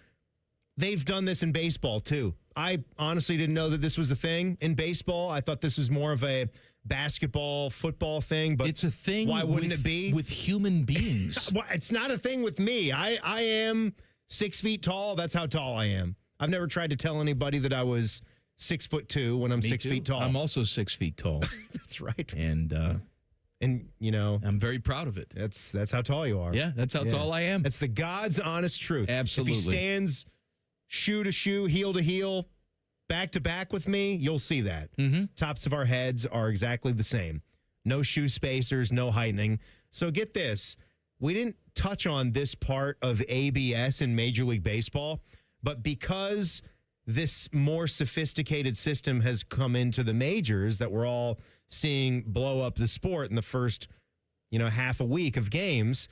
they've done this in baseball too. I honestly didn't know that this was a thing in baseball. I thought this was more of a basketball, football thing, but it's a thing. Why wouldn't it be with human beings? Well, it's not a thing with me. I am 6 feet tall. That's how tall I am. I've never tried to tell anybody that I was 6'2" when I'm 6 feet tall. I'm also 6 feet tall. That's right. And you know, I'm very proud of it. That's how tall you are. Yeah, that's how tall I am. That's the God's honest truth. Absolutely. If he stands shoe to shoe, heel to heel, back to back with me, you'll see that. Mm-hmm. Tops of our heads are exactly the same. No shoe spacers, no heightening. So get this. We didn't touch on this part of ABS in Major League Baseball, but because this more sophisticated system has come into the majors that we're all seeing blow up the sport in the first, half a week of games,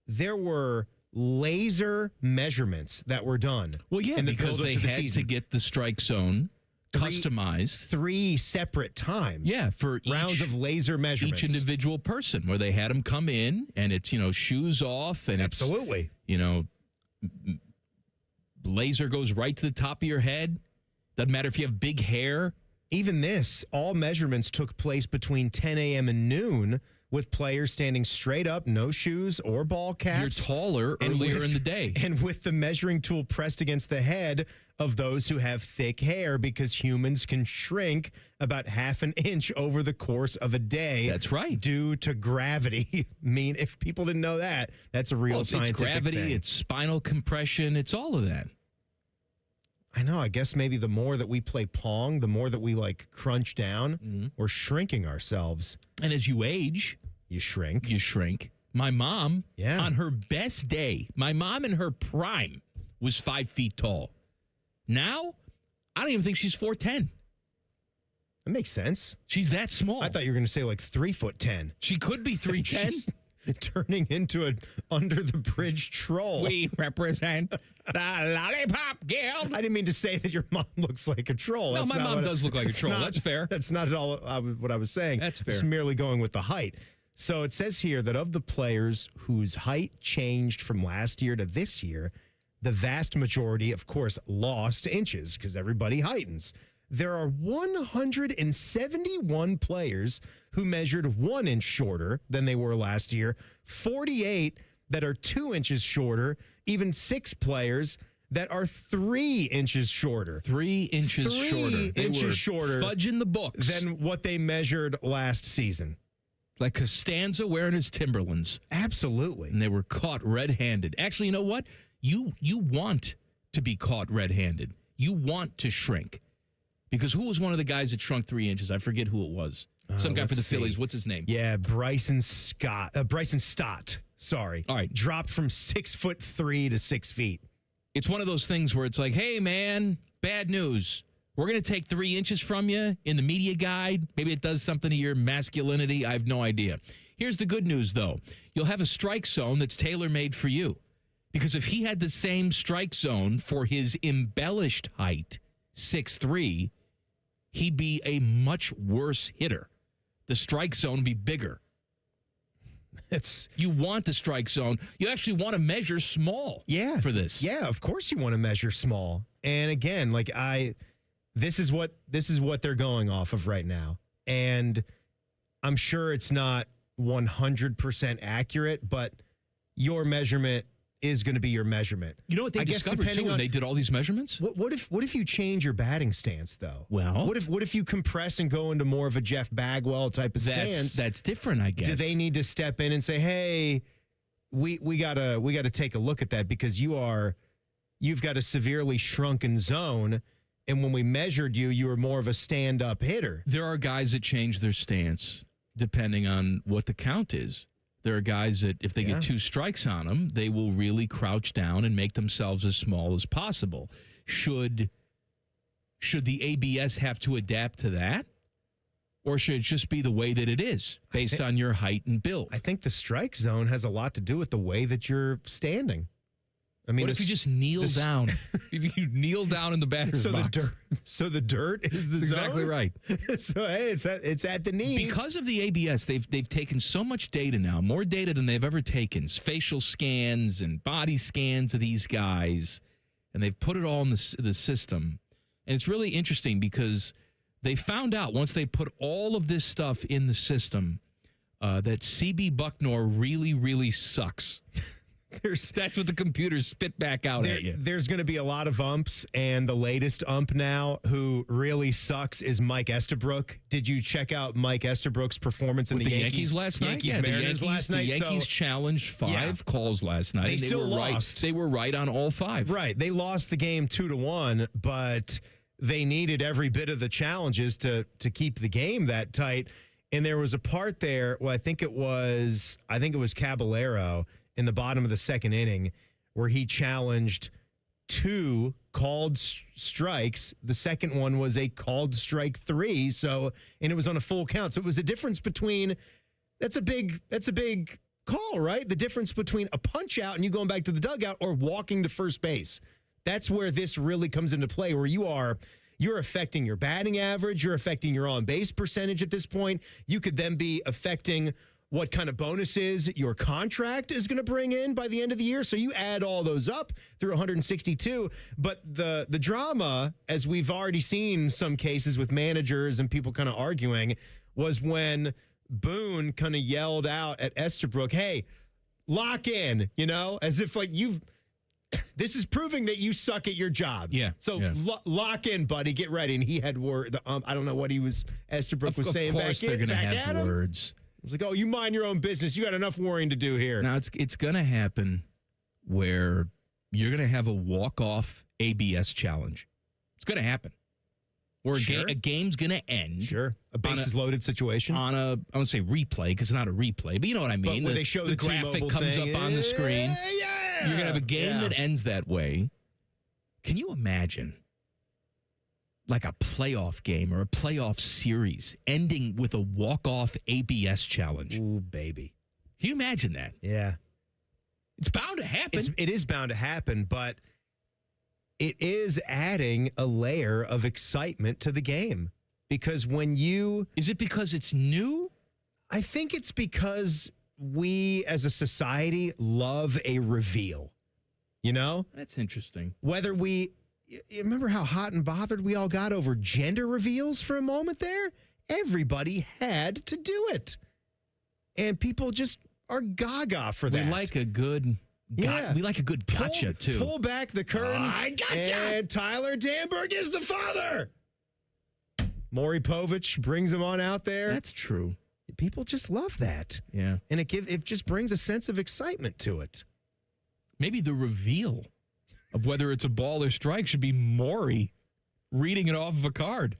there were laser measurements that were done. Well, yeah, in the because build-up they to the had season. to get the strike zone customized 3 separate times. Yeah, for rounds of laser measurements. Each individual person, where they had them come in, and it's, shoes off, and absolutely, laser goes right to the top of your head. Doesn't matter if you have big hair. Even this, all measurements took place between 10 a.m. and noon, with players standing straight up, no shoes or ball caps. You're taller earlier in the day. And with the measuring tool pressed against the head of those who have thick hair, because humans can shrink about half an inch over the course of a day. That's right. Due to gravity. I mean, if people didn't know that, that's a real scientific it's gravity, thing. It's spinal compression, it's all of that. I know. I guess maybe the more that we play Pong, the more that we crunch down, we're shrinking ourselves. And as you age, you shrink. You shrink. My mom, on her best day, my mom in her prime was 5 feet tall. Now, I don't even think she's 4'10". That makes sense. She's that small. I thought you were going to say 3'10". She could be 3'10". Turning into an under the bridge troll. We represent the Lollipop Guild. I didn't mean to say that your mom looks like a troll. No, my mom does look like a troll. That's fair. That's not at all what I was saying. That's fair. Just merely going with the height. So it says here that of the players whose height changed from last year to this year, the vast majority, of course, lost inches because everybody heightens. There are 171 players who measured 1 inch shorter than they were last year, 48 that are 2 inches shorter, even 6 players that are 3 inches shorter. 3 inches shorter. 3 inches shorter. Fudging the books. Than what they measured last season. Like Costanza wearing his Timberlands. Absolutely. And they were caught red-handed. Actually, you know what? You want to be caught red-handed. You want to shrink. Because who was one of the guys that shrunk 3 inches? I forget who it was. Some guy for the Phillies. What's his name? Yeah, Bryson Stott. Sorry. All right. Dropped from 6'3" to 6 feet. It's one of those things where it's like, hey, man, bad news. We're going to take 3 inches from you in the media guide. Maybe it does something to your masculinity. I have no idea. Here's the good news, though. You'll have a strike zone that's tailor-made for you. Because if he had the same strike zone for his embellished height, 6'3", he'd be a much worse hitter. The strike zone would be bigger. You want the strike zone. You actually want to measure small for this. Yeah, of course you want to measure small. And again, this is what they're going off of right now. And I'm sure it's not 100% accurate, but your measurement is going to be your measurement. You know what they discovered too when they did all these measurements? What if you change your batting stance though? Well, what if you compress and go into more of a Jeff Bagwell type of stance? That's different, I guess. Do they need to step in and say, "Hey, we gotta take a look at that because you've got a severely shrunken zone, and when we measured you were more of a stand-up hitter." There are guys that change their stance depending on what the count is. There are guys that if they get 2 strikes on them, they will really crouch down and make themselves as small as possible. Should the ABS have to adapt to that? Or should it just be the way that it is based on your height and build? I think the strike zone has a lot to do with the way that you're standing. I mean, what if you just kneel down? If you kneel down in the batter's box. So the dirt is the zone? Exactly right. So, hey, it's at the knees. Because of the ABS, they've taken so much data now, more data than they've ever taken, facial scans and body scans of these guys, and they've put it all in the system. And it's really interesting because they found out once they put all of this stuff in the system that CB Bucknor really, really sucks. That's what the computers spit back out at you. There's going to be a lot of umps, and the latest ump now who really sucks is Mike Estabrook. Did you check out Mike Estabrook's performance in the Yankees last night? Yankees-Mariners last night. The Yankees challenged 5 calls last night. They still lost. They were right on all 5. Right. They lost the game 2-1, but they needed every bit of the challenges to keep the game that tight. And there was a part there, I think it was Caballero in the bottom of the second inning where he challenged 2 called strikes. The second one was a called strike 3. And it was on a full count. So it was a difference between, that's a big call, right? The difference between a punch out and you going back to the dugout or walking to first base. That's where this really comes into play, where you are you're affecting your batting average. You're affecting your on-base percentage at this point. You could then be affecting what kind of bonuses your contract is going to bring in by the end of the year. So you add all those up through 162. But the drama, as we've already seen some cases with managers and people kind of arguing, was when Boone kind of yelled out at Estabrook, hey, lock in, as if like this is proving that you suck at your job. Yeah. So lock in, buddy. Get ready. And he had word. I don't know what Estabrook was saying back in. Of course they're going to have words. It's like, oh, you mind your own business. You got enough worrying to do here. Now, it's going to happen where you're going to have a walk-off ABS challenge. It's going to happen. Or a game's going to end. Sure. A bases-loaded situation. On I won't say replay, because it's not a replay, but you know what I mean. But when they show the graphic comes up on the screen. Yeah. You're going to have a game that ends that way. Can you imagine like a playoff game or a playoff series ending with a walk-off ABS challenge? Ooh, baby. Can you imagine that? Yeah. It's bound to happen. It is bound to happen, but it is adding a layer of excitement to the game. Because when you... Is it because it's new? I think it's because we as a society love a reveal. That's interesting. Whether you remember how hot and bothered we all got over gender reveals for a moment there? Everybody had to do it. And people just are gaga for that. We like a good... we like a good gotcha, too. Pull back the curtain. I gotcha. And Tyler Danberg is the father. Maury Povich brings him on out there. That's true. People just love that. Yeah. And it just brings a sense of excitement to it. Maybe the reveal of whether it's a ball or strike should be Maury reading it off of a card.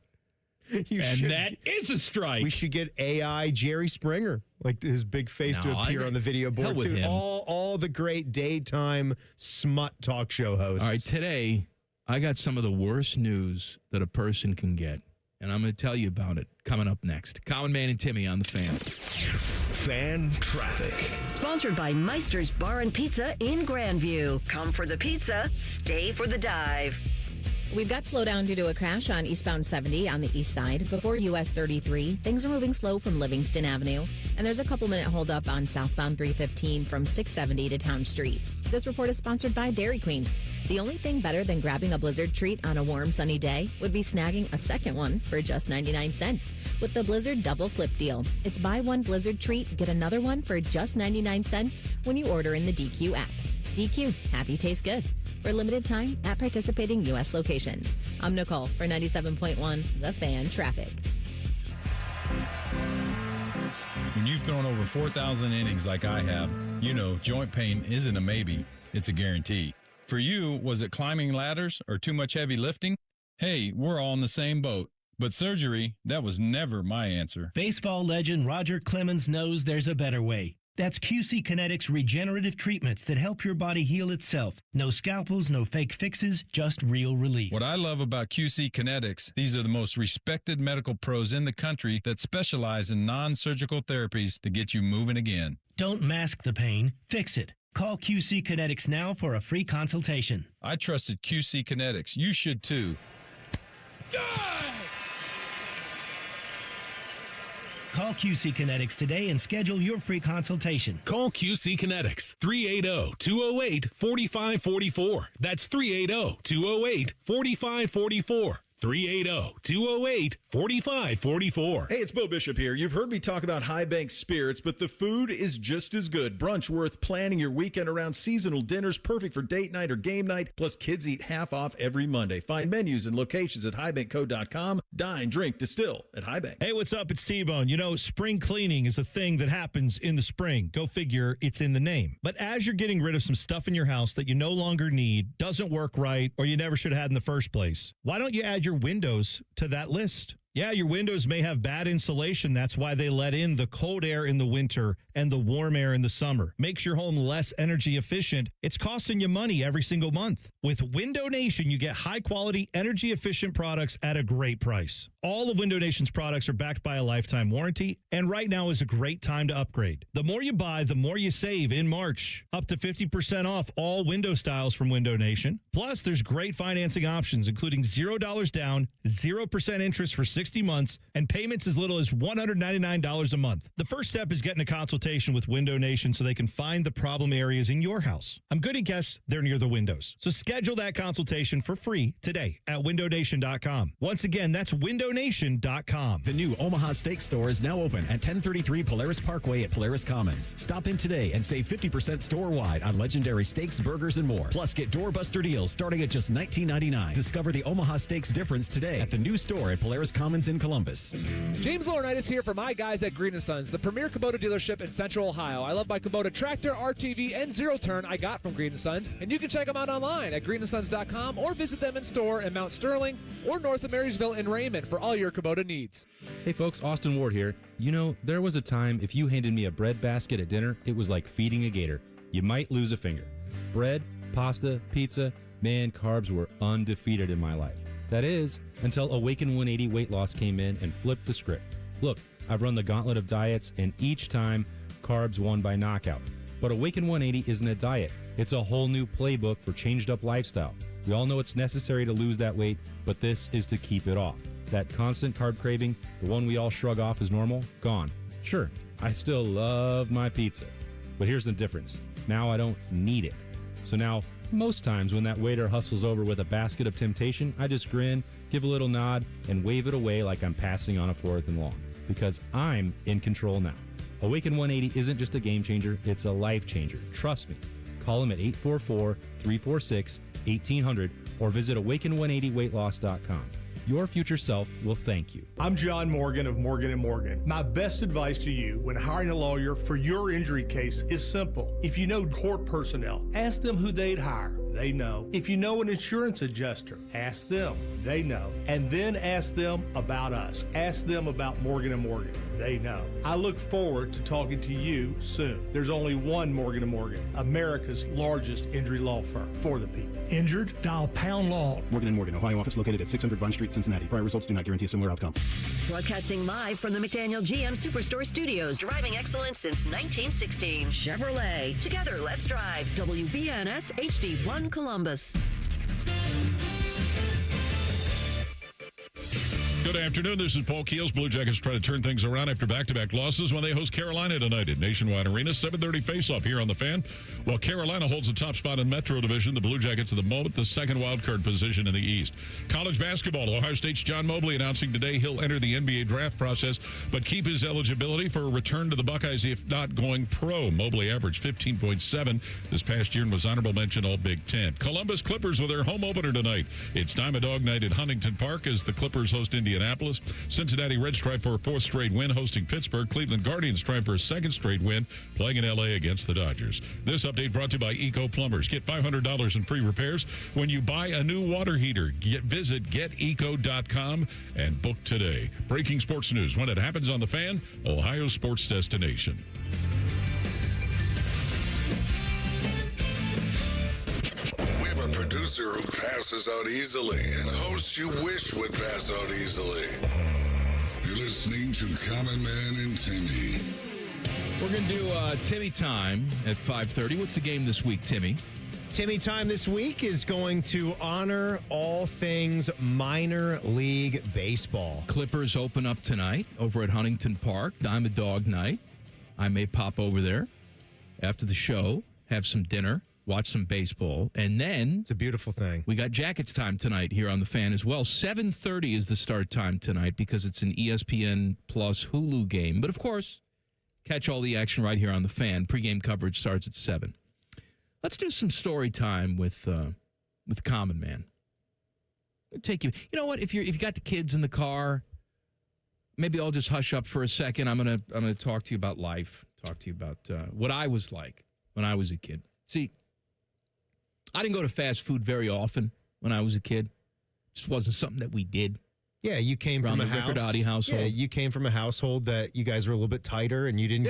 That is a strike. We should get AI Jerry Springer, like his big face to appear on the video board too. Him. All the great daytime smut talk show hosts. All right, today I got some of the worst news that a person can get, and I'm going to tell you about it coming up next. Common Man and Timmy on the Fan. Fan traffic. Sponsored by Meister's Bar and Pizza in Grandview. Come for the pizza, stay for the dive. We've got slowdown due to a crash on eastbound 70 on the east side. Before US 33, things are moving slow from Livingston Avenue. And there's a couple-minute holdup on southbound 315 from 670 to Town Street. This report is sponsored by Dairy Queen. The only thing better than grabbing a Blizzard treat on a warm, sunny day would be snagging a second one for just 99 cents with the Blizzard Double Flip Deal. It's buy one Blizzard treat, get another one for just 99 cents when you order in the DQ app. DQ, happy tastes good. For limited time at participating U.S. locations. I'm Nicole for 97.1 The Fan Traffic. When you've thrown over 4,000 innings like I have, you know joint pain isn't a maybe, it's a guarantee. For you, was it climbing ladders or too much heavy lifting? Hey, we're all in the same boat. But surgery, that was never my answer. Baseball legend Roger Clemens knows there's a better way. That's QC Kinetics regenerative treatments that help your body heal itself. No scalpels, no fake fixes, just real relief. What I love about QC Kinetics, these are the most respected medical pros in the country that specialize in non-surgical therapies to get you moving again. Don't mask the pain, fix it. Call QC Kinetics now for a free consultation. I trusted QC Kinetics. You should too. Call QC Kinetics today and schedule your free consultation. Call QC Kinetics, 380-208-4544. That's 380-208-4544. 380-208-4544. Hey, it's Bo Bishop here. You've heard me talk about High Bank Spirits, but the food is just as good. Brunch worth planning your weekend around. Seasonal dinners perfect for date night or game night. Plus, kids eat half off every Monday. Find menus and locations at highbankco.com. Dine, drink, distill at High Bank. Hey, what's up? It's T-Bone. You know, spring cleaning is a thing that happens in the spring. Go figure, it's in the name. But as you're getting rid of some stuff in your house that you no longer need, doesn't work right, or you never should have had in the first place, why don't you add your windows to that list? Yeah, your windows may have bad insulation. That's why they let in the cold air in the winter and the warm air in the summer. Makes your home less energy efficient. It's costing you money every single month. With Window Nation, you get high-quality, energy-efficient products at a great price. All of Window Nation's products are backed by a lifetime warranty, and right now is a great time to upgrade. The more you buy, the more you save in March. Up to 50% off all window styles from Window Nation. Plus, there's great financing options, including $0 down, 0% interest for 60 months, and payments as little as $199 a month. The first step is getting a consultation with Window Nation so they can find the problem areas in your house. I'm going to guess they're near the windows. So schedule that consultation for free today at windownation.com. Once again, that's windownation.com. The new Omaha Steak Store is now open at 1033 Polaris Parkway at Polaris Commons. Stop in today and save 50% store-wide on legendary steaks, burgers, and more. Plus, get doorbuster deals starting at just $19.99. Discover the Omaha Steaks difference today at the new store at Polaris Commons in Columbus. James Laurinaitis here for my guys at Green & Sons, the premier Kubota dealership in Central Ohio. I love my Kubota tractor, RTV, and zero-turn I got from Green & Sons, and you can check them out online at greenandsons.com or visit them in store in Mount Sterling or north of Marysville in Raymond for all your Kubota needs. Hey folks, Austin Ward here. You know, there was a time if you handed me a bread basket at dinner, it was like feeding a gator. You might lose a finger. Bread, pasta, pizza, man, carbs were undefeated in my life. That is, until Awaken 180 weight loss came in and flipped the script. Look, I've run the gauntlet of diets, and each time, carbs won by knockout. But Awaken 180 isn't a diet. It's a whole new playbook for changed-up lifestyle. We all know it's necessary to lose that weight, but this is to keep it off. That constant carb craving, the one we all shrug off as normal, gone. Sure, I still love my pizza. But here's the difference. Now I don't need it. So now, most times when that waiter hustles over with a basket of temptation, I just grin, give a little nod, and wave it away like I'm passing on a fourth and long. Because I'm in control now. Awaken 180 isn't just a game changer, it's a life changer. Trust me. Call them at 844-346-1800 or visit awaken180weightloss.com. Your future self will thank you. I'm John Morgan of Morgan & Morgan. My best advice to you when hiring a lawyer for your injury case is simple. If you know court personnel, ask them who they'd hire. They know. If you know an insurance adjuster, ask them. They know. And then ask them about us. Ask them about Morgan & Morgan. They know. I look forward to talking to you soon. There's only one Morgan & Morgan, America's largest injury law firm for the people. Injured? Dial pound law. Morgan & Morgan, Ohio office located at 600 Vine Street, Cincinnati. Prior results do not guarantee a similar outcome. Broadcasting live from the McDaniel GM Superstore Studios, driving excellence since 1916. Chevrolet. Together, let's drive. WBNS HD1 Columbus. Good afternoon. This is Paul Keels. Blue Jackets try to turn things around after back-to-back losses when they host Carolina tonight at Nationwide Arena. 7:30 face-off here on the Fan. While Carolina holds the top spot in Metro Division, the Blue Jackets at the moment the second wildcard position in the East. College basketball. Ohio State's John Mobley announcing today he'll enter the NBA draft process, but keep his eligibility for a return to the Buckeyes if not going pro. Mobley averaged 15.7 this past year and was honorable mention All Big Ten. Columbus Clippers with their home opener tonight. It's Diamond Dog Night at Huntington Park as the Clippers host Indianapolis. Cincinnati Reds try for a fourth straight win hosting Pittsburgh. Cleveland Guardians try for a second straight win playing in L.A. against the Dodgers. This update brought to you by Eco Plumbers. Get $500 in free repairs when you buy a new water heater. Visit geteco.com and book today. Breaking sports news when it happens on the Fan, Ohio's sports destination. Producer who passes out easily and hosts you wish would pass out easily. You're listening to Common Man and Timmy. We're going to do Timmy Time at 5:30. What's the game this week, Timmy? Timmy Time this week is going to honor all things minor league baseball. Clippers open up tonight over at Huntington Park. Diamond Dog Night. I may pop over there after the show, have some dinner, watch some baseball, and then it's a beautiful thing. We got Jackets time tonight here on the Fan as well. 7:30 is the start time tonight because it's an ESPN Plus Hulu game. But of course, catch all the action right here on the Fan. Pre-game coverage starts at 7. Let's do some story time with Common Man. I'll take you. You know what? If you got the kids in the car, maybe I'll just hush up for a second. I'm gonna talk to you about life. Talk to you about what I was like when I was a kid. See, I didn't go to fast food very often when I was a kid. Just wasn't something that we did. Yeah, you came Around from a the house. Riccardotti household. Yeah, you came from a household that you guys were a little bit tighter, and you didn't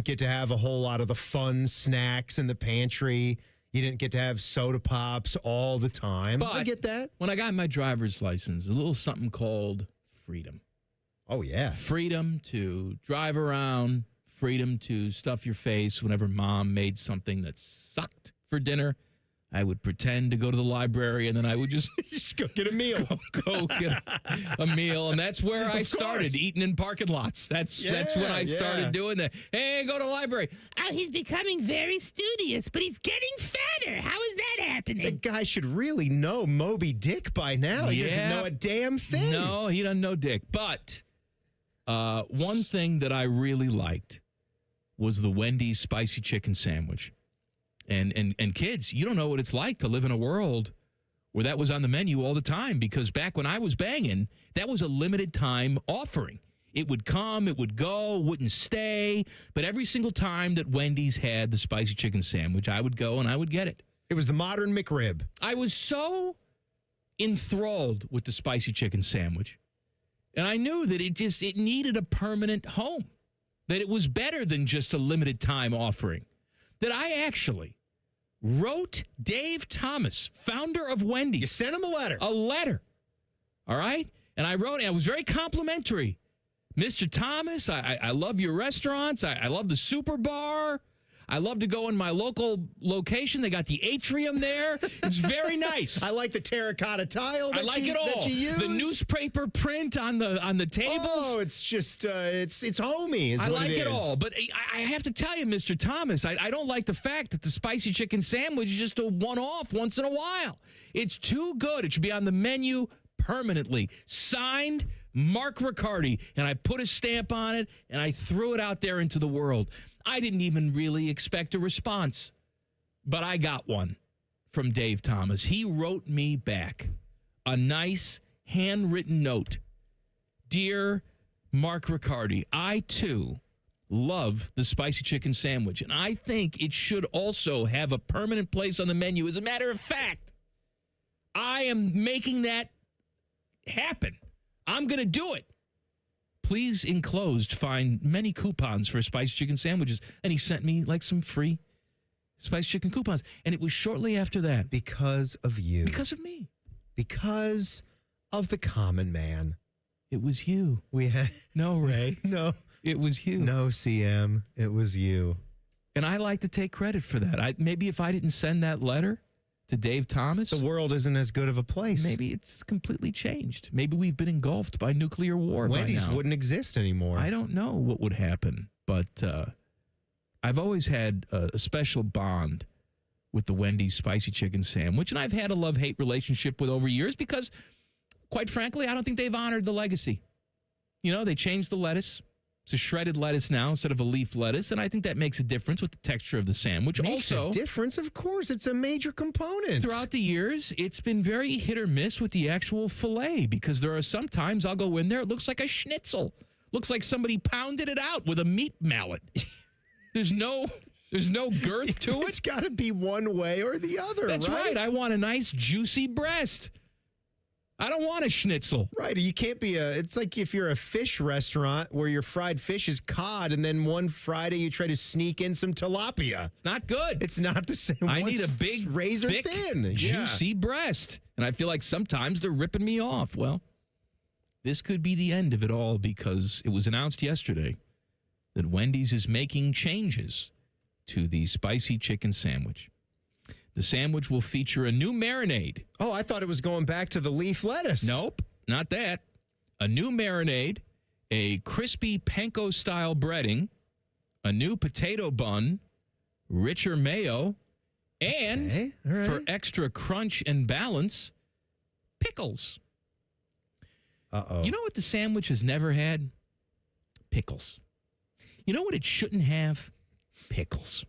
get to have a whole lot of the fun snacks in the pantry. You didn't get to have soda pops all the time. But I get that. When I got my driver's license, a little something called freedom. Oh, yeah. Freedom to drive around, freedom to stuff your face whenever mom made something that sucked for dinner. I would pretend to go to the library, and then I would just go get a meal. Go get a meal, and that's where I started, eating in parking lots. That's when I started doing that. Hey, go to the library. Oh, he's becoming very studious, but he's getting fatter. How is that happening? The guy should really know Moby Dick by now. He doesn't know a damn thing. No, he doesn't know Dick. But one thing that I really liked was the Wendy's spicy chicken sandwich. And kids, you don't know what it's like to live in a world where that was on the menu all the time, because back when I was banging, that was a limited time offering. It would come, it would go, wouldn't stay. But every single time that Wendy's had the spicy chicken sandwich, I would go and I would get it. It was the modern McRib. I was so enthralled with the spicy chicken sandwich. And I knew that it needed a permanent home, that it was better than just a limited time offering. That I actually wrote Dave Thomas, founder of Wendy's. You sent him a letter. A letter. All right? And I was very complimentary. Mr. Thomas, I love your restaurants. I love the Super Bar. I love to go in my local location. They got the atrium there. It's very nice. I like the terracotta tile. I like it all. That you use. The newspaper print on the tables. Oh, it's just it's homey. I like it all. But I have to tell you, Mr. Thomas, I don't like the fact that the spicy chicken sandwich is just a one-off once in a while. It's too good. It should be on the menu permanently. Signed, Mark Riccardi. And I put a stamp on it, and I threw it out there into the world. I didn't even really expect a response, but I got one from Dave Thomas. He wrote me back a nice handwritten note. Dear Mark Riccardi, I too love the spicy chicken sandwich, and I think it should also have a permanent place on the menu. As a matter of fact, I am making that happen. I'm going to do it. Please enclosed find many coupons for spicy chicken sandwiches. And he sent me like some free spicy chicken coupons. And it was shortly after that. Because of you. Because of me. Because of the common man. It was you. No, Ray. No. It was you. No, CM. It was you. And I like to take credit for that. Maybe if I didn't send that letter to Dave Thomas, the world isn't as good of a place. Maybe it's completely changed. Maybe we've been engulfed by nuclear war. Wendy's by now. wouldn't exist anymore. I don't know what would happen, but I've always had a special bond with the Wendy's spicy chicken sandwich, and I've had a love-hate relationship with over years because, quite frankly, I don't think they've honored the legacy. You know, they changed the lettuce. It's a shredded lettuce now instead of a leaf lettuce, and I think that makes a difference with the texture of the sandwich. Makes a difference, of course. It's a major component. Throughout the years, it's been very hit or miss with the actual filet, because there are some times I'll go in there, it looks like a schnitzel. Looks like somebody pounded it out with a meat mallet. There's no girth to it. It's got to be one way or the other. That's right. I want a nice juicy breast. I don't want a schnitzel. Right. You can't be it's like if you're a fish restaurant where your fried fish is cod, and then one Friday you try to sneak in some tilapia. It's not good. It's not the same. I need a big, razor thick, thin, juicy breast. And I feel like sometimes they're ripping me off. Well, this could be the end of it all, because it was announced yesterday that Wendy's is making changes to the spicy chicken sandwich. The sandwich will feature a new marinade. Oh, I thought it was going back to the leaf lettuce. Nope, not that. A new marinade, a crispy panko-style breading, a new potato bun, richer mayo, and for extra crunch and balance, pickles. Uh-oh. You know what the sandwich has never had? Pickles. You know what it shouldn't have? Pickles.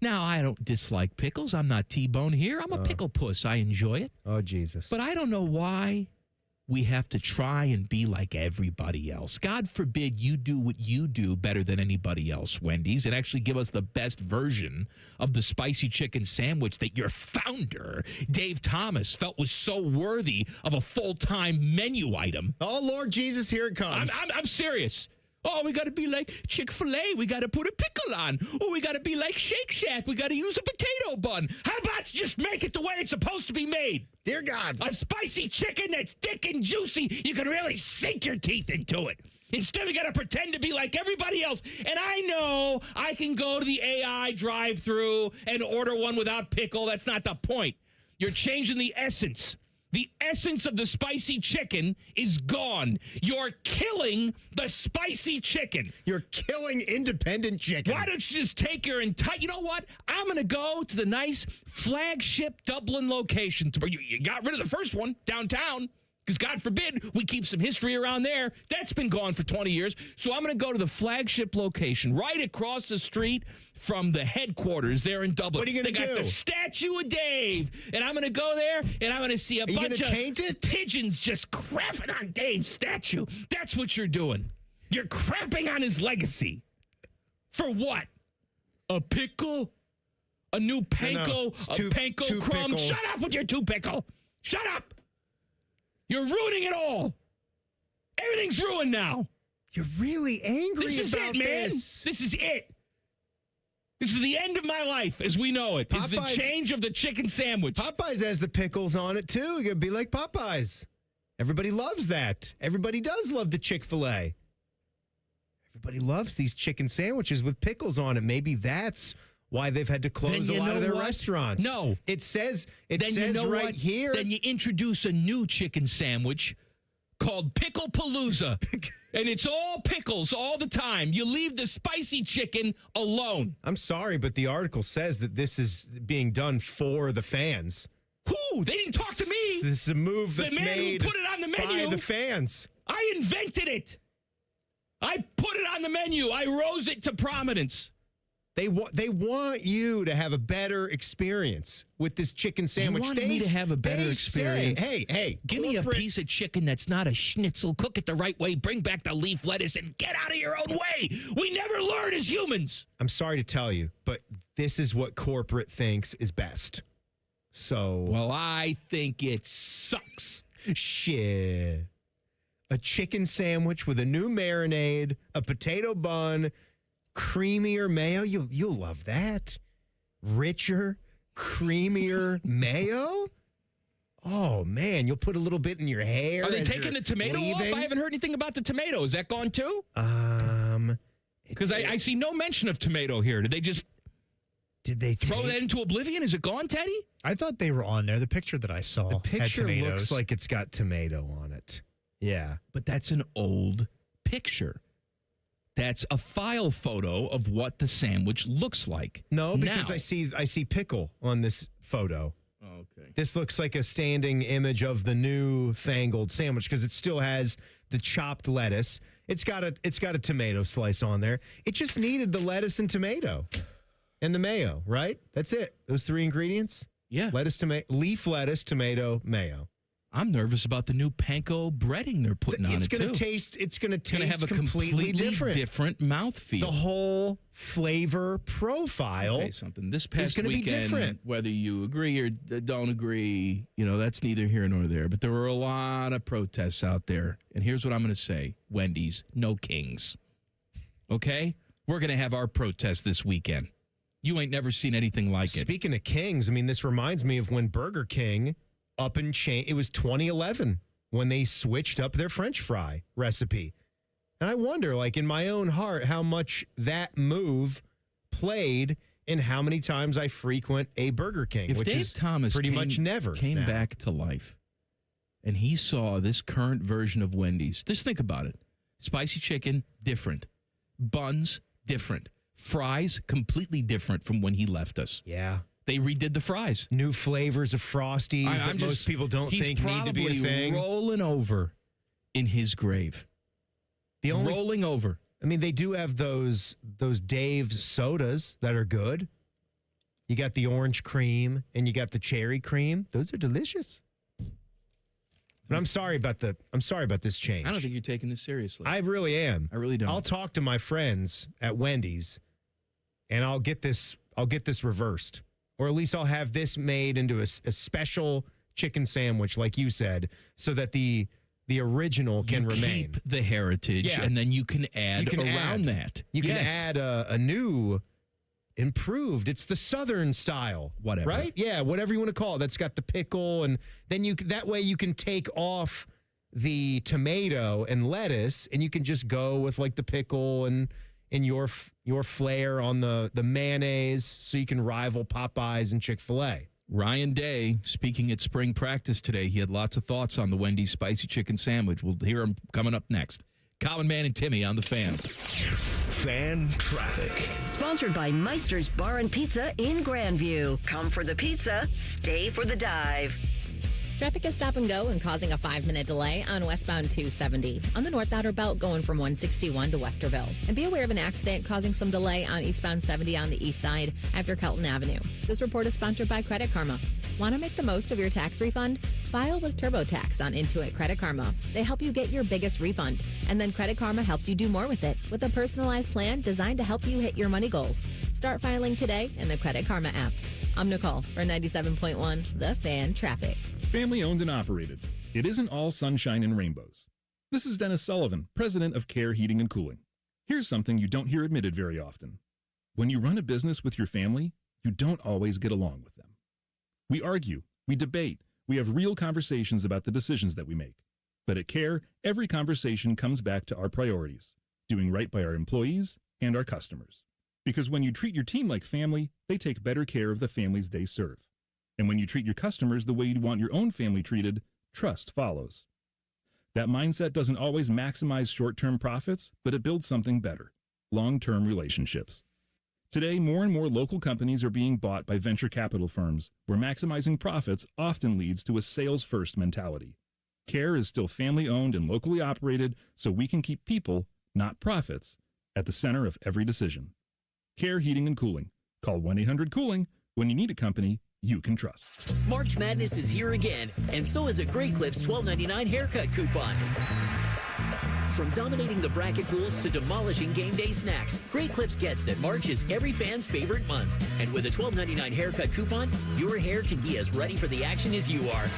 Now, I don't dislike pickles. I'm not T-Bone here. I'm a pickle puss. I enjoy it. Oh, Jesus. But I don't know why we have to try and be like everybody else. God forbid you do what you do better than anybody else, Wendy's, and actually give us the best version of the spicy chicken sandwich that your founder, Dave Thomas, felt was so worthy of a full-time menu item. Oh, Lord Jesus, here it comes. I'm serious. Oh, we got to be like Chick-fil-A. We got to put a pickle on. Oh, we got to be like Shake Shack. We got to use a potato bun. How about just make it the way it's supposed to be made? Dear God. A spicy chicken that's thick and juicy. You can really sink your teeth into it. Instead, we got to pretend to be like everybody else. And I know I can go to the AI drive-thru and order one without pickle. That's not the point. You're changing the essence. The essence of the spicy chicken is gone. You're killing the spicy chicken. You're killing independent chicken. Why don't you just take your entire... You know what? I'm going to go to the nice flagship Dublin location. You got rid of the first one downtown because, God forbid, we keep some history around there. That's been gone for 20 years. So I'm going to go to the flagship location right across the street from the headquarters there in Dublin. What are you going to do? They got the statue of Dave. And I'm going to go there, and I'm going to see a bunch of pigeons just crapping on Dave's statue. That's what you're doing. You're crapping on his legacy. For what? A pickle? A new panko? A panko crumb? pickles. Shut up with your two pickle. Shut up. You're ruining it all. Everything's ruined now. You're really angry This is about it, man. this. This is it. This is the end of my life as we know it. It's the change of the chicken sandwich. Popeyes has the pickles on it, too. You're going to be like Popeyes. Everybody loves that. Everybody does love the Chick-fil-A. Everybody loves these chicken sandwiches with pickles on it. Maybe that's why they've had to close a lot of their restaurants. No. It says right here. Then you introduce a new chicken sandwich called Pickle Palooza. And it's all pickles all the time. You leave the spicy chicken alone. I'm sorry, but the article says that this is being done for the fans. Who? They didn't talk to me. This is a move that's the man made who put it on the menu by the fans. I invented it. I put it on the menu. I rose it to prominence. They want you to have a better experience with this chicken sandwich. You want me to have a better experience? Hey, give me a piece of chicken that's not a schnitzel. Cook it the right way. Bring back the leaf lettuce and get out of your own way. We never learn as humans. I'm sorry to tell you, but this is what corporate thinks is best. So, well, I think it sucks. Shit. A chicken sandwich with a new marinade, a potato bun, creamier mayo. You'll love that. Richer, creamier mayo. Oh man, you'll put a little bit in your hair. Are they taking the tomato off? I haven't heard anything about the tomato. Is that gone too? Because I see no mention of tomato here. Did they throw that into oblivion? Is it gone, Teddy? I thought they were on there. The picture that I saw The picture had tomatoes. looks like it's got tomato on it. Yeah, but that's an old picture. That's a file photo of what the sandwich looks like. No, because now, I see pickle on this photo. Oh, okay. This looks like a standing image of the new fangled sandwich because it still has the chopped lettuce. It's got a tomato slice on there. It just needed the lettuce and tomato and the mayo, right? That's it. Those three ingredients. Yeah. Leaf lettuce, tomato, mayo. I'm nervous about the new panko breading they're putting on it, too. It's going to taste have a completely different mouthfeel. The whole flavor profile I'll tell you something. This past is going to be weekend, different. Whether you agree or don't agree, that's neither here nor there. But there were a lot of protests out there. And here's what I'm going to say. Wendy's, no kings. Okay? We're going to have our protest this weekend. You ain't never seen anything like it. Speaking of kings, this reminds me of when Burger King it was 2011 when they switched up their French fry recipe. And I wonder, in my own heart, how much that move played in how many times I frequent a Burger King, which Dave is Thomas pretty much never came now. back to life and he saw this current version of Wendy's. Just think about it. Spicy chicken, different. Buns, different. Fries, completely different from when he left us. Yeah. They redid the fries. New flavors of Frosties that most people don't think need to be a thing. He's probably rolling over in his grave. Rolling over. They do have those Dave's sodas that are good. You got the orange cream and you got the cherry cream. Those are delicious. But I'm sorry about this change. I don't think you're taking this seriously. I really am. I really don't. I'll talk to my friends at Wendy's, and I'll get this reversed, or at least I'll have this made into a special chicken sandwich, like you said, so that the original can remain. Keep the heritage, and then you can add around that. You can add a new, improved. It's the Southern style, whatever, right? Yeah, whatever you want to call it. That's got the pickle, and then that way you can take off the tomato and lettuce, and you can just go with like the pickle and your flair on the mayonnaise, so you can rival Popeyes and Chick-fil-A. Ryan Day, speaking at spring practice today, he had lots of thoughts on the Wendy's spicy chicken sandwich. We'll hear him coming up next. Common Man and Timmy on the Fan. Fan traffic. Sponsored by Meister's Bar and Pizza in Grandview. Come for the pizza, stay for the dive. Traffic is stop and go and causing a 5-minute delay on westbound 270 on the North Outer Belt going from 161 to Westerville. And be aware of an accident causing some delay on eastbound 70 on the east side after Kelton Avenue. This report is sponsored by Credit Karma. Want to make the most of your tax refund? File with TurboTax on Intuit Credit Karma. They help you get your biggest refund. And then Credit Karma helps you do more with it with a personalized plan designed to help you hit your money goals. Start filing today in the Credit Karma app. I'm Nicole for 97.1 The Fan Traffic. Family owned and operated. It isn't all sunshine and rainbows. This is Dennis Sullivan, president of Care Heating and Cooling. Here's something you don't hear admitted very often. When you run a business with your family, you don't always get along with them. We argue, we debate, we have real conversations about the decisions that we make. But at Care, every conversation comes back to our priorities, doing right by our employees and our customers. Because when you treat your team like family, they take better care of the families they serve. And when you treat your customers the way you'd want your own family treated, trust follows. That mindset doesn't always maximize short-term profits, but it builds something better, long-term relationships. Today, more and more local companies are being bought by venture capital firms, where maximizing profits often leads to a sales-first mentality. Care is still family-owned and locally operated, so we can keep people, not profits, at the center of every decision. Care Heating and Cooling. Call 1-800-COOLING when you need a company you can trust. March Madness is here again, and so is a Great Clips $12.99 haircut coupon. From dominating the bracket pool to demolishing game day snacks, Great Clips gets that March is every fan's favorite month. And with a $12.99 haircut coupon, your hair can be as ready for the action as you are.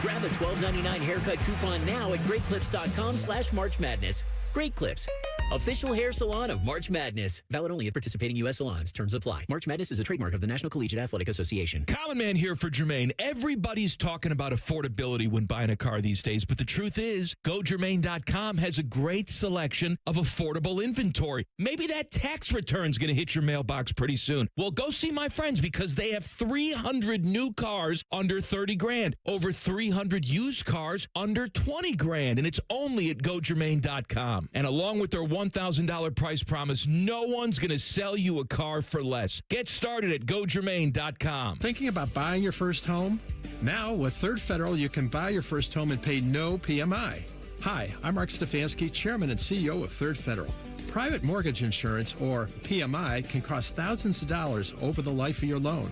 Grab a $12.99 haircut coupon now at greatclips.com/March Madness. Great Clips, official hair salon of March Madness. Valid only at participating U.S. salons. Terms apply. March Madness is a trademark of the National Collegiate Athletic Association. Common Man here for Jermaine. Everybody's talking about affordability when buying a car these days, but the truth is, GoJermaine.com has a great selection of affordable inventory. Maybe that tax return's going to hit your mailbox pretty soon. Well, go see my friends because they have 300 new cars under 30 grand, over 300 used cars under 20 grand, and it's only at GoJermaine.com. And along with their $1,000 price promise, no one's going to sell you a car for less. Get started at GoJermaine.com. Thinking about buying your first home? Now, with Third Federal, you can buy your first home and pay no PMI. Hi, I'm Mark Stefanski, Chairman and CEO of Third Federal. Private mortgage insurance, or PMI, can cost thousands of dollars over the life of your loan.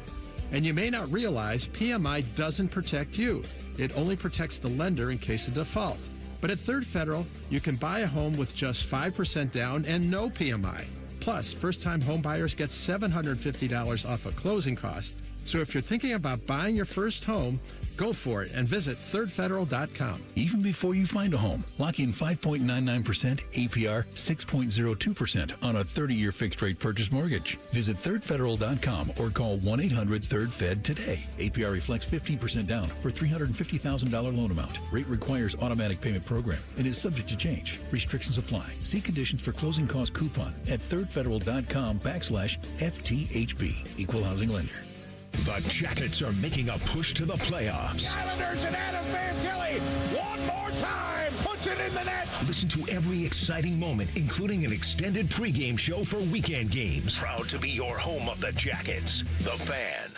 And you may not realize PMI doesn't protect you. It only protects the lender in case of default. But at Third Federal, you can buy a home with just 5% down and no PMI. Plus, first-time home buyers get $750 off a closing cost. So if you're thinking about buying your first home, go for it and visit thirdfederal.com. Even before you find a home, lock in 5.99% APR, 6.02% on a 30-year fixed-rate purchase mortgage. Visit thirdfederal.com or call 1-800-3rd-FED today. APR reflects 15% down for $350,000 loan amount. Rate requires automatic payment program and is subject to change. Restrictions apply. See conditions for closing cost coupon at thirdfederal.com/FTHB. Equal housing lender. The Jackets are making a push to the playoffs. Islanders and Adam Fantilli, one more time, puts it in the net. Listen to every exciting moment, including an extended pregame show for weekend games. Proud to be your home of the Jackets, The Fan.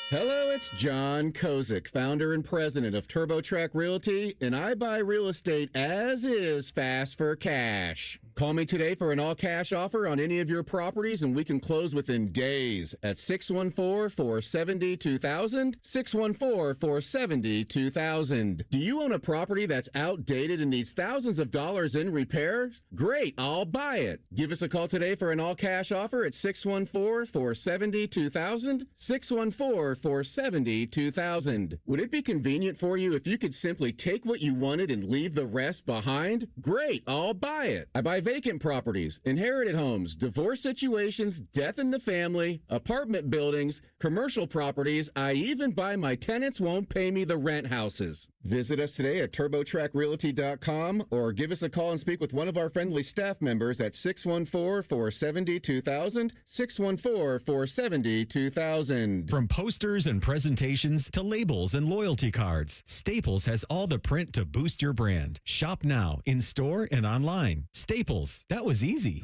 Hello, it's John Kozik, founder and president of TurboTrack Realty, and I buy real estate as is fast for cash. Call me today for an all-cash offer on any of your properties, and we can close within days at 614-470-2000, 614-470-2000. Do you own a property that's outdated and needs thousands of dollars in repairs? Great, I'll buy it. Give us a call today for an all-cash offer at 614-470-2000, 614-470-2000. Would it be convenient for you if you could simply take what you wanted and leave the rest behind? Great, I'll buy it. I buy vacant properties, inherited homes, divorce situations, death in the family, apartment buildings, commercial properties. I even buy my tenants won't pay me the rent houses. Visit us today at TurboTrackRealty.com or give us a call and speak with one of our friendly staff members at 614-470-2000, 614-470-2000. From posters and presentations to labels and loyalty cards, Staples has all the print to boost your brand. Shop now, in store and online. Staples, that was easy.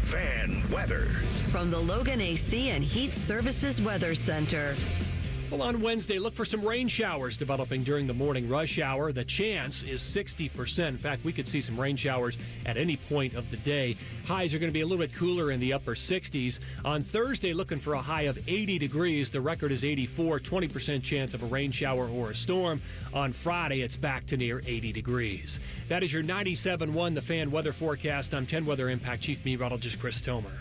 Fan weather. From the Logan AC and Heat Services Weather Center. Well, on Wednesday, look for some rain showers developing during the morning rush hour. The chance is 60%. In fact, we could see some rain showers at any point of the day. Highs are going to be a little bit cooler in the upper 60s. On Thursday, looking for a high of 80 degrees. The record is 84, 20% chance of a rain shower or a storm. On Friday, it's back to near 80 degrees. That is your 97.1 The Fan weather forecast. I'm 10 Weather Impact Chief Meteorologist Chris Tomer.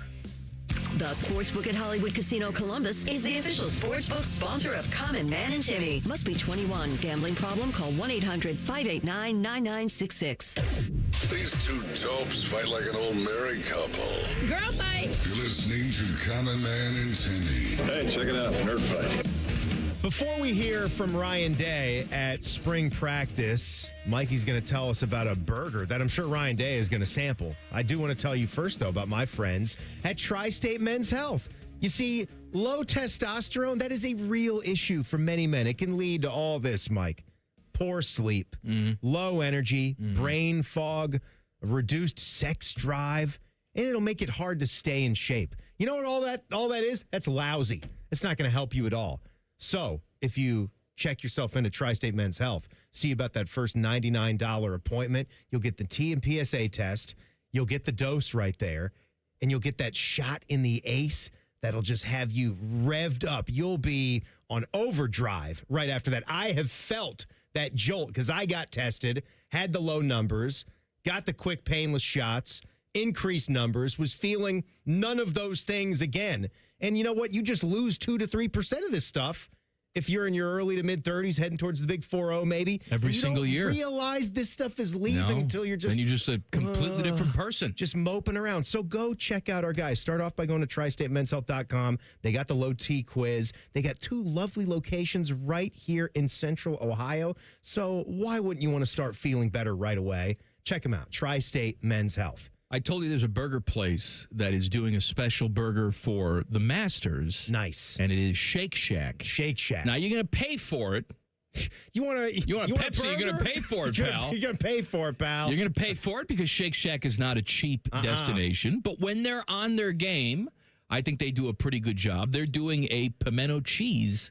The Sportsbook at Hollywood Casino Columbus is the official sportsbook sponsor of Common Man and Timmy. Must be 21. Gambling problem? Call 1-800-589-9966. These two dopes fight like an old married couple. Girl fight. You're listening to Common Man and Timmy. Hey, check it out. Nerd fight. Before we hear from Ryan Day at spring practice, Mikey's going to tell us about a burger that I'm sure Ryan Day is going to sample. I do want to tell you first, though, about my friends at Tri-State Men's Health. You see, low testosterone, that is a real issue for many men. It can lead to all this, Mike. Poor sleep, low energy, brain fog, reduced sex drive, and it'll make it hard to stay in shape. You know what all that is? That's lousy. It's not going to help you at all. So if you check yourself into Tri-State Men's Health, see about that first $99 appointment, you'll get the T and PSA test, you'll get the dose right there, and you'll get that shot in the ace that'll just have you revved up. You'll be on overdrive right after that. I have felt that jolt because I got tested, had the low numbers, got the quick painless shots, increased numbers, was feeling none of those things again. And you know what? You just lose 2 to 3% of this stuff if you're in your early to mid 30s, heading towards the big 40 maybe. Every single year. You don't realize this stuff is leaving until you're just... Then you're just a completely different person. Just moping around. So go check out our guys. Start off by going to tristatemenshealth.com. They got the low T quiz. They got 2 lovely locations right here in Central Ohio. So why wouldn't you want to start feeling better right away? Check them out. Tri-State Men's Health. I told you there's a burger place that is doing a special burger for the Masters. Nice. And it is Shake Shack. Shake Shack. Now, you're going to pay for it. You want a Pepsi, you're going to pay for it, pal. You're going to pay for it, pal. You're going to pay for it because Shake Shack is not a cheap destination. But when they're on their game, I think they do a pretty good job. They're doing a pimento cheese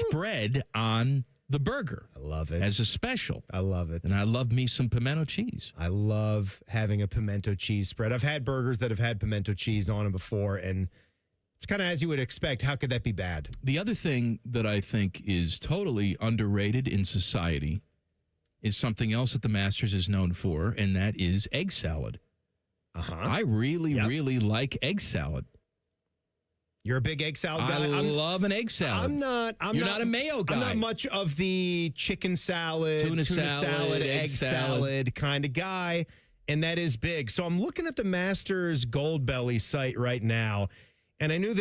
spread on the burger. I love it. As a special. I love it. And I love me some pimento cheese. I love having a pimento cheese spread. I've had burgers that have had pimento cheese on them before, and it's kind of as you would expect. How could that be bad? The other thing that I think is totally underrated in society is something else that the Masters is known for, and that is egg salad. I really, really like egg salad. You're a big egg salad guy. I love an egg salad. You're not a mayo guy. I'm not much of the chicken salad, tuna salad, egg salad kind of guy, and that is big. So I'm looking at the Masters Gold Belly site right now, and I knew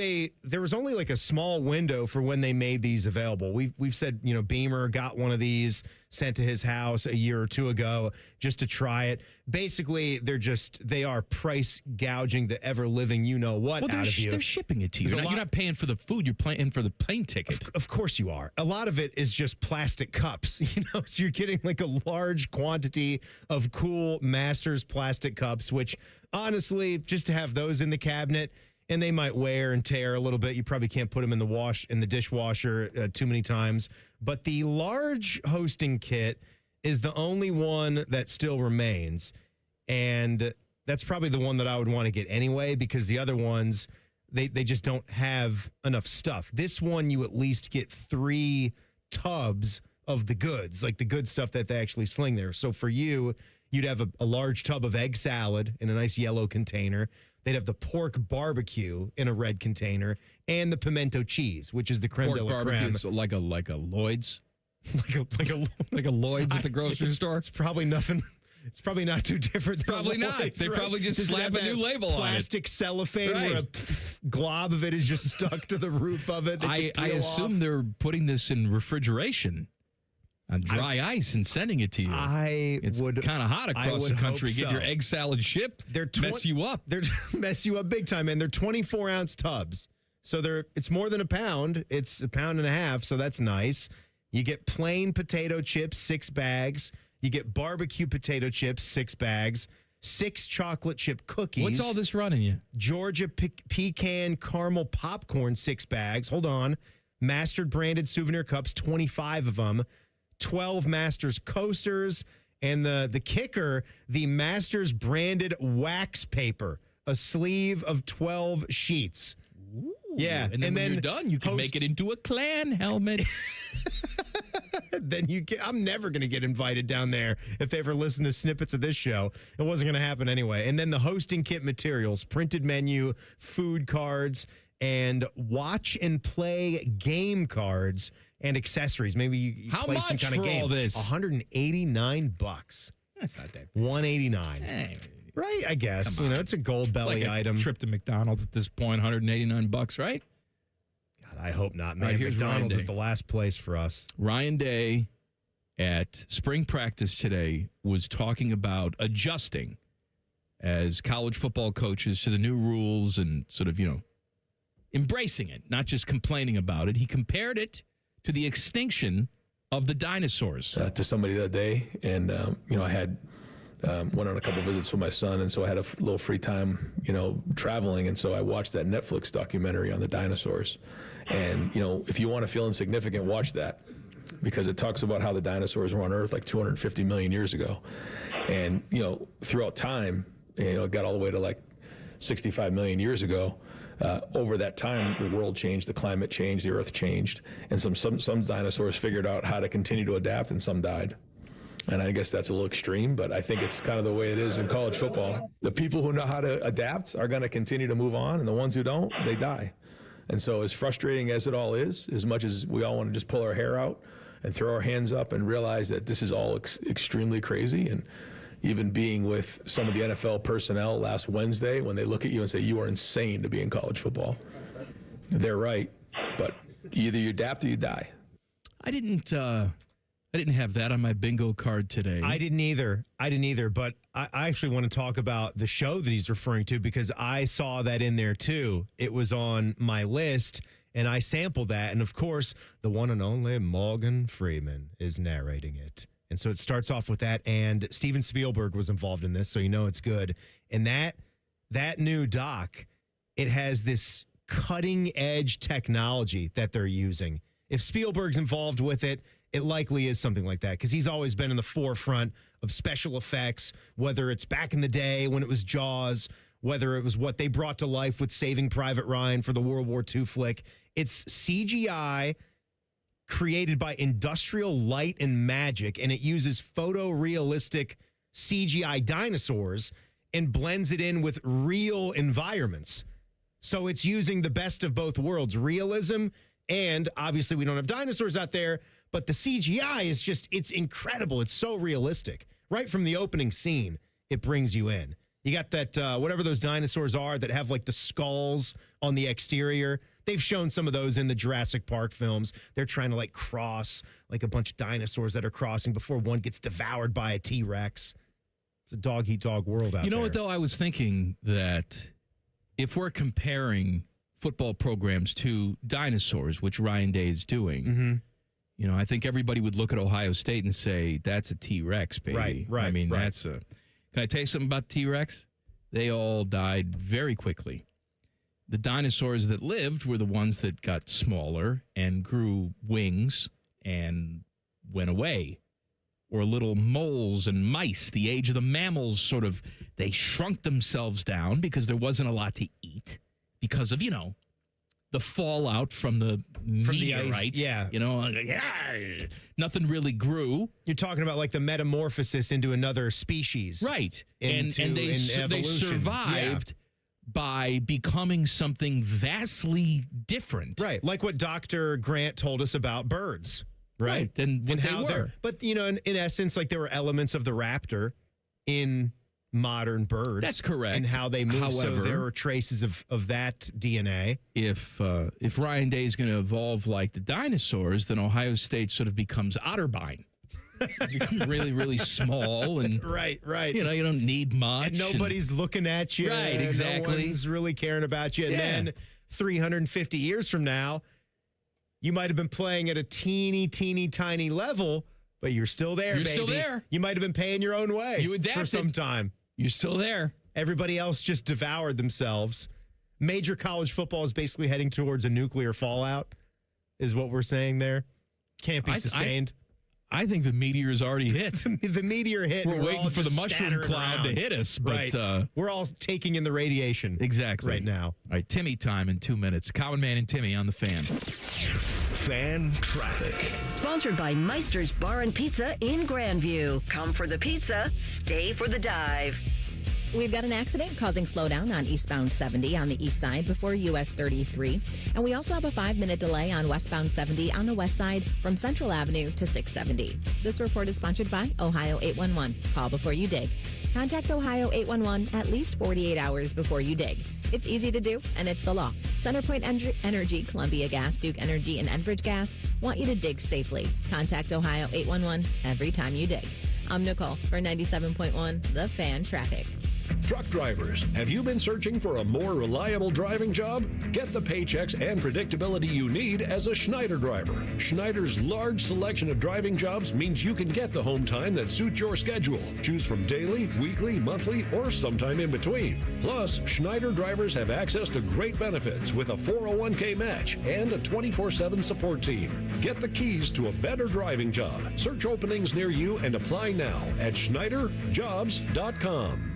there was only like a small window for when they made these available. We've said, Beamer got one of these sent to his house a year or 2 ago just to try it. Basically, they are price gouging the ever living out of you. They're shipping it to you. You're not paying for the food. You're paying for the plane ticket. Of course you are. A lot of it is just plastic cups. So you're getting like a large quantity of cool Masters plastic cups, which honestly, just to have those in the cabinet. And they might wear and tear a little bit. You probably can't put them in the dishwasher too many times. But the large hosting kit is the only one that still remains. And that's probably the one that I would want to get anyway, because the other ones, they just don't have enough stuff. This one, you at least get 3 tubs of the goods, like the good stuff that they actually sling there. So for you, you'd have a large tub of egg salad in a nice yellow container. They'd have the pork barbecue in a red container, and the pimento cheese, which is the creme de la creme. So like a Lloyd's, like a Lloyd's at the grocery store. It's probably nothing. It's probably not too different. Probably not. Lloyd's, They right? probably just slap a new label on it. Plastic cellophane where a glob of it is just stuck to the roof of it. I assume they're putting this in refrigeration on dry ice and sending it to you. It's kind of hot across the country. Get your egg salad shipped. Mess you up. They're mess you up big time, and they're 24-ounce tubs. So it's more than a pound. It's a pound and a half, so that's nice. You get plain potato chips, 6 bags. You get barbecue potato chips, 6 bags. 6 chocolate chip cookies. What's all this running you? Georgia pecan caramel popcorn, 6 bags. Hold on. Mastered branded souvenir cups, 25 of them. 12 Masters coasters. And the kicker, the Masters branded wax paper, a sleeve of 12 sheets. Ooh, yeah. And then when you're done, you can make it into a Klan helmet. Then I'm never going to get invited down there if they ever listen to snippets of this show. It wasn't going to happen anyway. And then the hosting kit materials, printed menu, food cards, and watch and play game cards and accessories. Maybe you play some kind of game. How much for all this? $189. That's not that bad. $189. Hey. Right, I guess. You know, it's a gold belly item. Trip to McDonald's at this point, $189, right? God, I hope not, man. Right, here's McDonald's is the last place for us. Ryan Day at spring practice today was talking about adjusting as college football coaches to the new rules and sort of, embracing it, not just complaining about it. He compared it to the extinction of the dinosaurs. To somebody that day, and, I had went on a couple visits with my son, and so I had a little free time, traveling, and so I watched that Netflix documentary on the dinosaurs. And, if you want to feel insignificant, watch that, because it talks about how the dinosaurs were on Earth like 250 million years ago. And, throughout time, it got all the way to like 65 million years ago. Over that time, the world changed, the climate changed, the Earth changed, and some dinosaurs figured out how to continue to adapt, and some died. And I guess that's a little extreme, but I think it's kind of the way it is in college football. The people who know how to adapt are going to continue to move on, and the ones who don't, they die. And so as frustrating as it all is, as much as we all want to just pull our hair out and throw our hands up and realize that this is all extremely crazy, and even being with some of the NFL personnel last Wednesday, when they look at you and say, you are insane to be in college football. They're right, but either you adapt or you die. I didn't have that on my bingo card today. I didn't either, but I actually want to talk about the show that he's referring to, because I saw that in there too. It was on my list, and I sampled that. And of course, the one and only Morgan Freeman is narrating it. And so it starts off with that, and Steven Spielberg was involved in this, so it's good. And that new doc, it has this cutting-edge technology that they're using. If Spielberg's involved with it, it likely is something like that, because he's always been in the forefront of special effects, whether it's back in the day when it was Jaws, whether it was what they brought to life with Saving Private Ryan for the World War II flick. It's CGI created by industrial light and magic, and it uses photorealistic CGI dinosaurs and blends it in with real environments. So it's using the best of both worlds, realism, and obviously we don't have dinosaurs out there, but the CGI is it's incredible. It's so realistic. Right from the opening scene, it brings you in. You got that, whatever those dinosaurs are that have like the skulls on the exterior. They've shown some of those in the Jurassic Park films. They're trying to like cross like a bunch of dinosaurs that are crossing before one gets devoured by a T-Rex. It's a dog-eat-dog world out there. You know what, though? I was thinking that if we're comparing football programs to dinosaurs, which Ryan Day is doing, I think everybody would look at Ohio State and say, that's a T-Rex, baby. Right. I mean, that's a... Can I tell you something about T-Rex? They all died very quickly. The dinosaurs that lived were the ones that got smaller and grew wings and went away. or little moles and mice. The age of the mammals they shrunk themselves down because there wasn't a lot to eat because of, the fallout from the meteorite. Yeah. Nothing really grew. You're talking about like the metamorphosis into another species. Right. And they survived by becoming something vastly different. Right. Like what Dr. Grant told us about birds. Right. And how they were. But, in essence, like there were elements of the raptor in modern birds. That's correct. And how they move. However, so there are traces of that DNA. If Ryan Day is going to evolve like the dinosaurs, then Ohio State sort of becomes Otterbein. Become really, really small and right. You don't need much. And nobody's looking at you. Right, exactly. No one's really caring about you. And then 350 years from now, you might have been playing at a teeny, tiny level, but you're still there, You're baby. still there. You might have been paying your own way You adapted. for some time. You're still there. Everybody else just devoured themselves. Major college football is basically heading towards a nuclear fallout, is what we're saying there. Can't be sustained. I think the meteor's already hit. The meteor hit. We're waiting for the mushroom cloud to hit us. But we're all taking in the radiation. Exactly. Right now. All right, Timmy time in 2 minutes. Common Man and Timmy on the Fan. Fan traffic. Sponsored by Meister's Bar and Pizza in Grandview. Come for the pizza, stay for the dive. We've got an accident causing slowdown on eastbound 70 on the east side before US 33. And we also have a 5-minute delay on westbound 70 on the west side from Central Avenue to 670. This report is sponsored by Ohio 811. Call before you dig. Contact Ohio 811 at least 48 hours before you dig. It's easy to do, and it's the law. Centerpoint Energy, Columbia Gas, Duke Energy, and Enbridge Gas want you to dig safely. Contact Ohio 811 every time you dig. I'm Nicole for 97.1 The Fan Traffic. Truck drivers, have you been searching for a more reliable driving job? Get the paychecks and predictability you need as a Schneider driver. Schneider's large selection of driving jobs means you can get the home time that suits your schedule. Choose from daily, weekly, monthly, or sometime in between. Plus, Schneider drivers have access to great benefits with a 401k match and a 24/7 support team. Get the keys to a better driving job. Search openings near you and apply now at SchneiderJobs.com.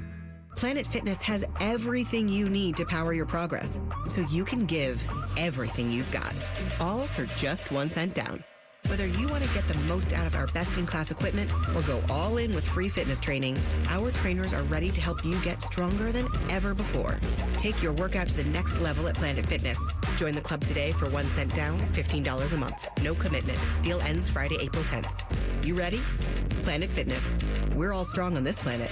Planet Fitness has everything you need to power your progress, so you can give everything you've got, all for just 1 cent down. Whether you want to get the most out of our best-in-class equipment or go all in with free fitness training, our trainers are ready to help you get stronger than ever before. Take your workout to the next level at Planet Fitness. Join the club today for 1 cent down, $15 a month. No commitment. Deal ends Friday, April 10th. You ready? Planet Fitness. We're all strong on this planet.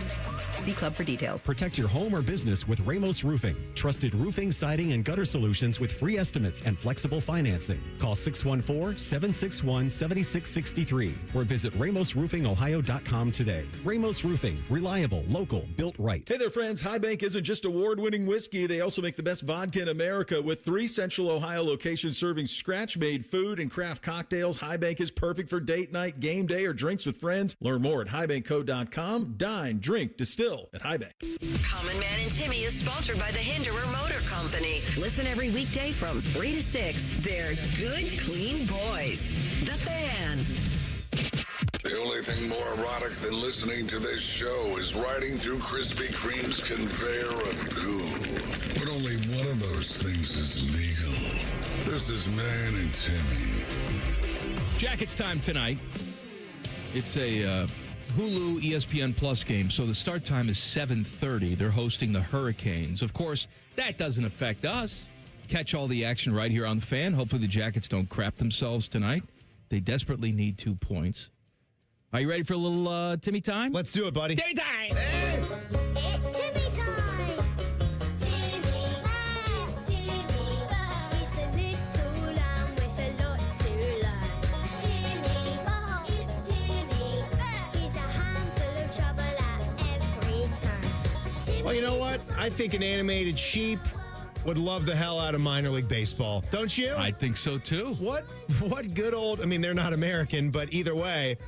See Club for details. Protect your home or business with Ramos Roofing. Trusted roofing, siding, and gutter solutions with free estimates and flexible financing. Call 614-761-7663 or visit RamosRoofingOhio.com today. Ramos Roofing. Reliable, local, built right. Hey there, friends. High Bank isn't just award-winning whiskey. They also make the best vodka in America. With 3 Central Ohio locations serving scratch-made food and craft cocktails, High Bank is perfect for date night, game day, or drinks with friends. Learn more at highbankco.com. Dine, drink, distill at High Bank. Common Man and Timmy is sponsored by the Hinderer Motor Company. Listen every weekday from 3 to 6. They're good, clean boys. The Fan. The only thing more erotic than listening to this show is riding through Krispy Kreme's conveyor of goo. But only one of those things is legal. This is Man and Timmy. Jackets time tonight. It's a Hulu ESPN Plus game, so the start time is 7:30. They're hosting the Hurricanes. Of course, that doesn't affect us. Catch all the action right here on the Fan. Hopefully the Jackets don't crap themselves tonight. They desperately need 2 points. Are you ready for a little Timmy time? Let's do it, buddy. Timmy time! Hey! It's Timmy time! Well, you know what? I think an animated sheep would love the hell out of minor league baseball. Don't you? I think so, too. What good old... I mean, they're not American, but either way,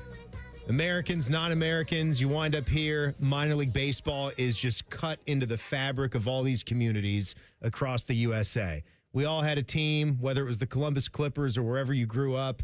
Americans, non-Americans, you wind up here. Minor league baseball is just cut into the fabric of all these communities across the USA. We all had a team, whether it was the Columbus Clippers or wherever you grew up,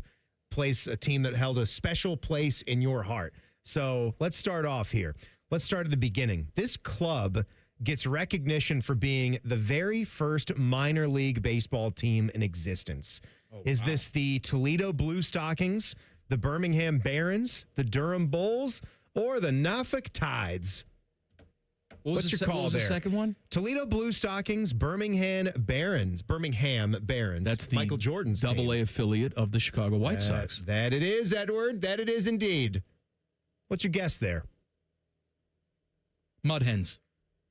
a team that held a special place in your heart. So let's start off here. Let's start at the beginning. This club gets recognition for being the very first minor league baseball team in existence. Is this the Toledo Blue Stockings, the Birmingham Barons, the Durham Bulls, or the Norfolk Tides? What's your call there? The second one? Toledo Blue Stockings, Birmingham Barons. That's the Michael Jordan's team. Double-A affiliate of the Chicago White Sox. That it is, Edward. That it is indeed. What's your guess there? Mud Hens.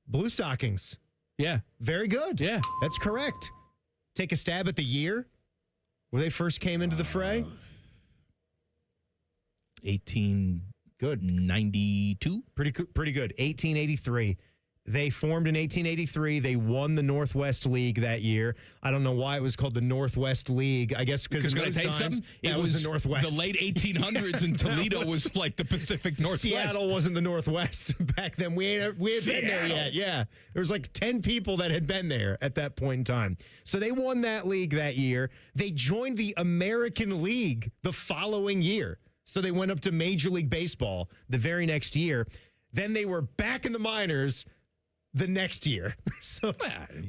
Blue Stockings. Yeah. Very good. Yeah. That's correct. Take a stab at the year where they first came into the fray. 1892. Pretty good. 1883. They formed in 1883. They won the Northwest League that year. I don't know why it was called the Northwest League. I guess because in those times, it was the Northwest. The late 1800s, and Toledo was like the Pacific Northwest. Seattle wasn't the Northwest back then. We had been there yet. Yeah. There was like 10 people that had been there at that point in time. So they won that league that year. They joined the American League the following year. So they went up to Major League Baseball the very next year. Then they were back in the minors the next year. So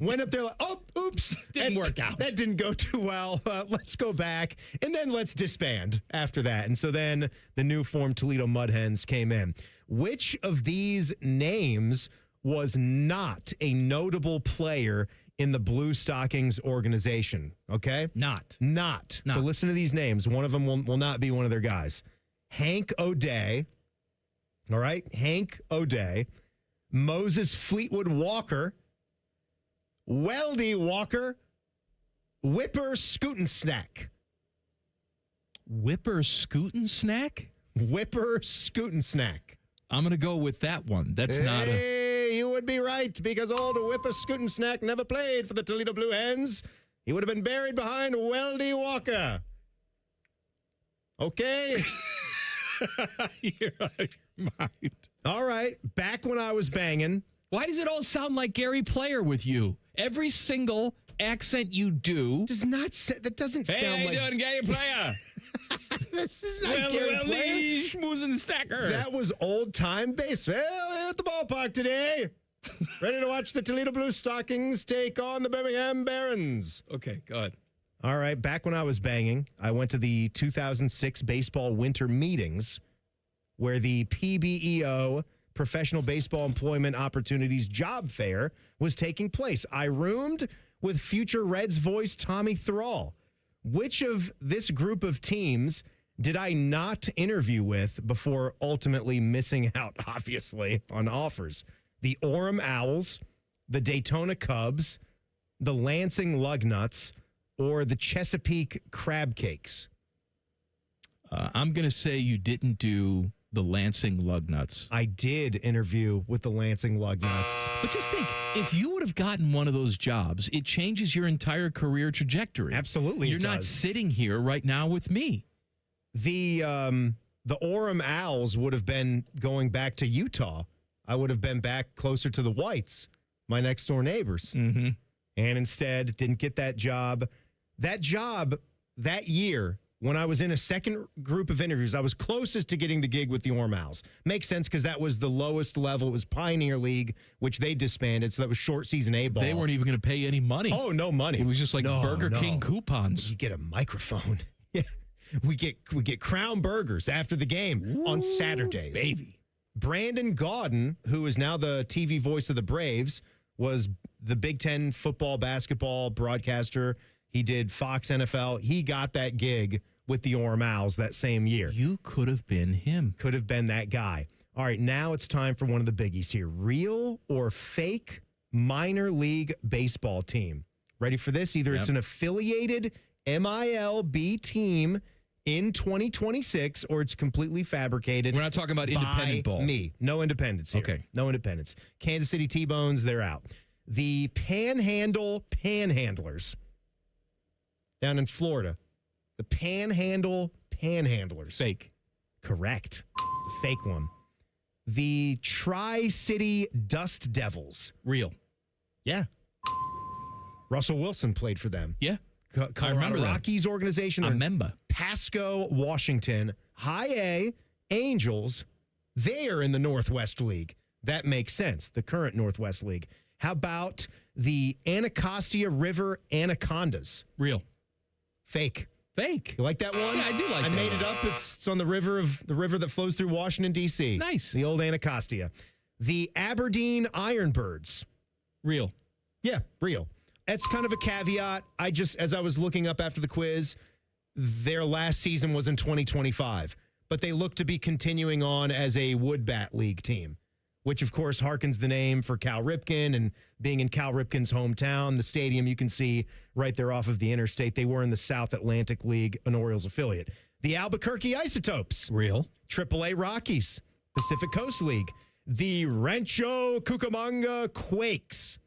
went up there like, oh, oops. Didn't work out. That didn't go too well. Let's go back. And then let's disband after that. And so then the new formed Toledo Mud Hens came in. Which of these names was not a notable player in the Blue Stockings organization? Okay? Not. So listen to these names. One of them will not be one of their guys. Hank O'Day. All right? Hank O'Day. Moses Fleetwood Walker, Weldy Walker, Whipper Scootin' Snack. Whipper Scootin' Snack? Whipper Scootin' Snack. I'm going to go with that one. That's not a... You would be right, because old Whipper Scootin' Snack never played for the Toledo Blue Hens. He would have been buried behind Weldy Walker. Okay? You're out of your mind. All right, back when I was banging. Why does it all sound like Gary Player with you? Every single accent you do does not. That doesn't sound like. Hey, how you doing, Gary Player? This is not Gary Player. Schmoozing Stacker. That was old time bass. Well, we're at the ballpark today. Ready to watch the Toledo Blue Stockings take on the Birmingham Barons. Okay, go ahead. All right, back when I was banging, I went to the 2006 baseball winter meetings, where the PBEO, Professional Baseball Employment Opportunities Job Fair, was taking place. I roomed with future Reds voice Tommy Thrall. Which of this group of teams did I not interview with before ultimately missing out, obviously, on offers? The Orem Owls, the Daytona Cubs, the Lansing Lugnuts, or the Chesapeake Crab Cakes? I'm going to say you didn't do the Lansing Lugnuts. I did interview with the Lansing Lugnuts. But just think, if you would have gotten one of those jobs, it changes your entire career trajectory. Absolutely. You're not sitting here right now with me. The Orem Owls would have been going back to Utah. I would have been back closer to the Whites, my next door neighbors. Mm-hmm. And instead didn't get that job. That job that year, when I was in a second group of interviews, I was closest to getting the gig with the Orem Owls. Makes sense because that was the lowest level. It was Pioneer League, which they disbanded, so that was short season A-ball. They weren't even going to pay any money. Oh, no money. It was just like Burger King coupons. You get a microphone. Yeah, we get Crown Burgers after the game on Saturdays. Baby. Brandon Gaudin, who is now the TV voice of the Braves, was the Big Ten football, basketball broadcaster. He did Fox NFL. He got that gig with the Orem Owls that same year. You could have been him. Could have been that guy. All right, now it's time for one of the biggies here. Real or fake minor league baseball team? Ready for this? Either it's an affiliated MILB team in 2026 or it's completely fabricated. We're not talking about independent ball. Me. No independence here. Okay. No independence. Kansas City T-Bones, they're out. The Panhandle Panhandlers down in Florida. The Panhandle Panhandlers. Fake. Correct. It's a fake one. The Tri-City Dust Devils. Real. Yeah. Russell Wilson played for them. Yeah. Colorado Rockies organization. I remember. Pasco, Washington. High A, Angels, They're in the Northwest League. That makes sense, the current Northwest League. How about the Anacostia River Anacondas? Real. Fake. Fake. You like that one? Yeah, I do like that. I made it up. It's on the river that flows through Washington, D.C. Nice. The old Anacostia. The Aberdeen Ironbirds. Real. Yeah, real. That's kind of a caveat. As I was looking up after the quiz, their last season was in 2025, but they look to be continuing on as a Woodbat League team, which of course harkens the name for Cal Ripken, and being in Cal Ripken's hometown, the stadium you can see right there off of the interstate. They were in the South Atlantic League, an Orioles affiliate. The Albuquerque Isotopes. Real. AAA Rockies. Pacific Coast League. The Rancho Cucamonga Quakes.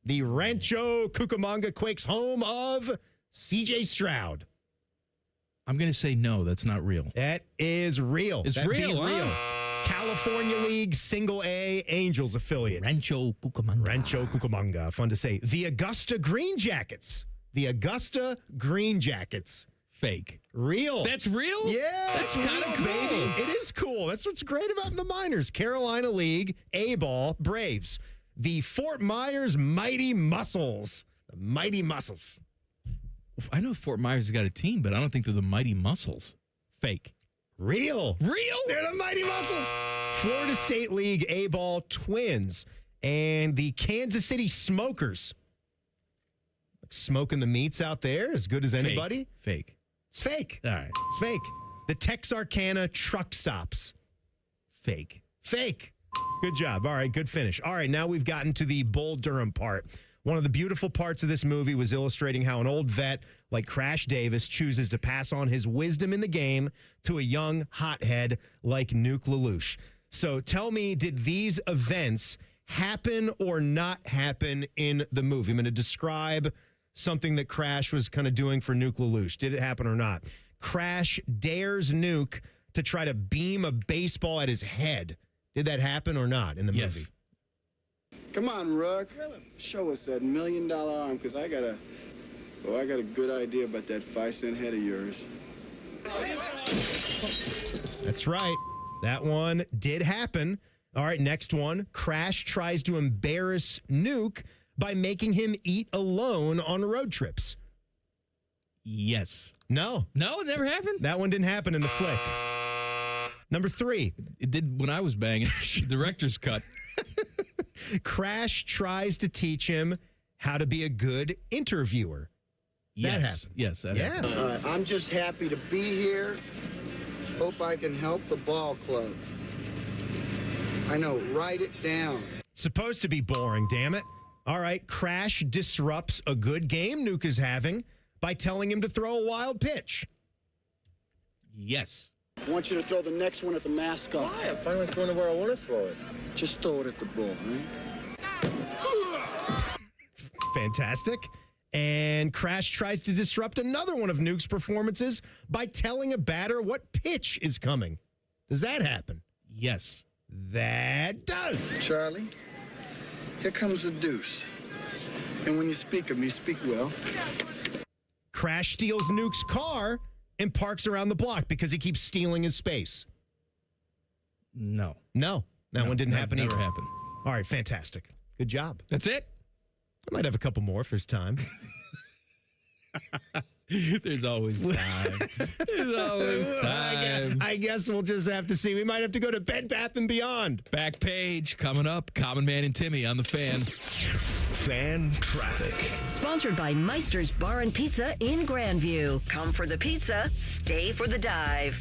The Rancho Cucamonga Quakes, home of C.J. Stroud. I'm going to say no, that's not real. That is real. It's That'd be real, real. California League Single A Angels affiliate. Rancho Cucamonga. Rancho Cucamonga. Fun to say. The Augusta Green Jackets. The Augusta Green Jackets. Fake. Real. That's real? Yeah. That's kind of cool. Baby. It is cool. That's what's great about the minors. Carolina League A-ball Braves. The Fort Myers Mighty Muscles. The Mighty Muscles. I know Fort Myers has got a team, but I don't think they're the Mighty Muscles. Fake. Real. Real? They're the Mighty Muscles. Florida State League A-ball Twins. And the Kansas City Smokers. Smoking the meats out there as good as anybody. Fake. It's fake. All right. It's fake. The Texarkana Truck Stops. Fake. Fake. Good job. All right, good finish. All right, now we've gotten to the Bull Durham part. One of the beautiful parts of this movie was illustrating how an old vet like Crash Davis chooses to pass on his wisdom in the game to a young hothead like Nuke LaLoosh. So tell me, did these events happen or not happen in the movie? I'm going to describe something that Crash was kind of doing for Nuke LaLoosh. Did it happen or not? Crash dares Nuke to try to beam a baseball at his head. Did that happen or not in the movie? Come on, Rook. Show us that $1 million arm, because I got a good idea about that 5-cent head of yours. That's right. That one did happen. All right, next one. Crash tries to embarrass Nuke by making him eat alone on road trips. Yes. No. No, it never happened? That one didn't happen in the flick. Number 3. It did when I was banging. Director's cut. Crash tries to teach him how to be a good interviewer. Yes. That happened. Yes, that happened. All right, I'm just happy to be here. Hope I can help the ball club. I know, write it down. Supposed to be boring, damn it. All right, Crash disrupts a good game Nuke is having by telling him to throw a wild pitch. Yes. I want you to throw the next one at the mascot. Why? I'm finally throwing it where I want to throw it. Just throw it at the ball, huh? Fantastic. And Crash tries to disrupt another one of Nuke's performances by telling a batter what pitch is coming. Does that happen? Yes. That does. Charlie, here comes the deuce. And when you speak of me, speak well. Crash steals Nuke's car and parks around the block because he keeps stealing his space. No. No. That one didn't happen either. Never happened. All right, fantastic. Good job. That's it? I might have a couple more if there's time. There's always time. There's always time. I guess we'll just have to see. We might have to go to Bed Bath & Beyond. Back page coming up. Common Man and Timmy on the Fan. Fan traffic. Sponsored by Meister's Bar and Pizza in Grandview. Come for the pizza, stay for the dive.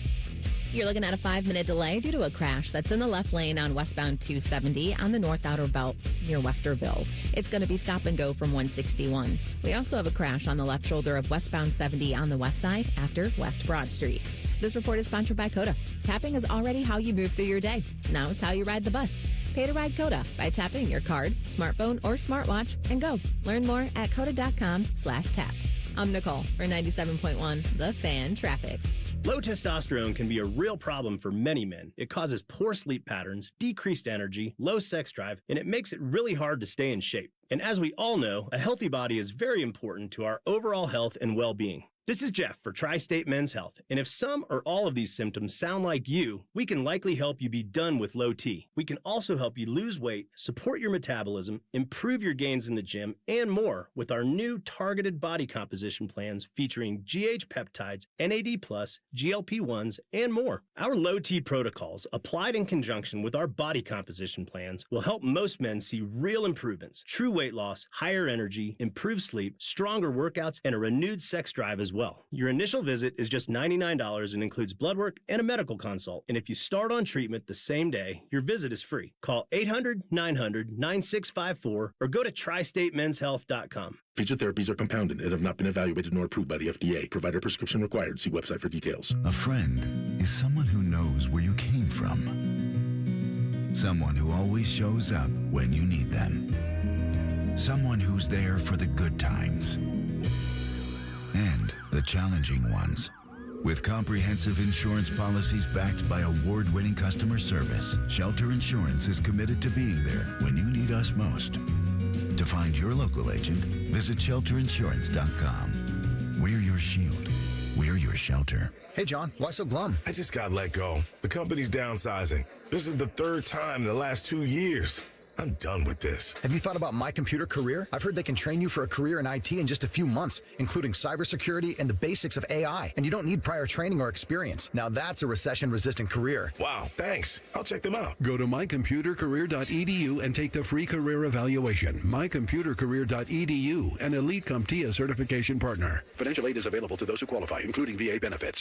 You're looking at a 5-minute delay due to a crash that's in the left lane on westbound 270 on the North Outer Belt near Westerville. It's going to be stop and go from 161. We also have a crash on the left shoulder of westbound 70 on the west side after West Broad Street. This report is sponsored by Coda. Tapping is already how you move through your day. Now it's how you ride the bus. Pay to ride Coda by tapping your card, smartphone, or smartwatch and go. Learn more at coda.com/tap. I'm Nicole for 97.1 The Fan Traffic. Low testosterone can be a real problem for many men. It causes poor sleep patterns, decreased energy, low sex drive, and it makes it really hard to stay in shape. And as we all know, a healthy body is very important to our overall health and well-being. This is Jeff for Tri-State Men's Health, and if some or all of these symptoms sound like you, we can likely help you be done with low T. We can also help you lose weight, support your metabolism, improve your gains in the gym, and more with our new targeted body composition plans featuring GH peptides, NAD+, GLP-1s, and more. Our low T protocols, applied in conjunction with our body composition plans, will help most men see real improvements, true weight loss, higher energy, improved sleep, stronger workouts, and a renewed sex drive as well. Your initial visit is just $99 and includes blood work and a medical consult. And if you start on treatment the same day, your visit is free. Call 800-900-9654 or go to tristatemenshealth.com. Featured therapies are compounded and have not been evaluated nor approved by the FDA. Provider prescription required. See website for details. A friend is someone who knows where you came from. Someone who always shows up when you need them. Someone who's there for the good times and the challenging ones. With comprehensive insurance policies backed by award-winning customer service, Shelter Insurance is committed to being there when you need us most. To find your local agent, visit shelterinsurance.com. We're your shield. We're your shelter. Hey, John, why so glum? I just got let go. The company's downsizing. This is the third time in the last 2 years. I'm done with this. Have you thought about My Computer Career? I've heard they can train you for a career in IT in just a few months, including cybersecurity and the basics of AI. And you don't need prior training or experience. Now that's a recession-resistant career. Wow, thanks. I'll check them out. Go to mycomputercareer.edu and take the free career evaluation. Mycomputercareer.edu, an Elite CompTIA certification partner. Financial aid is available to those who qualify, including VA benefits.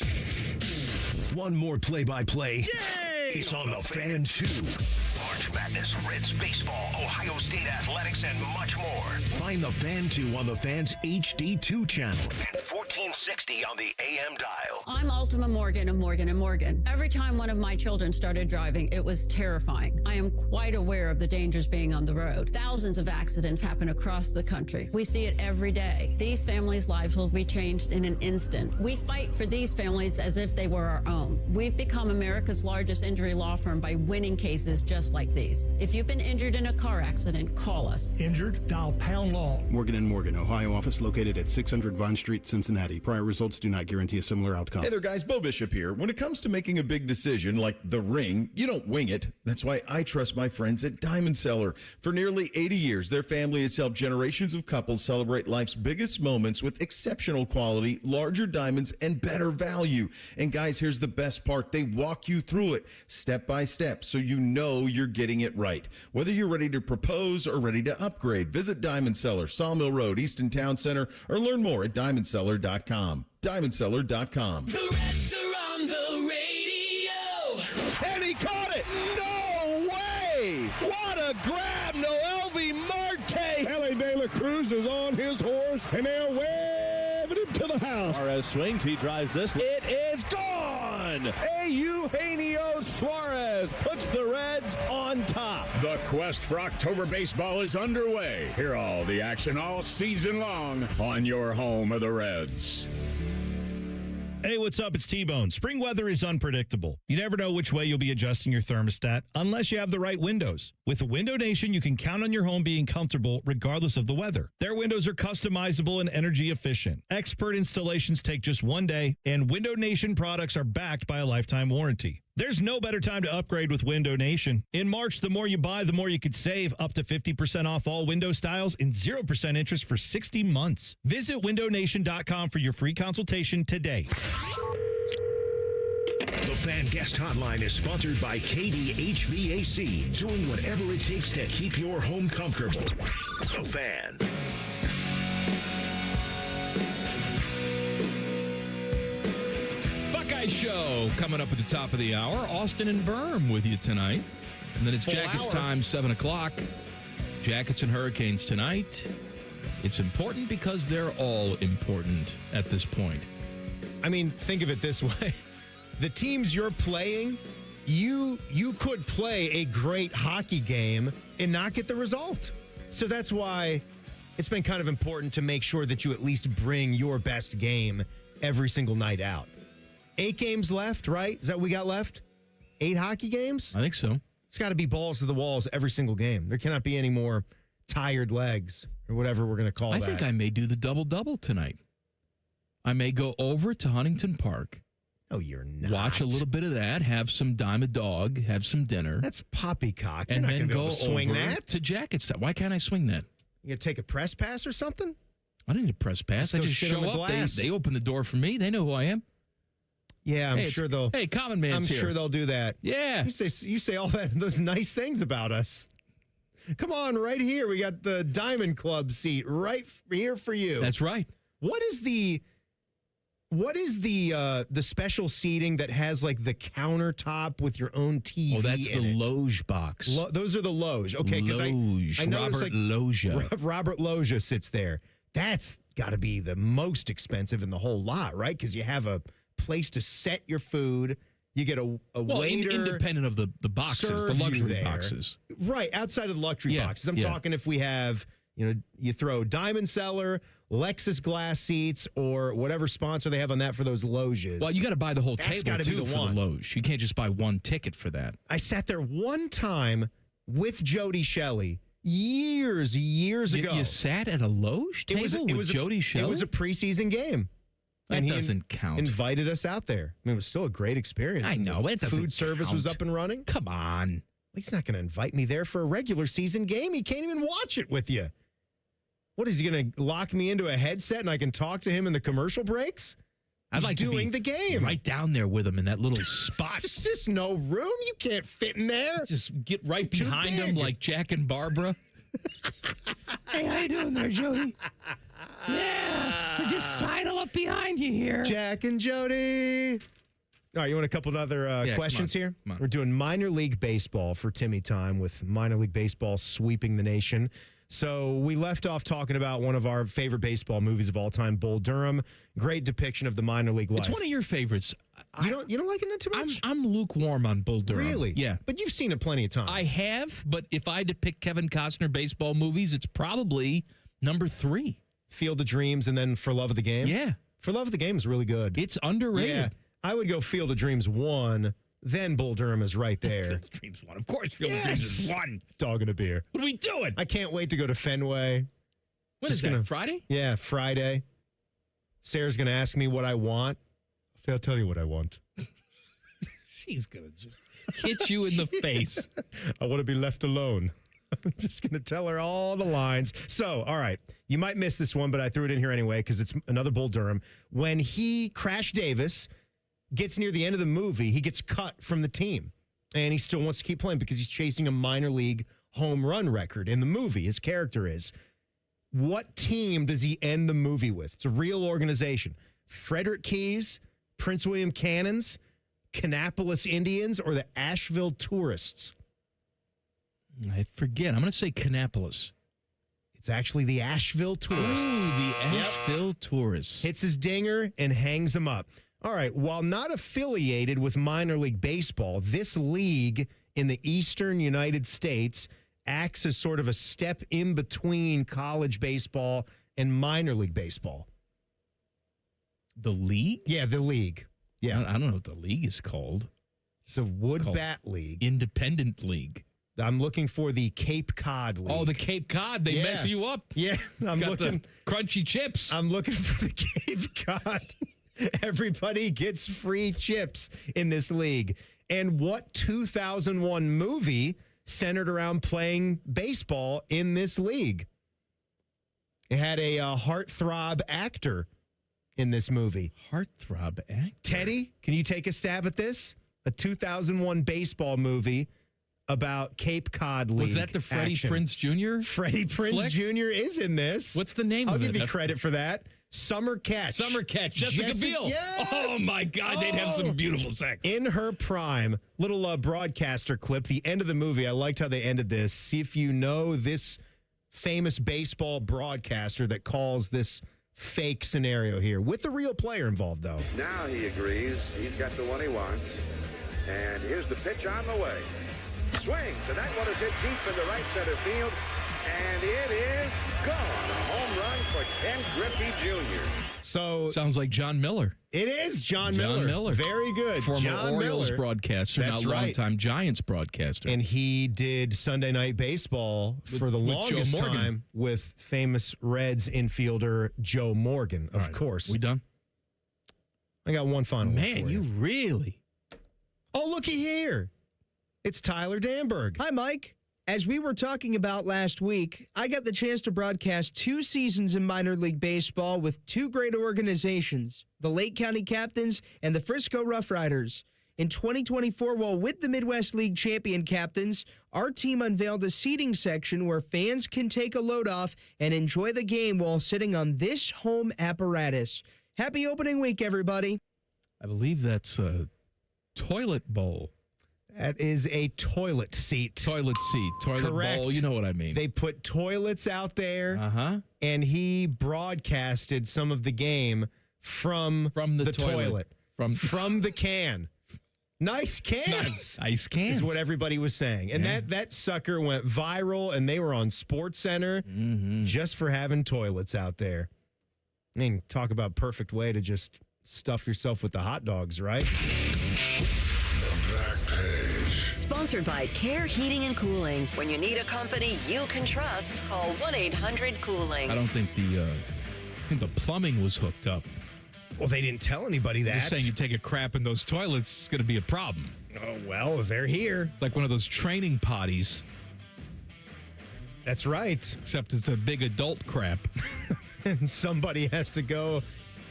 One more play-by-play. It's on the Fan 2. March Madness, Reds baseball, Ohio State athletics, and much more. Find the Fan 2 on the Fan's HD2 channel and 1460 on the AM dial. I'm Ultima Morgan of Morgan & Morgan. Every time one of my children started driving, it was terrifying. I am quite aware of the dangers being on the road. Thousands of accidents happen across the country. We see it every day. These families' lives will be changed in an instant. We fight for these families as if they were our own. We've become America's largest injury law firm by winning cases just like these. If you've been injured in a car accident, call us. Injured? Dial pound law. Morgan & Morgan, Ohio office located at 600 Vine Street, Cincinnati. Prior results do not guarantee a similar outcome. Hey there, guys. Bo Bishop here. When it comes to making a big decision like the ring, you don't wing it. That's why I trust my friends at Diamond Seller. For nearly 80 years, their family has helped generations of couples celebrate life's biggest moments with exceptional quality, larger diamonds, and better value. And guys, here's the best part. They walk you through it step by step so you know you're getting it right. Whether you're ready to propose or ready to upgrade, visit Diamond Seller, Sawmill Road, Easton Town Center, or learn more at diamondseller.com. Diamondseller.com. The Reds are on the radio. And he caught it. No way. What a grab. Noelvi Marte. Ellie De La Cruz is on his horse, and they're waving him to the house. Suarez swings. He drives this. It is gone. Eugenio Suarez puts the Reds on top. The quest for October baseball is underway. Hear all the action all season long on your home of the Reds. Hey, what's up? It's T-Bone. Spring weather is unpredictable. You never know which way you'll be adjusting your thermostat unless you have the right windows. With Window Nation, you can count on your home being comfortable regardless of the weather. Their windows are customizable and energy efficient. Expert installations take just one day, and Window Nation products are backed by a lifetime warranty. There's no better time to upgrade with Window Nation. In March, the more you buy, the more you could save, up to 50% off all window styles and 0% interest for 60 months. Visit windownation.com for your free consultation today. The Fan Guest Hotline is sponsored by KDHVAC, doing whatever it takes to keep your home comfortable. The Fan. Buckeye Show coming up at the top of the hour. Austin and Berm with you tonight. And then it's Jackets time, 7 o'clock. Jackets and Hurricanes tonight. It's important because they're all important at this point. I mean, think of it this way. The teams you're playing, you could play a great hockey game and not get the result. So that's why it's been kind of important to make sure that you at least bring your best game every single night out. 8 games left, right? Is that what we got left? 8 hockey games? I think so. It's got to be balls to the walls every single game. There cannot be any more tired legs or whatever we're going to call that. I think I may do the double-double tonight. I may go over to Huntington Park. No, you're not. Watch a little bit of that, have some Dime a Dog, have some dinner. That's poppycock. And You're then not go gonna be able to swing over that to Jacket Stop. Why can't I swing that? You gonna take a press pass or something? I don't need a press pass. I Go just sit on show the up. glass. They open the door for me. They know who I am. Yeah, I'm sure they'll. Hey, Common Man's here. I'm sure they'll do that. Yeah. You say all those nice things about us. Come on, right here. We got the Diamond Club seat right here for you. That's right. What is the special seating that has like the countertop with your own TV? Oh, that's in the it? Loge box. Those are the Loge. Okay, because I noticed Robert Loggia. Robert Loggia sits there. That's got to be the most expensive in the whole lot, right? Because you have a place to set your food. You get a waiter. Independent of the boxes, the luxury boxes. Right, outside of the luxury boxes. I'm talking if we have, you throw Diamond Cellar, Lexus glass seats, or whatever sponsor they have on that for those loges. Well, you got to buy the whole table gotta be too the for one. the loge. You can't just buy one ticket for that. I sat there one time with Jody Shelley years ago. You sat at a loge table with Jody Shelley? It was a preseason game. That doesn't count. Invited us out there. I mean, it was still a great experience. I know. It doesn't Food service count. was up and running. Come on. He's not going to invite me there for a regular season game. He can't even watch it with you. What, is he going to lock me into a headset and I can talk to him in the commercial breaks? I'd like doing to be the game. right down there with him in that little spot. There's just no room. You can't fit in there. Just get right behind him like Jack and Barbara. Hey, how you doing there, Jody? Yeah, we're just sidle up behind you here. Jack and Jody. All right, you want a couple of other questions here? We're doing minor league baseball for Timmy Time with minor league baseball sweeping the nation. So we left off talking about one of our favorite baseball movies of all time, Bull Durham. Great depiction of the minor league life. It's one of your favorites. You don't like it too much? I'm lukewarm on Bull Durham. Really? Yeah. But you've seen it plenty of times. I have, but if I had to pick Kevin Costner baseball movies, it's probably number 3. Field of Dreams and then For Love of the Game? Yeah. For Love of the Game is really good. It's underrated. Yeah. I would go Field of Dreams 1, then Bull Durham is right there. Field of Dreams 1. Of course, Field of Dreams is 1. Dog and a beer. What are we doing? I can't wait to go to Fenway. When is that, Friday? Yeah, Friday. Sarah's going to ask me what I want. I'll tell you what I want. She's going to just hit you in the face. I want to be left alone. I'm just going to tell her all the lines. So, all right. You might miss this one, but I threw it in here anyway because it's another Bull Durham. When Crash Davis gets near the end of the movie, he gets cut from the team. And he still wants to keep playing because he's chasing a minor league home run record in the movie. His character is. What team does he end the movie with? It's a real organization. Frederick Keys, Prince William Cannons, Kannapolis Indians, or the Asheville Tourists? I forget. I'm going to say Kannapolis. It's actually the Asheville Tourists. Oh, the Asheville Tourists. Hits his dinger and hangs him up. All right. While not affiliated with minor league baseball, this league in the eastern United States acts as sort of a step in between college baseball and minor league baseball. The league? Yeah, the league. Yeah. I don't know what the league is called. It's a Wood Bat League. Independent League. I'm looking for the Cape Cod League. Oh, the Cape Cod. They mess you up. Yeah. I'm Got looking. the crunchy chips. I'm looking for the Cape Cod. Everybody gets free chips in this league. And what 2001 movie centered around playing baseball in this league? It had a heartthrob actor in this movie. Heartthrob actor? Teddy, can you take a stab at this? A 2001 baseball movie about Cape Cod League. Was that the Freddie Prinze Jr.? Freddie Prinze Jr. is in this. What's the name I'll of it? give you credit for that. Summer Catch. Summer Catch. Jessica Biel. Yes! Oh, my God. They'd have some beautiful sex. In her prime, little broadcaster clip, the end of the movie. I liked how they ended this. See if you know this famous baseball broadcaster that calls this fake scenario here with the real player involved, though. Now he agrees. He's got the one he wants. And here's the pitch on the way. Swings, and that one is hit deep into right center field. And it is gone. A home run for Ken Griffey Jr. So sounds like John Miller. It is John Miller. Very good. Former John Orioles Miller. broadcaster, That's now right. longtime Giants broadcaster. And he did Sunday Night Baseball for the with longest Joe Morgan. time with famous Reds infielder Joe Morgan, of All right, course. We done? I got one final one Man, for you really? Oh, looky here. It's Tyler Danberg. Hi, Mike. As we were talking about last week, I got the chance to broadcast 2 seasons in minor league baseball with 2 great organizations, the Lake County Captains and the Frisco Rough Riders. In 2024, while with the Midwest League champion Captains, our team unveiled a seating section where fans can take a load off and enjoy the game while sitting on this home apparatus. Happy opening week, everybody. I believe that's a toilet bowl. That is a toilet seat. Toilet Correct. bowl. You know what I mean. They put toilets out there. Uh-huh. And he broadcasted some of the game from the toilet. From the can. Nice cans. Nice cans. Is what everybody was saying. And that sucker went viral, and they were on SportsCenter just for having toilets out there. I mean, talk about perfect way to just stuff yourself with the hot dogs, right? Sponsored by Care Heating and Cooling. When you need a company you can trust, call 1-800-COOLING. I don't think the plumbing was hooked up. Well, they didn't tell anybody that. Just saying you take a crap in those toilets, it's going to be a problem. Oh, well, they're here. It's like one of those training potties. That's right. Except it's a big adult crap. And somebody has to go.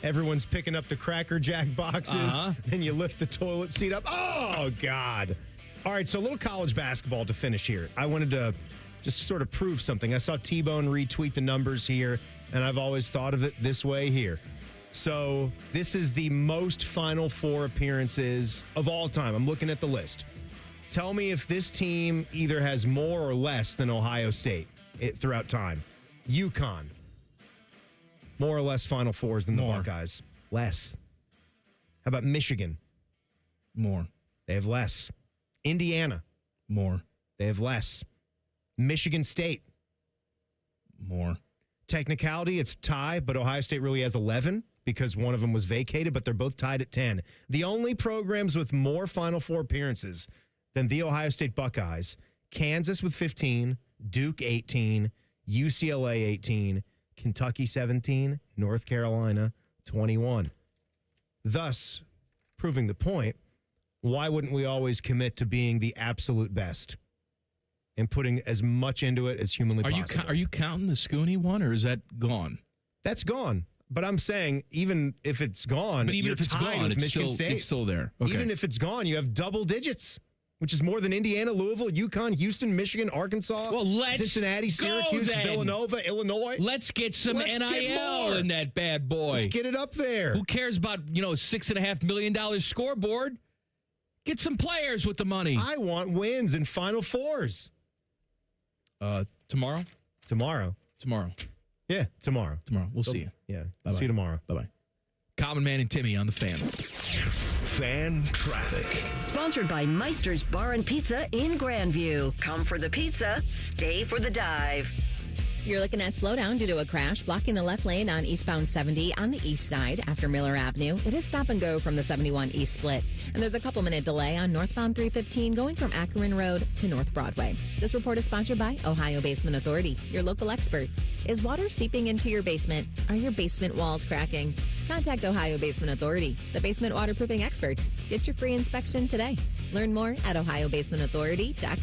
Everyone's picking up the Cracker Jack boxes. Then you lift the toilet seat up. Oh, God. All right, so a little college basketball to finish here. I wanted to just sort of prove something. I saw T-Bone retweet the numbers here, and I've always thought of it this way here. So this is the most Final Four appearances of all time. I'm looking at the list. Tell me if this team either has more or less than Ohio State throughout time. UConn. More or less Final Fours than the Buckeyes. Less. How about Michigan? More. They have less. Indiana. More. They have less. Michigan State. More. Technicality, it's tie, but Ohio State really has 11 because one of them was vacated, but they're both tied at 10. The only programs with more Final Four appearances than the Ohio State Buckeyes, Kansas with 15, Duke 18, UCLA 18, Kentucky 17, North Carolina 21. Thus, proving the point, why wouldn't we always commit to being the absolute best and putting as much into it as humanly possible? Are you counting the Scooney one, or is that gone? That's gone. But I'm saying, even if it's gone, but even you're if it's tied gone, with it's Michigan State. It's still there. Okay. Even if it's gone, you have double digits, which is more than Indiana, Louisville, UConn, Houston, Michigan, Arkansas, Cincinnati, Syracuse, Villanova, Illinois. Let's get some NIL in that bad boy. Let's get it up there. Who cares about, $6.5 million scoreboard? Get some players with the money. I want wins and Final Fours. Tomorrow? Tomorrow. Yeah, tomorrow. We'll see you. Yeah. Bye-bye. See you tomorrow. Bye-bye. Common Man and Timmy on the Fan. Fan traffic. Sponsored by Meister's Bar and Pizza in Grandview. Come for the pizza, stay for the dive. You're looking at slowdown due to a crash blocking the left lane on eastbound 70 on the east side after Miller Avenue. It is stop and go from the 71 East split. And there's a couple-minute delay on northbound 315 going from Ackerman Road to North Broadway. This report is sponsored by Ohio Basement Authority, your local expert. Is water seeping into your basement? Are your basement walls cracking? Contact Ohio Basement Authority, the basement waterproofing experts. Get your free inspection today. Learn more at ohiobasementauthority.com.